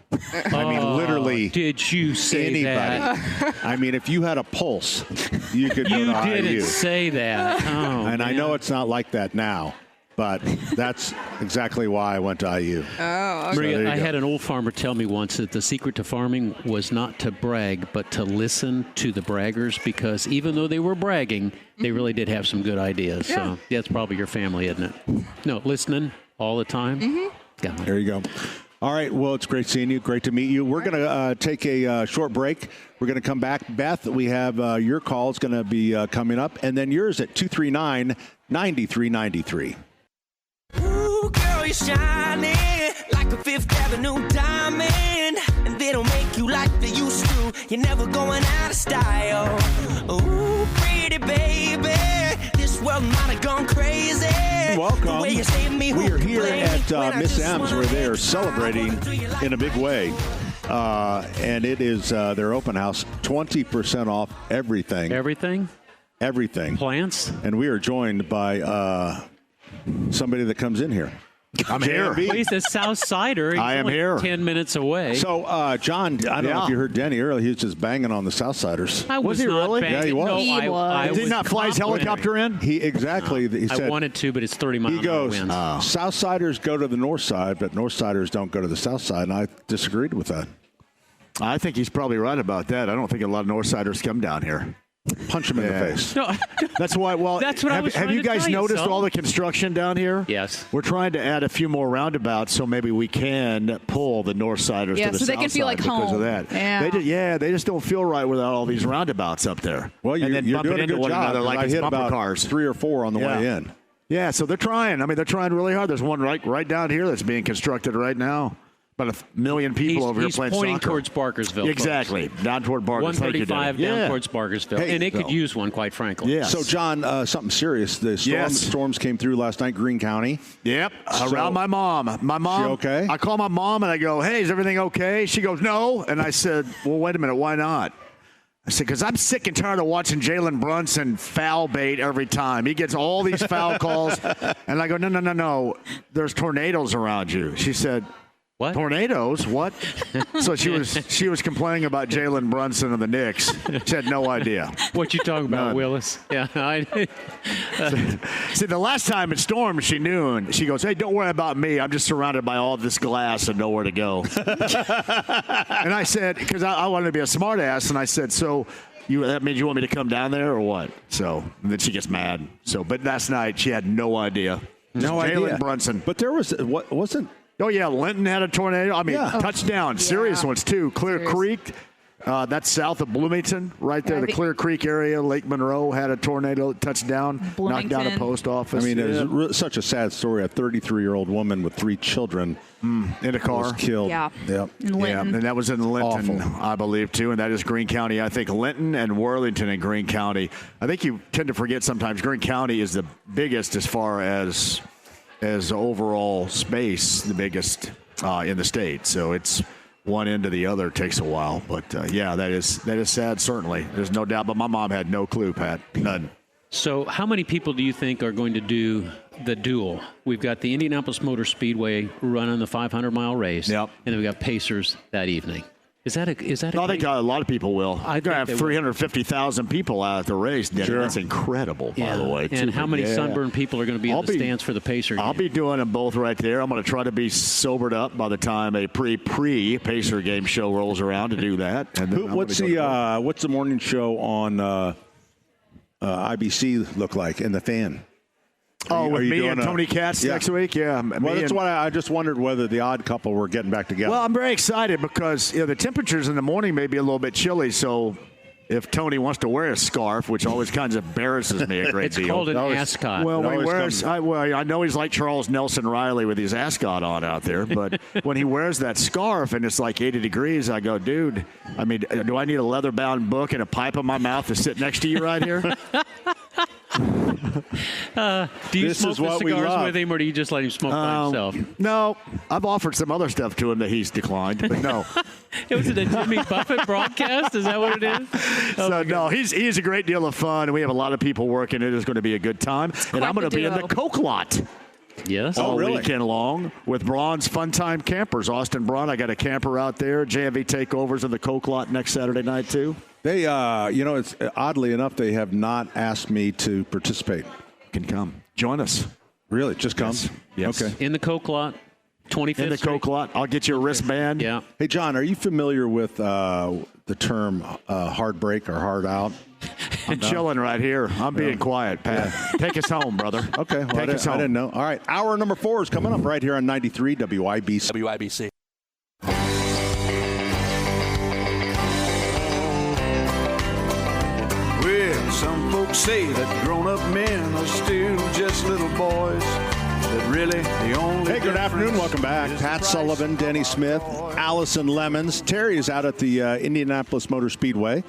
I mean, literally. Did you say Anybody. that? I mean, if you had a pulse, you could You go to didn't IU. say that. Oh, And I man. know it's not like that now, but that's exactly why I went to IU. Oh, okay. So there you Maria, I go. had an old farmer tell me once that the secret to farming was not to brag, but to listen to the braggers, because even though they were bragging, they really did have some good ideas. So that's probably your family, isn't it? No, listening all the time. Got it. There you go. All right. Well, it's great seeing you. Great to meet you. We're going to take a short break. We're going to come back. Beth, we have your call is going to be coming up, and then yours at 239-9393. Ooh, girl, you're shining like a Fifth Avenue diamond. And they don't make you like they used to. You're never going out of style. Ooh, pretty baby. This world might have gone crazy. Welcome. The way you saved me, We who are can here blame at me when I Miss just M's, wanna where they are make you celebrating smile. in a big way. And it is their open house, 20% off everything. Everything? Everything. Plants? And we are joined by somebody that comes in here. I'm here. JMB. Well, he's a South Sider. He's I am only here. 10 minutes away. So, John, I don't know if you heard Denny earlier. He was just banging on the Southsiders. I Was he not really? banging. Yeah, he was. No, He I was. Did he not fly his complimenting. helicopter in? He exactly. He I said wanted to, but it's 30 miles he goes. winds. Southsiders go to the north side, but Northsiders don't go to the south side. And I disagreed with that. I think he's probably right about that. I don't think a lot of Northsiders come down here. Punch him in the face. No, That's why. Well, That's what I have, was have trying you to guys tell you, noticed so. all the construction down here? Yes. We're trying to add a few more roundabouts, so maybe we can pull the Northsiders Yeah, to the so they can south feel side like because home. of that. Yeah. They just don't feel right without all these roundabouts up there. Well, and then you're bumping doing a into good one job. another 'cause like I it's hit bumper about cars. 3 or 4 on the way Yeah. in. Yeah, so they're trying. I mean, they're trying really hard. There's one right down here that's being constructed right now. About 1 million people over here he's playing pointing soccer. towards Barkersville. Exactly, down toward Barkersville. Thank you, 135 Denny. down Yeah. towards Barkersville. Hey, and it could no. use one, quite frankly. Yes. So, John, something serious. The Yes. storms came through last night, Greene County. Yep. So- Around my mom. My mom. She okay? I call my mom and I go, "Hey, is everything okay?" She goes, "No." And I said, "Well, wait a minute. Why not?" I said, "Because I'm sick and tired of watching Jalen Brunson foul bait every time. He gets all these foul calls." And I go, "No. There's tornadoes around you." She said, What? "Tornadoes? What?" So she was complaining about Jalen Brunson and the Knicks. She had no idea. What you talking about, None. Willis? Yeah. See, the last time it stormed, she knew, and she goes, "Hey, don't worry about me. I'm just surrounded by all this glass and nowhere to go." And I said, because I wanted to be a smart ass, and I said, "So that means you want me to come down there or what?" So and then she gets mad. So, but last night she had no idea. No Jalen idea. Brunson. But there was what wasn't. Oh yeah, Linton had a tornado. I mean, Yeah. touchdown, serious Yeah. ones too. Clear Serious. Creek. That's south of Bloomington, right there. Yeah, I The think- Clear Creek area, Lake Monroe had a tornado touchdown, knocked down a Bloomington. post I office. mean, Yeah. it was such a sad story. A 33-year-old woman with 3 children in a car. was killed. Yeah. Yep. In Yeah, Linton. and that was in Linton, Awful. I believe, too, and that is Greene County. I think Linton and Worthington in Greene County. I think you tend to forget sometimes Greene County is the biggest as far as overall space, the biggest in the state. So it's one end to the other takes a while, but yeah, that is sad. Certainly, there's no doubt. But my mom had no clue, Pat, none. So how many people do you think are going to do the duel. We've got the Indianapolis Motor Speedway running the 500-mile race. Yep. And then we got Pacers that evening. Is that a I think a lot of people will. I You're going to have 350,000 people out at the race. Sure. That's incredible, by the way. And how many sunburned people are going to be in the stands for the Pacer game? I'll be doing them both right there. I'm going to try to be sobered up by the time a pre-Pacer game show rolls around to do that. And then What's the morning show on IBC look like in the fan? With me and Tony Katz next week? Yeah. Well, that's why I just wondered whether the odd couple were getting back together. Well, I'm very excited because the temperatures in the morning may be a little bit chilly, so if Tony wants to wear a scarf, which always kind of embarrasses me a great deal. It's called an ascot. Well, when he wears, I know he's like Charles Nelson Riley with his ascot on out there, but when he wears that scarf and it's like 80 degrees, I go, dude, I mean, do I need a leather-bound book and a pipe in my mouth to sit next to you right here? Do you smoke the cigars with him, or do you just let him smoke by himself? No, I've offered some other stuff to him that he's declined, but no. Was it a Jimmy Buffett broadcast? Is that what it is? No, he's a great deal of fun, and we have a lot of people working. It is going to be a good time, and I'm going to be in the Coke lot. Yes. All weekend long with Braun's Fun Time Campers. Austin Braun, I got a camper out there. JMV Takeovers in the Coke lot next Saturday night, too. They, it's oddly enough, they have not asked me to participate. Can come. Join us. Really? Just come? Yes. Okay. In the Coke lot, 25th In the Coke lot. I'll get you a wristband. Yeah. Hey, John, are you familiar with the term hard break or hard out? I'm chilling right here. I'm being quiet, Pat. Take us home, brother. Okay. Well, I didn't know. All right. Hour number 4 is coming up right here on 93 WIBC. WIBC. Well, some folks say that grown-up men are still just little boys. That really the only Hey, good afternoon. Welcome back. Pat Sullivan, Denny Smith, Allison Lemons. Terry is out at the Indianapolis Motor Speedway.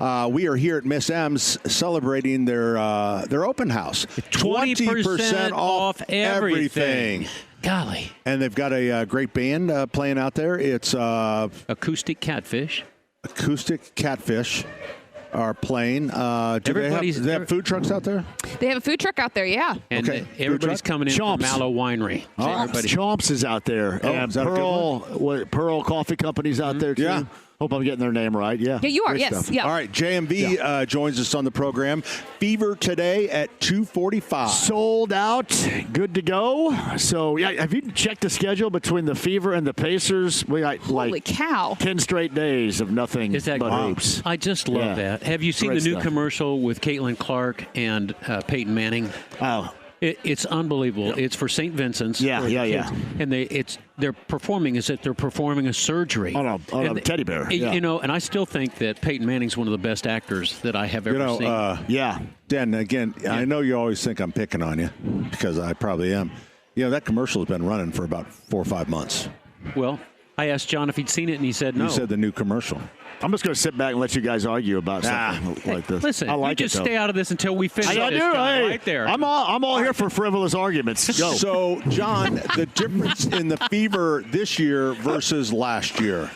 We are here at Miss M's celebrating their open house. 20% off everything. Golly. And they've got a great band playing out there. It's Acoustic Catfish. Acoustic Catfish are playing. Do they have food trucks out there? They have a food truck out there, yeah. And everybody's coming in from Mallow Winery. So Chomps is out there. Oh, and is that Pearl Coffee Company's out there, too. Yeah. Hope I'm getting their name right. Yeah. Yeah, you are. Great Yes. stuff. Yeah. All right. JMV joins us on the program. Fever today at 2:45. Sold out. Good to go. So, yeah, have you checked the schedule between the Fever and the Pacers? We got Holy cow. 10 straight days of nothing but hoops. I just love that. Have you seen Great the new stuff. commercial with Caitlin Clark and Peyton Manning? Oh. It's unbelievable. Yep. It's for St. Vincent's. Yeah. And they're performing a surgery on a teddy bear. And I still think that Peyton Manning's one of the best actors that I have ever seen. Dan, again, I know you always think I'm picking on you because I probably am. That commercial has been running for about 4 or 5 months. Well, I asked John if he'd seen it, and he said no. You said the new commercial. I'm just going to sit back and let you guys argue about something like this. Listen, I like you just stay out of this until we finish I this, do. John, Hey, right there. I'm all here for frivolous arguments. Go. So, John, the difference in the Fever this year versus last year?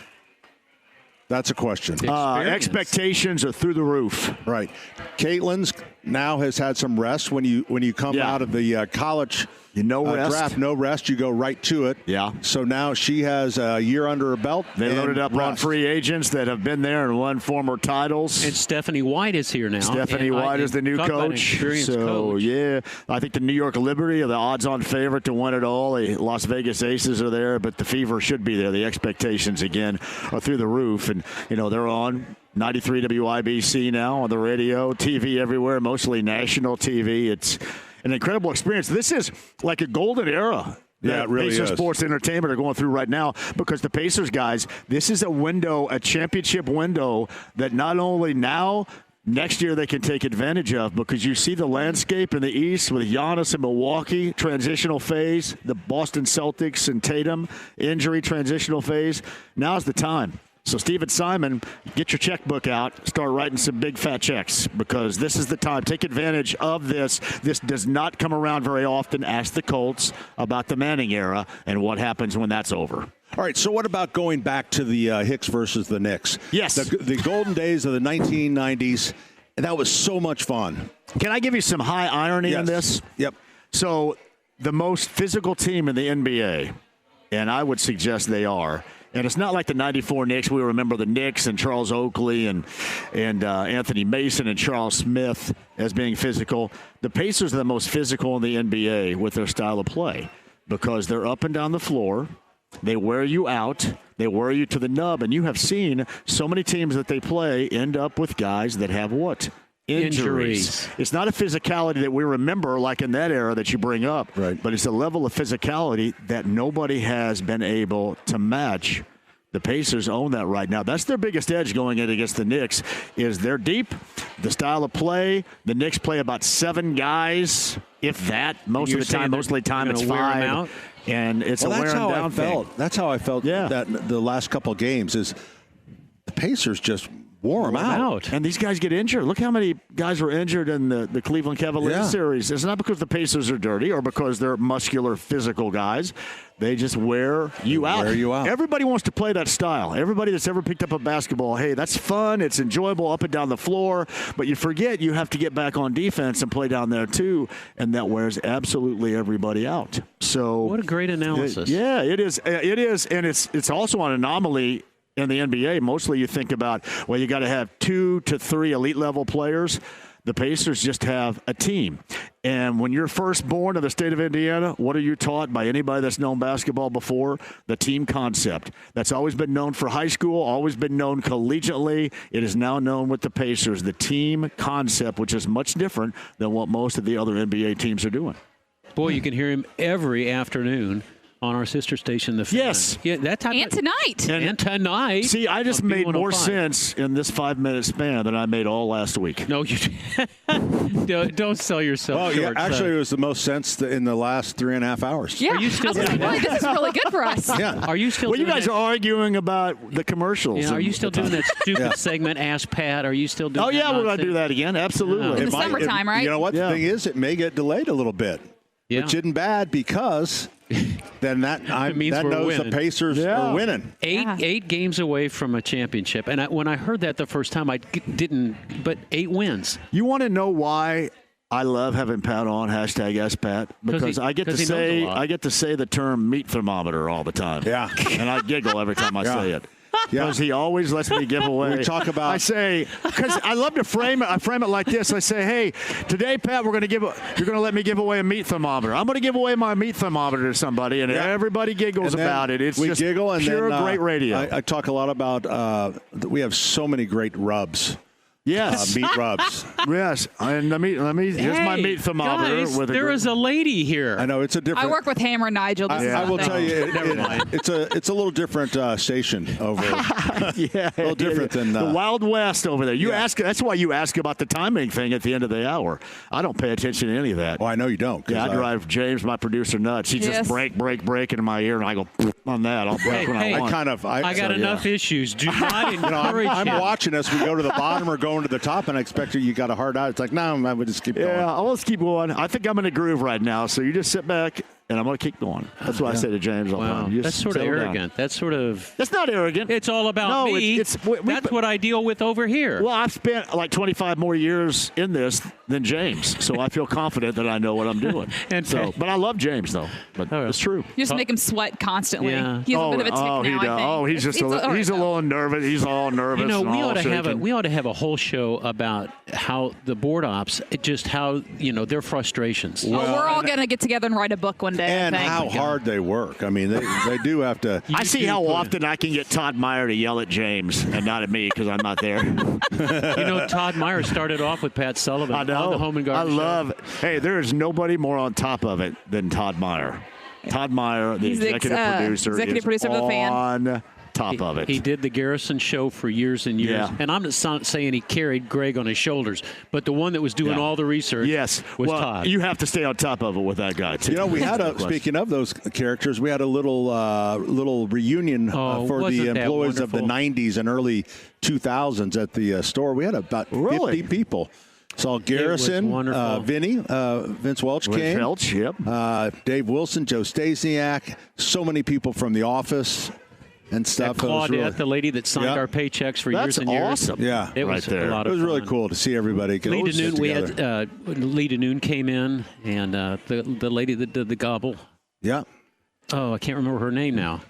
That's a question. Expectations are through the roof. Right. Caitlin's now has had some rest. When you come out of the college rest. draft, no rest, you go right to it. Yeah. So now she has a year under her belt. They loaded up on free agents that have been there and won former titles. And Stephanie White is here now. Stephanie White is the new coach. Coach. Yeah, I think the New York Liberty are the odds-on favorite to win it all. The Las Vegas Aces are there, but the Fever should be there. The expectations, again, are through the roof. And, they're on 93 WIBC now on the radio, TV everywhere, mostly national TV. It's an incredible experience. This is like a golden era. Yeah, it really Pacers is. Sports Entertainment are going through right now because the Pacers guys, this is a championship window that not only now, next year they can take advantage of because you see the landscape in the East with Giannis in Milwaukee, transitional phase, the Boston Celtics and Tatum, injury transitional phase. Now's the time. So, Stephen Simon, get your checkbook out. Start writing some big fat checks because this is the time. Take advantage of this. This does not come around very often. Ask the Colts about the Manning era and what happens when that's over. All right, so what about going back to the Hicks versus the Knicks? Yes. The golden days of the 1990s, that was so much fun. Can I give you some high irony in this? Yep. So the most physical team in the NBA, and I would suggest they are. And it's not like the '94 Knicks. We remember the Knicks and Charles Oakley and Anthony Mason and Charles Smith as being physical. The Pacers are the most physical in the NBA with their style of play because they're up and down the floor. They wear you out. They wear you to the nub. And you have seen so many teams that they play end up with guys that have what? Injuries. It's not a physicality that we remember like in that era that you bring up, right? But it's a level of physicality that nobody has been able to match. The Pacers own that right now. That's their biggest edge going in against the Knicks is they're deep, the style of play. The Knicks play about 7 guys, if that. Most of the time it's 5. And it's a wear and down thing. That's how I felt that the last couple of games is the Pacers just wore them out. And these guys get injured. Look how many guys were injured in the Cleveland Cavaliers series. It's not because the Pacers are dirty or because they're muscular, physical guys. They just wear you out. Everybody wants to play that style. Everybody that's ever picked up a basketball, hey, that's fun. It's enjoyable up and down the floor. But you forget you have to get back on defense and play down there too. And that wears absolutely everybody out. So what a great analysis. It is. It is. And it's also an anomaly in the NBA. Mostly you think about, well, you got to have 2 to 3 elite level players. The Pacers just have a team. And when you're first born in the state of Indiana, what are you taught by anybody that's known basketball before? The team concept. That's always been known for high school, always been known collegiately. It is now known with the Pacers, the team concept, which is much different than what most of the other NBA teams are doing. Boy, you can hear him every afternoon on our sister station, The Fan. Yes. Yeah, that type and tonight. And tonight. See, I just made more sense in this 5-minute span than I made all last week. No, you don't sell yourself short. Yeah, actually, it was the most sense in the last 3.5 hours. Yeah. Are you still doing that? This is really good for us. Yeah. Are you still Well, you doing guys are arguing about the commercials. Yeah, are you still doing that stupid segment, Ask Pat? Are you still doing that? Oh, yeah, we're going nonsense? to do that again. Absolutely. In the summertime, right? You know what? The thing is, it may get delayed a little bit. Yeah. Which isn't bad because then that means that we're knows winning. the Pacers are winning. Eight games away from a championship. And when I heard that the first time, I didn't, but 8 wins. You want to know why I love having Pat on, #AskPat? Because I get to say the term meat thermometer all the time. Yeah. And I giggle every time I say it. Because he always lets me give away. We talk about. I say, because I love to frame it. I frame it like this. I say, hey, today, Pat, you're going to let me give away a meat thermometer. I'm going to give away my meat thermometer to somebody, and everybody giggles about it. It's just giggle, and pure then, great radio. I talk a lot about. We have so many great rubs. Yes. Meat rubs. Yes. And here's my meat thermometer. Guys, there is a lady here. I know, it's a different. I work with Hammer and Nigel. I will tell you, it's a little different station over. Yeah. A little different than. The Wild West over there. You ask. That's why you ask about the timing thing at the end of the hour. I don't pay attention to any of that. Well, I know you don't. Yeah, I drive James, my producer, nuts. He just break in my ear, and I go on that. I'll break when I want. I got enough issues. Do not encourage him. I'm watching us. We go to the bottom or going to the top, and I expect you got a hard out. It's like, no, I would just keep going. Yeah, I'll just keep going. I think I'm in a groove right now, so you just sit back, and I'm going to keep going. That's what I say to James all the time. That's sort of arrogant. That's not arrogant. It's all about me. That's what I deal with over here. Well, I've spent like 25 more years in this than James, so I feel confident that I know what I'm doing. But I love James, though. But it's true. You just make him sweat constantly. Yeah. He has a bit of a tick now, I think. He's just he's a little nervous. He's all nervous. You know, we ought to have a whole show about how the board ops, their frustrations. Well, we're all going to get together and write a book one day. And how hard they work. I mean, they do have to. I see how often I can get Todd Meyer to yell at James and not at me because I'm not there. Todd Meyer started off with Pat Sullivan on the Home and Garden show. Hey, there is nobody more on top of it than Todd Meyer. Todd Meyer, the executive producer of The Fan. On top of it. He did the Garrison show for years and years. Yeah. And I'm not saying he carried Greg on his shoulders, but the one that was doing all the research was Todd. You have to stay on top of it with that guy, too. We had speaking of those characters, we had a little reunion for the employees of the 90s and early 2000s at the store. We had about 50 people. Saw Garrison, Vinny, Vince Welch came. Welch, yep. Dave Wilson, Joe Stasiak, so many people from The Office. and stuff. Claudette, the lady that signed our paychecks for years and years. That's awesome. Yeah, it was a lot of fun. It was really cool to see everybody get together. We had Lee DeNoon came in, and the lady that did the gobble. Yeah. Oh, I can't remember her name now.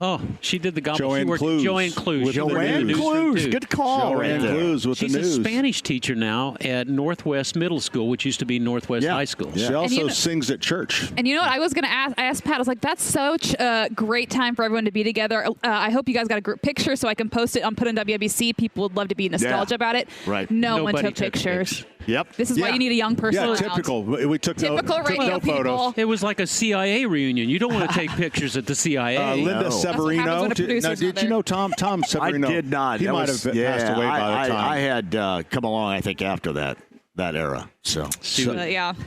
Oh, she did the gobble. Joanne Clues. Joanne Clues. Joanne Clues. Good call. Joanne Clues with She's the news. a Spanish teacher now at Northwest Middle School, which used to be Northwest High School. She also sings at church. And you know what? I was going to ask. I asked Pat. I was like, "That's such a great time for everyone to be together." I hope you guys got a group picture so I can post it on Put in WIBC. People would love to be nostalgia about it. Right. No one took pictures. Yep. This is why you need a young person around. Typical. We took Typical radio people. photos. It was like a CIA reunion. You don't want to take pictures at the CIA. Linda Severino. Did you know Tom Severino? I did not. He might have passed away by the time. I had come along, I think, after that era. So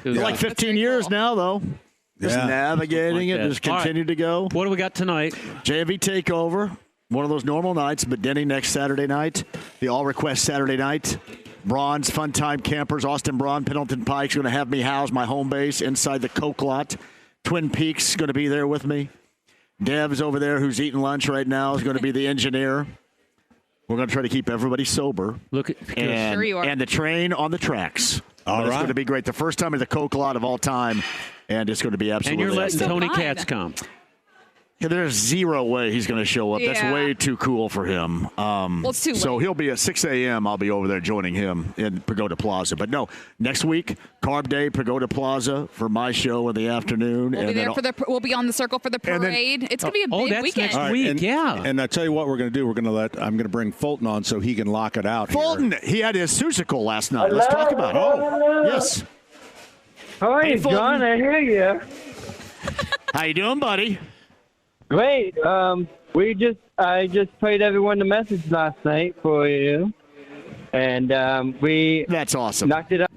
like 15 years now, though. Just navigating it, just continue to go. What do we got tonight? JMV Takeover. One of those normal nights, but Denny next Saturday night. The All-Request Saturday night. Braun's Fun Time Campers, Austin Braun, Pendleton Pike's going to have me house my home base inside the Coke lot. Twin Peaks going to be there with me. Dev's over there who's eating lunch right now is going to be the engineer. We're going to try to keep everybody sober. And the train on the tracks. All right. It's going to be great. The first time at the Coke lot of all time, and it's going to be absolutely And you're letting awesome. Tony Katz come. Yeah, there's zero way he's going to show up. That's way too cool for him. It's too late. So he'll be at 6 a.m. I'll be over there joining him in Pagoda Plaza. But no, next week, Carb Day, Pagoda Plaza for my show in the afternoon. We'll be there we'll be on the circle for the parade. It's going to be a big weekend. Next week, And I tell you what we're going to do. I'm going to bring Fulton on so he can lock it out. Fulton, he had his Susical last night. Let's talk about it. Oh, yes. How are you, John? I hear you. How you doing, buddy? Great. I just played everyone the message last night for you, and that's awesome. Knocked it out.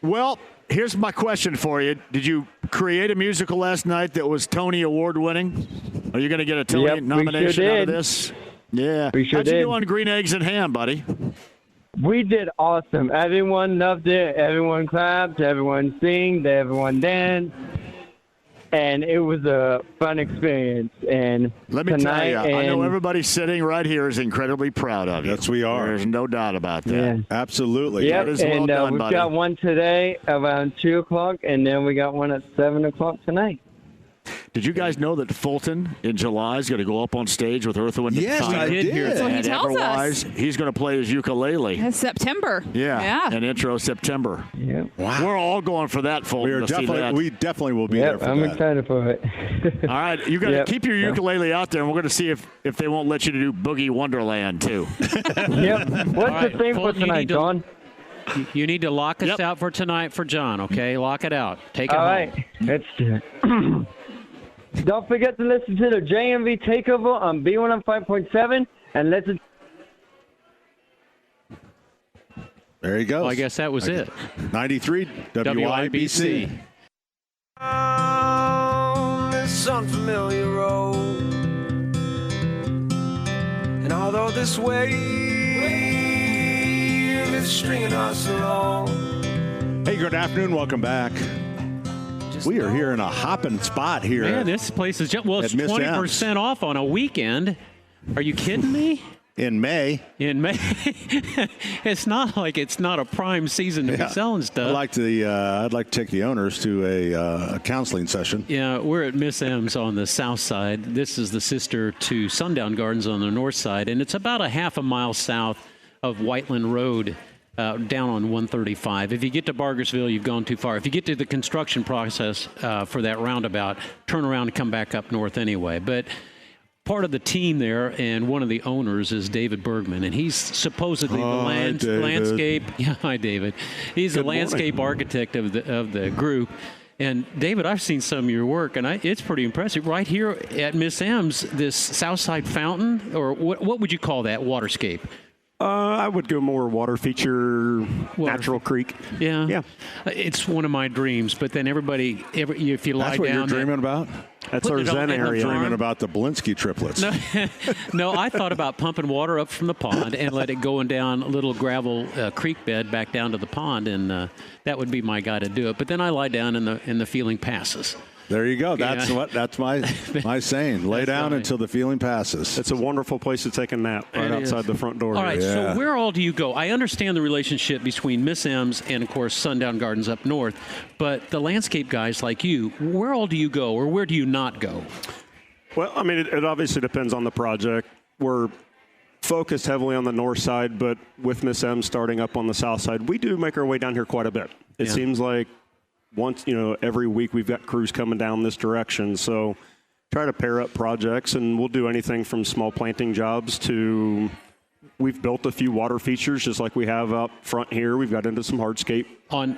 Well, here's my question for you: did you create a musical last night that was Tony Award winning? Are you going to get a Tony nomination out of this? Yeah. We sure How'd you do on Green Eggs and Ham, buddy? We did awesome. Everyone loved it. Everyone clapped. Everyone sing. Everyone danced. And it was a fun experience. And let me tell you, I know everybody sitting right here is incredibly proud of you. Yes, we are. There's no doubt about that. Yeah. Absolutely. Yep. That is well done, we've buddy. got one today around 2 o'clock, and then we got one at 7 o'clock tonight. Did you guys know that Fulton in July is going to go up on stage with Earth, Wind, Yes, and Fire? I did hear That's what he tells us. He's going to play his ukulele. It's September. Yeah. An intro September. Yeah. Wow. We're all going for that, Fulton. We definitely will be there for I'm that. excited for it. All right, you got to keep your ukulele out there, and we're going to see if they won't let you to do Boogie Wonderland too. Yep. What's the theme for tonight, John? You need to lock us out for tonight for John. Okay, lock it out. Take it All home. right. Let's do it. Don't forget to listen to the JMV Takeover on B105.7 and listen. There he goes. Well, I guess that was it. 93 WIBC. On this unfamiliar road, and although this wave is stringing us along. Hey, good afternoon. Welcome back. We are here in a hopping spot here. Man, this place is just, it's Miss 20% off on a weekend. Are you kidding me? In May. It's not like it's not a prime season to be selling stuff. I'd like to take the owners to a counseling session. Yeah, we're at Miss M's on the south side. This is the sister to Sundown Gardens on the north side, and it's about a half a mile south of Whiteland Road. Down on 135. If you get to Bargersville, you've gone too far. If you get to the construction process for that roundabout, turn around and come back up north anyway. But part of the team there and one of the owners is David Bergman, and he's supposedly the landscape. Yeah, hi, David. He's the landscape architect of the group. And David, I've seen some of your work, and it's pretty impressive. Right here at Miss M's, this Southside Fountain, or what would you call that waterscape? I would go more water feature, natural creek. Yeah. It's one of my dreams. But then if you lie That's what down, you're dreaming about? That's our Zen area. I'm dreaming about the Belinsky triplets. No, I thought about pumping water up from the pond and let it go down a little gravel creek bed back down to the pond, and that would be my guy to do it. But then I lie down and the feeling passes. There you go. That's my saying. Lay down until the feeling passes. It's a wonderful place to take a nap right outside the front door. All right, so where all do you go? I understand the relationship between Miss M's and, of course, Sundown Gardens up north, but the landscape guys like you, where all do you go, or where do you not go? Well, I mean, it obviously depends on the project. We're focused heavily on the north side, but with Miss M starting up on the south side, we do make our way down here quite a bit. It seems like once, every week we've got crews coming down this direction. So try to pair up projects, and we'll do anything from small planting jobs to we've built a few water features just like we have out front here. We've got into some hardscape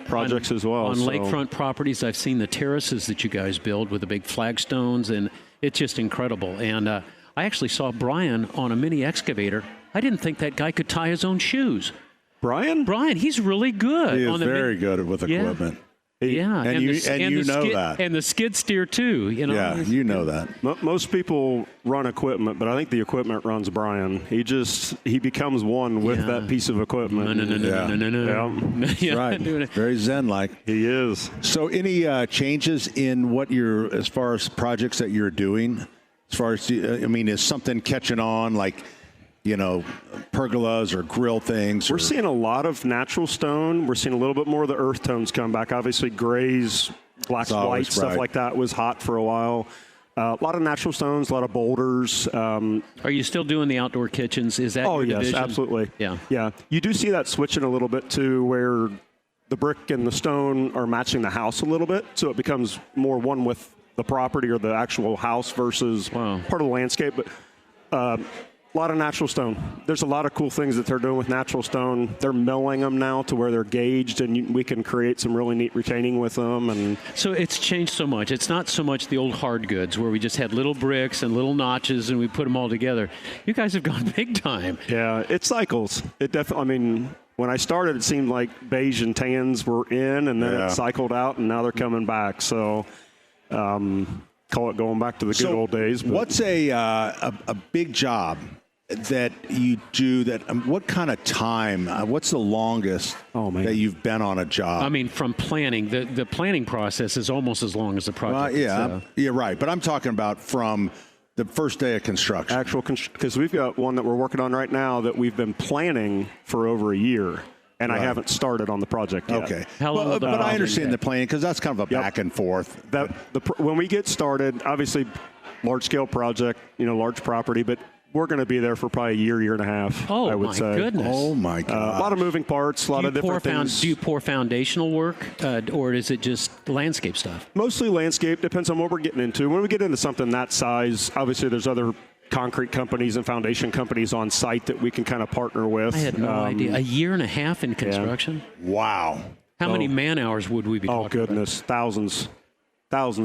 projects as well. On lakefront properties, I've seen the terraces that you guys build with the big flagstones, and it's just incredible. And I actually saw Brian on a mini excavator. I didn't think that guy could tie his own shoes. Brian, he's really good. He is very good with equipment. Yeah, and you know that. And the skid steer, too. Yeah, you know that. Most people run equipment, but I think the equipment runs Brian. He becomes one with that piece of equipment. No. Yeah. Right. Very Zen-like. He is. So any changes in as far as projects that you're doing? As far as, is something catching on, like, pergolas or grill things? We're seeing a lot of natural stone. We're seeing a little bit more of the earth tones come back. Obviously, grays, blacks, whites, stuff like that was hot for a while. A lot of natural stones, a lot of boulders. Are you still doing the outdoor kitchens? Is that your division? Yes, absolutely. Yeah. You do see that switching a little bit to where the brick and the stone are matching the house a little bit, so it becomes more one with the property or the actual house versus part of the landscape. But a lot of natural stone. There's a lot of cool things that they're doing with natural stone. They're milling them now to where they're gauged, and we can create some really neat retaining with them. And so it's changed so much. It's not so much the old hard goods where we just had little bricks and little notches and we put them all together. You guys have gone big time. Yeah, it cycles. It definitely. When I started, it seemed like beige and tans were in, and then it cycled out, and now they're coming back. So. Call it going back to the good old days. But. What's a big job that you do what kind of time, what's the longest that you've been on a job? From planning, the planning process is almost as long as the project. Yeah, right. But I'm talking about from the first day of construction. Because we've got one that we're working on right now that we've been planning for over a year. And I haven't started on the project yet. Okay. But I understand the planning because that's kind of a back and forth. When we get started, obviously, large-scale project, large property, but we're going to be there for probably a year and a half, I would say. Goodness. Oh, my God. A lot of moving parts, a lot of different things. Do you pour foundational work, or is it just landscape stuff? Mostly landscape. Depends on what we're getting into. When we get into something that size, obviously there's other concrete companies and foundation companies on site that we can kind of partner with. I had no idea. A year and a half in construction? Yeah. Wow. How many man hours would we be talking about? Oh, goodness. Thousands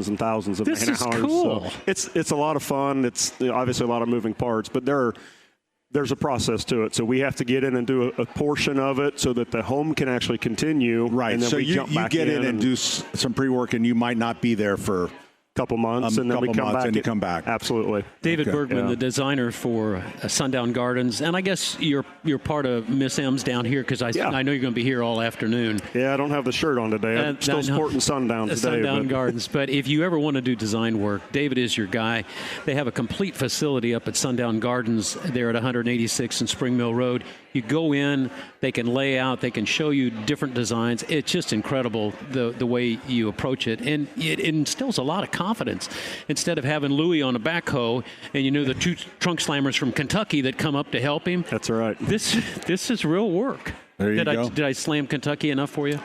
and thousands of man hours. This is cool. So it's a lot of fun. It's obviously a lot of moving parts, but there's a process to it. So we have to get in and do a portion of it so that the home can actually continue. Right. And then so we you jump back get in and do some pre-work, and you might not be there for couple months, and then we come back. And you come back. Absolutely. David Bergman, the designer for Sundown Gardens, and I guess you're part of Miss M's down here because I know you're going to be here all afternoon. Yeah, I don't have the shirt on today. I'm still sporting Sundown today. Sundown Gardens. But if you ever want to do design work, David is your guy. They have a complete facility up at Sundown Gardens there at 186 and Spring Mill Road. You go in, they can lay out, they can show you different designs. It's just incredible the way you approach it. And it instills a lot of confidence. Instead of having Louie on a backhoe and the two trunk slammers from Kentucky that come up to help him. That's right. This is real work. There you go. Did I slam Kentucky enough for you?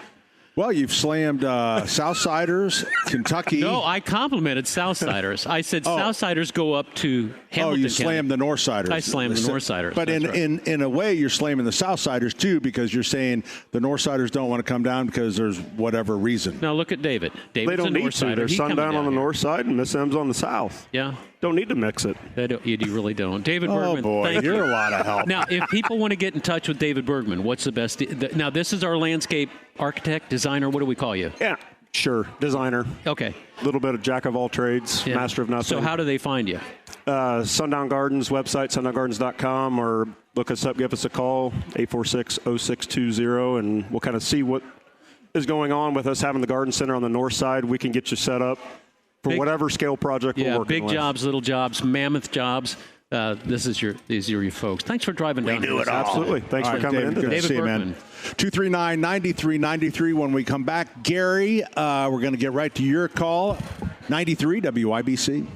Well, you've slammed Southsiders, Kentucky. No, I complimented Southsiders. I said Southsiders go up to Hamilton Oh, you County. slammed the Northsiders. I slammed the Northsiders. But in a way, you're slamming the Southsiders, too, because you're saying the Northsiders don't want to come down because there's whatever reason. Now, look at David. David's they don't a need to. There's Sundown on the north side and Miss M's on the south. Yeah. Don't need to mix it. You really don't. David Bergman, thank you. You're a lot of help. Now, if people want to get in touch with David Bergman, what's the best? Now, this is our landscape architect, designer. What do we call you? Yeah, sure. Designer. Okay. A little bit of jack of all trades, master of nothing. So how do they find you? Sundown Gardens website, sundowngardens.com, or look us up, give us a call, 846-0620, and we'll kind of see what is going on with us having the garden center on the north side. We can get you set up for whatever scale project we're working big with. jobs, little jobs, mammoth jobs. These are your folks. Thanks for driving down. We do it all. Absolutely. Thanks for coming in Good today. to see you, man. 239-9393. When we come back, Gary, we're going to get right to your call. 93 WIBC.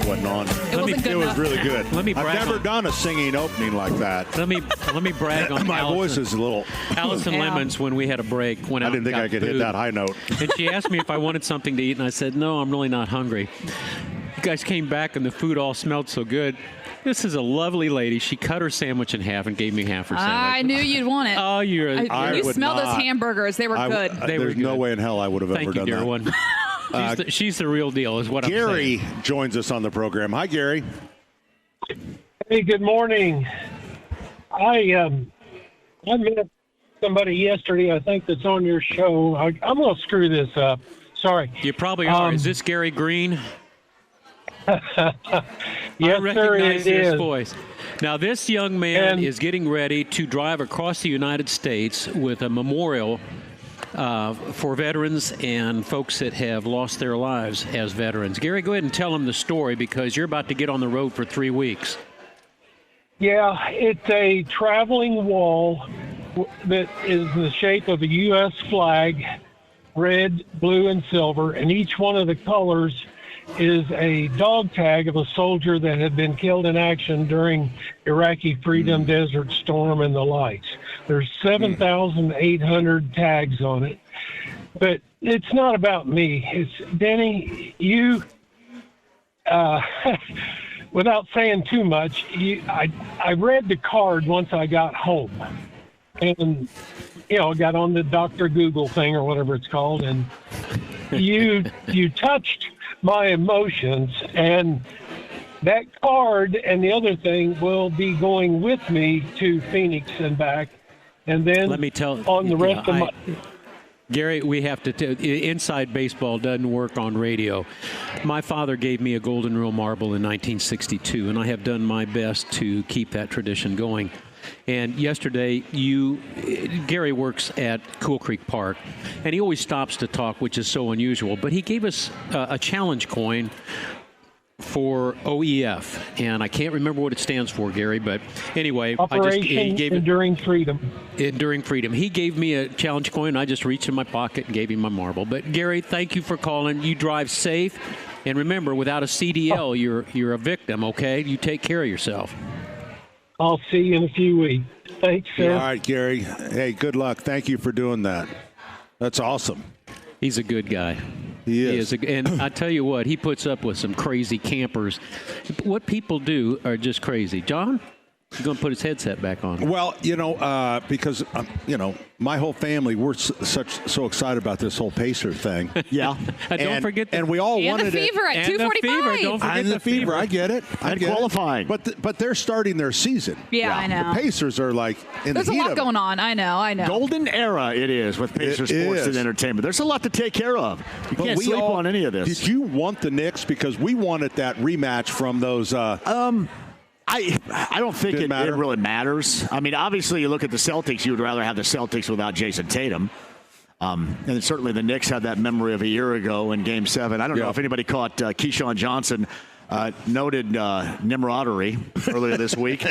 Wasn't on. It was really good. Let me brag. I've never done a singing opening like that. Let me brag on my Allison. voice is a little. Allison Lemons, when we had a break, went out. I didn't think I could hit that high note. And she asked me if I wanted something to eat, and I said, "No, I'm really not hungry." You guys came back, and the food all smelled so good. This is a lovely lady. She cut her sandwich in half and gave me half her sandwich. I knew you'd want it. Oh, you smelled those hamburgers. They were good. There's no way in hell I would have ever done dear that. One. She's the real deal, is what I'm saying. Gary joins us on the program. Hi, Gary. Hey, good morning. I met somebody yesterday, I think, that's on your show. I'm going to screw this up. Sorry. You probably are. Is this Gary Green? Yes, I recognize sir, it his is. voice. Now, this young man is getting ready to drive across the United States with a memorial for veterans and folks that have lost their lives as veterans. Gary, go ahead and tell them the story, because you're about to get on the road for 3 weeks. Yeah, it's a traveling wall that is in the shape of a U.S. flag, red, blue, and silver, and each one of the colors is a dog tag of a soldier that had been killed in action during Iraqi Freedom Desert Storm and the likes. There's 7,800 tags on it. But it's not about me. It's Denny, you, without saying too much, I read the card once I got home. And, got on the Dr. Google thing or whatever it's called. And you touched my emotions, and that card and the other thing will be going with me to Phoenix and back, and then let me tell on the rest of my. Gary, we have to. Inside baseball doesn't work on radio. My father gave me a Golden Rule marble in 1962, and I have done my best to keep that tradition going. And yesterday, Gary works at Cool Creek Park, and he always stops to talk, which is so unusual. But he gave us a challenge coin for OEF, and I can't remember what it stands for, Gary. But anyway, Operation Enduring Freedom. Enduring Freedom. He gave me a challenge coin, and I just reached in my pocket and gave him my marble. But Gary, thank you for calling. You drive safe, and remember, without a CDL, you're a victim. Okay, you take care of yourself. I'll see you in a few weeks. Thanks, sir. All right, Gary. Hey, good luck. Thank you for doing that. That's awesome. He's a good guy. He is. And I tell you what, he puts up with some crazy campers. What people do are just crazy. John? He's going to put his headset back on. Well, because, my whole family, we're so excited about this whole Pacer thing. Yeah. Don't forget and we all wanted the fever it. at 2:45. Don't forget the fever. I get it. And qualifying. But they're starting their season. Yeah, I know. The Pacers are like in There's the heat a lot of it. going on. I know. Golden era it is with Pacer Sports and Entertainment. There's a lot to take care of. You can't sleep on any of this. Did you want the Knicks? Because we wanted that rematch from those. I don't think it really matters. I mean, obviously, you look at the Celtics, you would rather have the Celtics without Jason Tatum. And certainly the Knicks have that memory of a year ago in Game 7. I don't know if anybody caught Keyshawn Johnson noted Nimrodery earlier this week.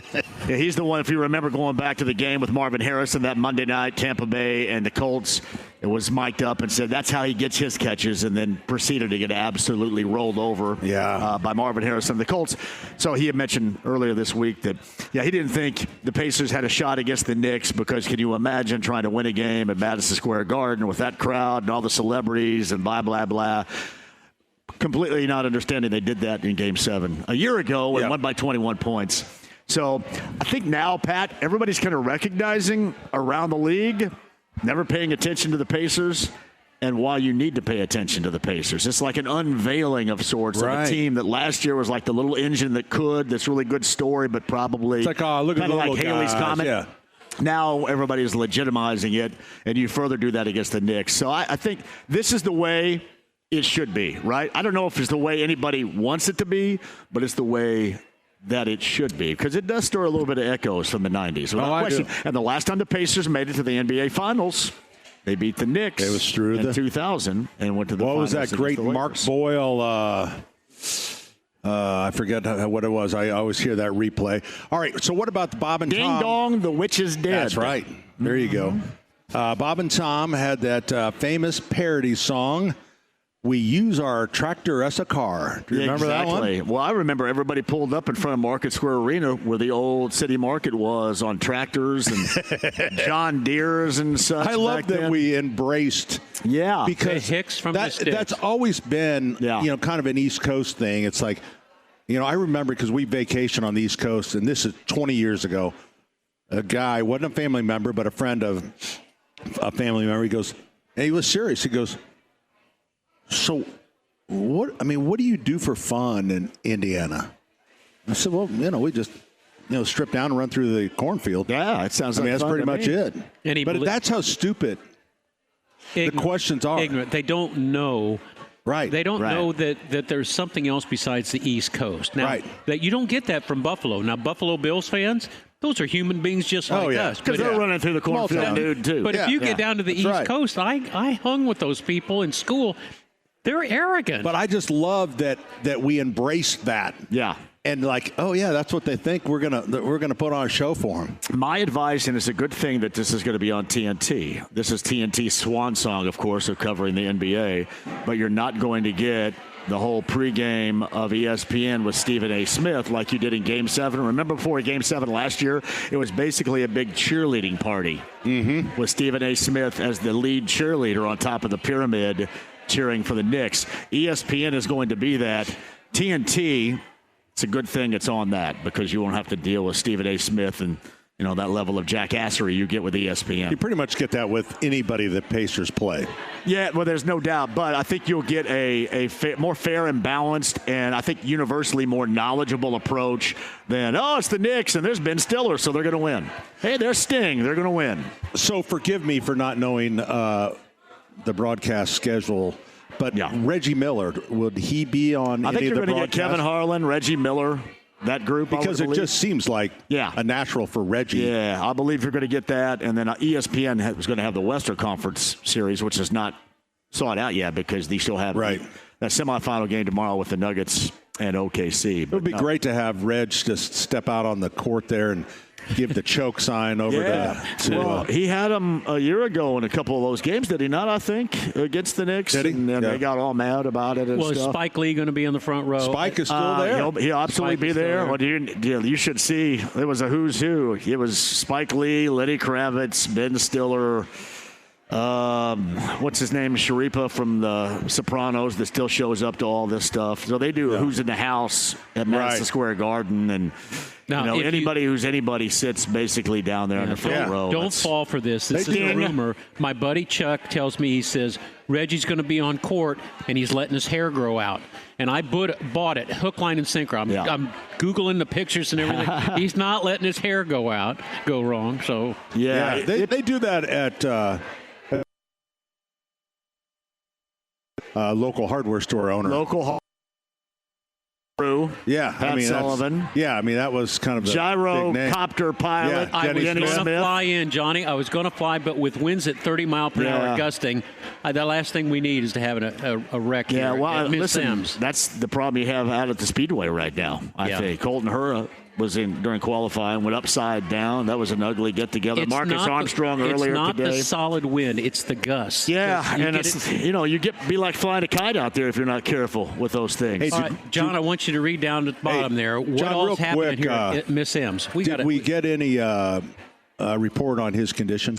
Yeah, he's the one, if you remember, going back to the game with Marvin Harrison that Monday night, Tampa Bay and the Colts. It was mic'd up and said that's how he gets his catches, and then proceeded to get absolutely rolled over by Marvin Harrison, the Colts. So he had mentioned earlier this week that, he didn't think the Pacers had a shot against the Knicks because can you imagine trying to win a game at Madison Square Garden with that crowd and all the celebrities and blah, blah, blah. Completely not understanding they did that in Game 7 a year ago and won by 21 points. So I think now, Pat, everybody's kind of recognizing around the league, never paying attention to the Pacers, and why you need to pay attention to the Pacers. It's like an unveiling of sorts of a team that last year was like the little engine that could. That's really good story, but probably it's like, oh, look at the like little Haley's guys. comment. Yeah. Now everybody is legitimizing it, and you further do that against the Knicks. So I think this is the way it should be, right? I don't know if it's the way anybody wants it to be, but it's the way that it should be, because it does stir a little bit of echoes from the 90s. Without question. And the last time the Pacers made it to the NBA Finals, they beat the Knicks in 2000 and went to the What finals. was that great Mark Boyle? I forget what it was. I always hear that replay. All right, so what about the Bob and Ding Tom? dong, the witch is dead. That's right. There you go. Bob and Tom had that famous parody song, "We Use Our Tractor as a Car." Do you remember that one? Well, I remember everybody pulled up in front of Market Square Arena where the old city market was on tractors and John Deere's and such. I love that we embraced. Yeah. Because Hicks from the Sticks. that's always been, kind of an East Coast thing. It's like, I remember because we vacation on the East Coast, and this is 20 years ago. A guy, wasn't a family member, but a friend of a family member, he goes, and he was serious. He goes, "So, what do you do for fun in Indiana?" I said, "Well, we just, strip down and run through the cornfield." Yeah, it sounds like that's fun pretty to much me. it. But that's how stupid the questions are. Ignorant. They don't know. Right. They don't know that there's something else besides the East Coast. Now, that you don't get that from Buffalo. Now, Buffalo Bills fans, those are human beings just like us. Because they're running through the cornfield, dude, too. But if you get down to the East Coast, I hung with those people in school. They're arrogant. But I just love that we embraced that. Yeah. And like, oh yeah, that's what they think we're gonna put on a show for them. My advice, and it's a good thing that this is going to be on TNT. This is TNT's swan song, of course, of covering the NBA. But you're not going to get the whole pregame of ESPN with Stephen A. Smith like you did in Game 7. Remember before Game 7 last year, it was basically a big cheerleading party with Stephen A. Smith as the lead cheerleader on top of the pyramid cheering for the Knicks. ESPN is going to be that. TNT, it's a good thing it's on that because you won't have to deal with Stephen A. Smith and that level of jackassery you get with ESPN. You pretty much get that with anybody that Pacers play. Yeah, well, there's no doubt. But I think you'll get a more fair and balanced and I think universally more knowledgeable approach than, it's the Knicks and there's Ben Stiller, so they're going to win. Hey, there's Sting. They're going to win. So forgive me for not knowing the broadcast schedule. But Reggie Miller, would he be on I any think of you're the going to get Kevin Harlan, Reggie Miller, that group. Because it just seems like a natural for Reggie. Yeah, I believe you're going to get that. And then ESPN was going to have the Western Conference Series, which is not sought out yet because they still have that semifinal game tomorrow with the Nuggets and OKC. It would be great to have Reg just step out on the court there and give the choke sign over to well, he had him a year ago in a couple of those games, did he not, I think, against the Knicks? Did he? And they got all mad about it and Is stuff. Spike Lee going to be in the front row? Spike is still there. He'll absolutely be there. Well, you should see. There was a who's who. It was Spike Lee, Lenny Kravitz, Ben Stiller, what's his name, Sharipa from the Sopranos that still shows up to all this stuff. So they do Who's in the House at Madison Square Garden, and now, anybody who's anybody sits basically down there in the front row. Don't fall for this. This is a rumor. My buddy Chuck tells me, he says, Reggie's going to be on court, and he's letting his hair grow out. And I bought it, hook, line, and sinker. I'm Googling the pictures and everything. He's not letting his hair go wrong. So they do that at local hardware store owner. Pat Sullivan. That was kind of the gyro big name. copter pilot. I was going to fly in, Johnny. I was going to fly, but with winds at 30 mile per hour gusting, the last thing we need is to have a wreck here at Miss Sims. That's the problem you have out at the Speedway right now, I think. Colton Hura was in during qualifying, went upside down. That was an ugly get-together. Marcus Armstrong earlier today. It's not the solid wind. It's the gusts. Yeah, and be like flying a kite out there if you're not careful with those things. Hey, all right, John, I want you to read down to the bottom there. What all's happening here at Miss M's? Did we get any report on his condition?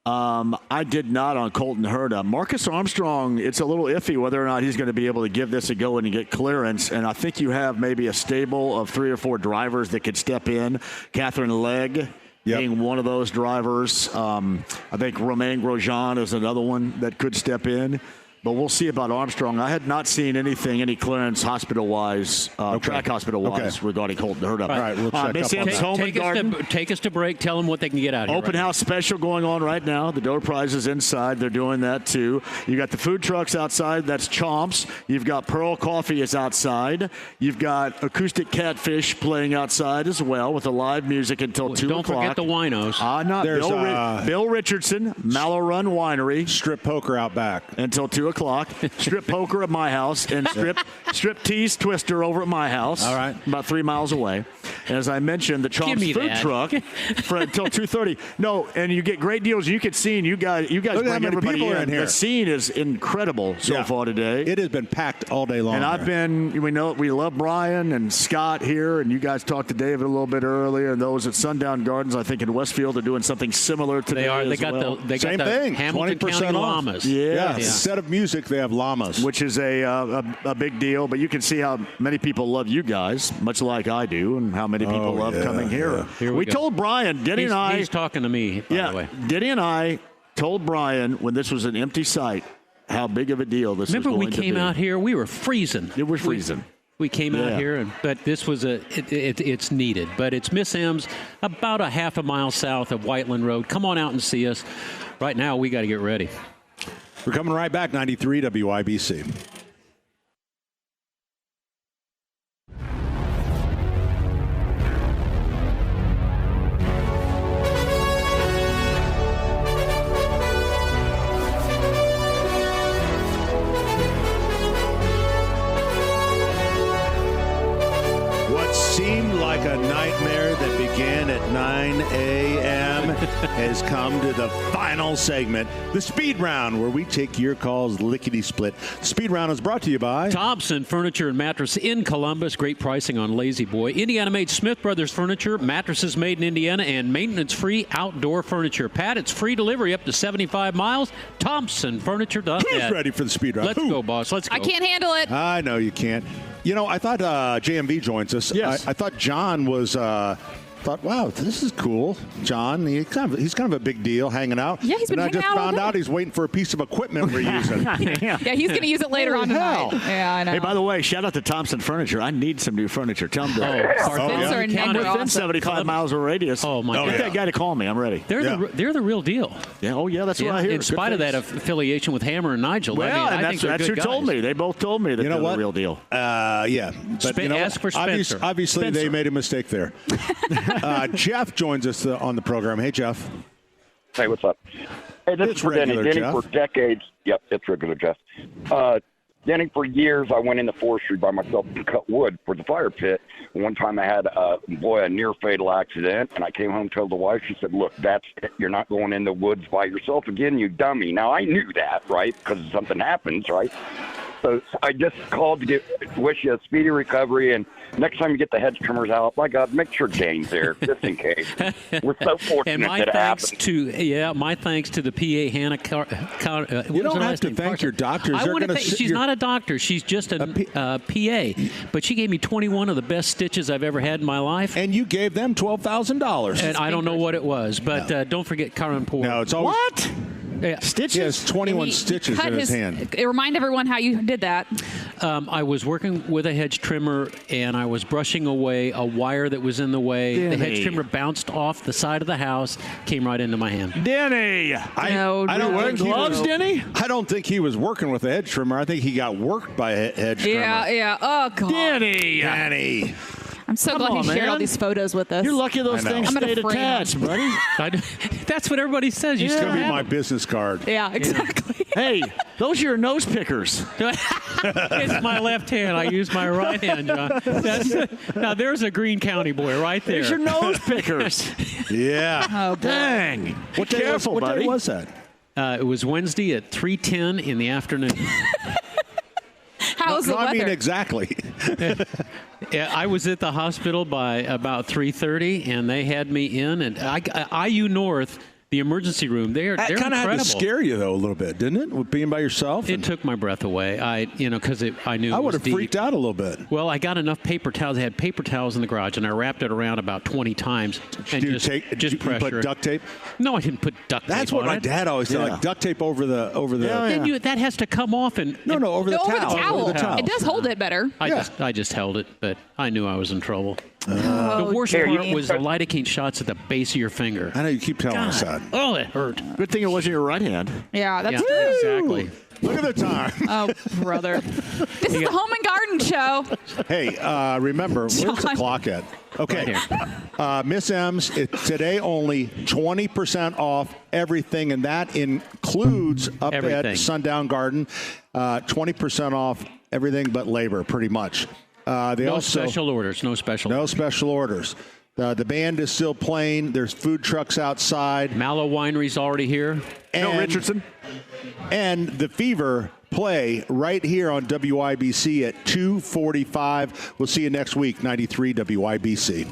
I did not on Colton Hurta. Marcus Armstrong, it's a little iffy whether or not he's going to be able to give this a go and get clearance. And I think you have maybe a stable of 3 or 4 drivers that could step in. Catherine Legg being one of those drivers. I think Romain Grosjean is another one that could step in. But we'll see about Armstrong. I had not seen any clearance hospital-wise, track hospital-wise regarding Colton Herta. All right, we'll check take us to break. Tell them what they can get out of here. Open house special going on right now. The door prize is inside. They're doing that, too. You got the food trucks outside. That's Chomps. You've got Pearl Coffee is outside. You've got Acoustic Catfish playing outside as well with the live music until 2 o'clock. Don't forget the winos. There's Bill Richardson, Mallow Run Winery. Strip poker out back. Until 2 o'clock. Strip poker at my house and strip tease twister over at my house. All right. About 3 miles away. And as I mentioned, the Chomps food truck until 2:30. No, and you get great deals. You can see, and you guys bring everybody in. The scene is incredible so far today. It has been packed all day long. And we love Brian and Scott here, and you guys talked to David a little bit earlier, and those at Sundown Gardens, I think in Westfield, are doing something similar today. They are. They got the same thing. Hamilton 20% County off. llamas. Yeah. Instead of music, they have llamas, which is a big deal. But you can see how many people love you guys, much like I do, and how many people love coming here. We told Brian, he's talking to me, by the way. Denny and I told Brian when this was an empty site how big of a deal this was going to be. Remember we came out here, we were freezing. It was freezing. We came out here, but this was it's needed. But it's Miss M's, about a half a mile south of Whiteland Road. Come on out and see us. Right now, we got to get ready. We're coming right back, 93 WIBC. Seemed like a nightmare that began at 9 a.m. has come to the final segment, the Speed Round, where we take your calls lickety-split. Speed Round is brought to you by Thompson Furniture and Mattress in Columbus. Great pricing on Lazy Boy. Indiana-made Smith Brothers Furniture, mattresses made in Indiana, and maintenance-free outdoor furniture. Pat, it's free delivery up to 75 miles. ThompsonFurniture.net. Who's ready for the Speed Round? Let's go, boss. Let's go. I can't handle it. I know you can't. You know, I thought JMV joins us. Yes. I thought John was wow, this is cool. John, he's kind of a big deal hanging out. Yeah, he's been hanging out. And I just found out he's waiting for a piece of equipment we're using. Yeah, he's going to use it later on tonight. Yeah, I know. Hey, by the way, shout out to Thompson Furniture. I need some new furniture. Tell them I'm within 75 miles of radius. Oh, my God. Get that guy to call me. I'm ready. They're the real deal. Yeah. Oh, yeah, that's what I hear. In spite of that affiliation with Hammer and Nigel. Well, I think that's who told me. They both told me that they're the real deal. Yeah. But ask for Spencer. Obviously, they made a mistake there. Jeff joins us on the program. Hey, Jeff. Hey, what's up? Hey, this is for Denny. Denny, for decades. Yep, it's regular, Jeff. Denny, for years, I went into forestry by myself to cut wood for the fire pit. One time I had a near-fatal accident, and I came home and told the wife, she said, look, that's it. You're not going in the woods by yourself again, you dummy. Now, I knew that, right, because something happens, right? So I just called to wish you a speedy recovery, and next time you get the hedge trimmers out, my God, make sure Jane's there, just in case. We're so fortunate that it happened. My thanks to the PA, Hannah. You don't have to thank your doctors. She's not a doctor. She's just a PA. But she gave me 21 of the best stitches I've ever had in my life. And you gave them $12,000. And I don't know what it was, but don't forget Karen Poor. No, it's always... What? Yeah. Stitches? He has 21 stitches in his hand. Remind everyone how you did that. I was working with a hedge trimmer, and I was brushing away a wire that was in the way. Denny. The hedge trimmer bounced off the side of the house, came right into my hand. Denny! I don't wearing gloves, Denny? I don't think he was working with a hedge trimmer. I think he got worked by a hedge trimmer. Yeah. Oh, God. Denny! I'm so glad he shared all these photos with us. You're lucky those things stayed attached, buddy. That's what everybody says. It's going to be my business card. Yeah, exactly. Hey, those are your nose pickers. It's my left hand. I use my right hand, John. Now, there's a Greene County boy right there. There's your nose pickers. Yeah. Oh, boy. Dang. What day was that? It was Wednesday at 3:10 in the afternoon. How's the weather? I mean, exactly. Yeah, I was at the hospital by about 3:30, and they had me in. And IU North The emergency room, they're That kind of had to scare you though a little bit, didn't it? With being by yourself. It took my breath away. Because I knew I it would was have deep. freaked out a little bit. Well, I got enough paper towels. I had paper towels in the garage, and I wrapped it around about 20 times. And just you pressure. put duct tape? No, I didn't put duct tape. That's what on my it. dad always did. Like duct tape over the. Then that has to come off and over the over towel. the towel. It does hold it better. I just held it, but I knew I was in trouble. Oh, the worst dear. part was the lidocaine shots at the base of your finger. I know you keep telling us that. Oh, it hurt. Good thing it wasn't your right hand. Yeah, that's Yeah, true. exactly. Look at the time. Oh, brother. This is the Home and Garden Show. Hey, remember, where's the clock at? Okay. Miss M's, today only 20% off everything, and that includes up Everything. at Sundown Garden. 20% off everything but labor, pretty much. No special orders. No special orders. The band is still playing. There's food trucks outside. Mallow Winery's already here. No Richardson. And the Fever play right here on WIBC at 2:45. We'll see you next week, 93 WIBC.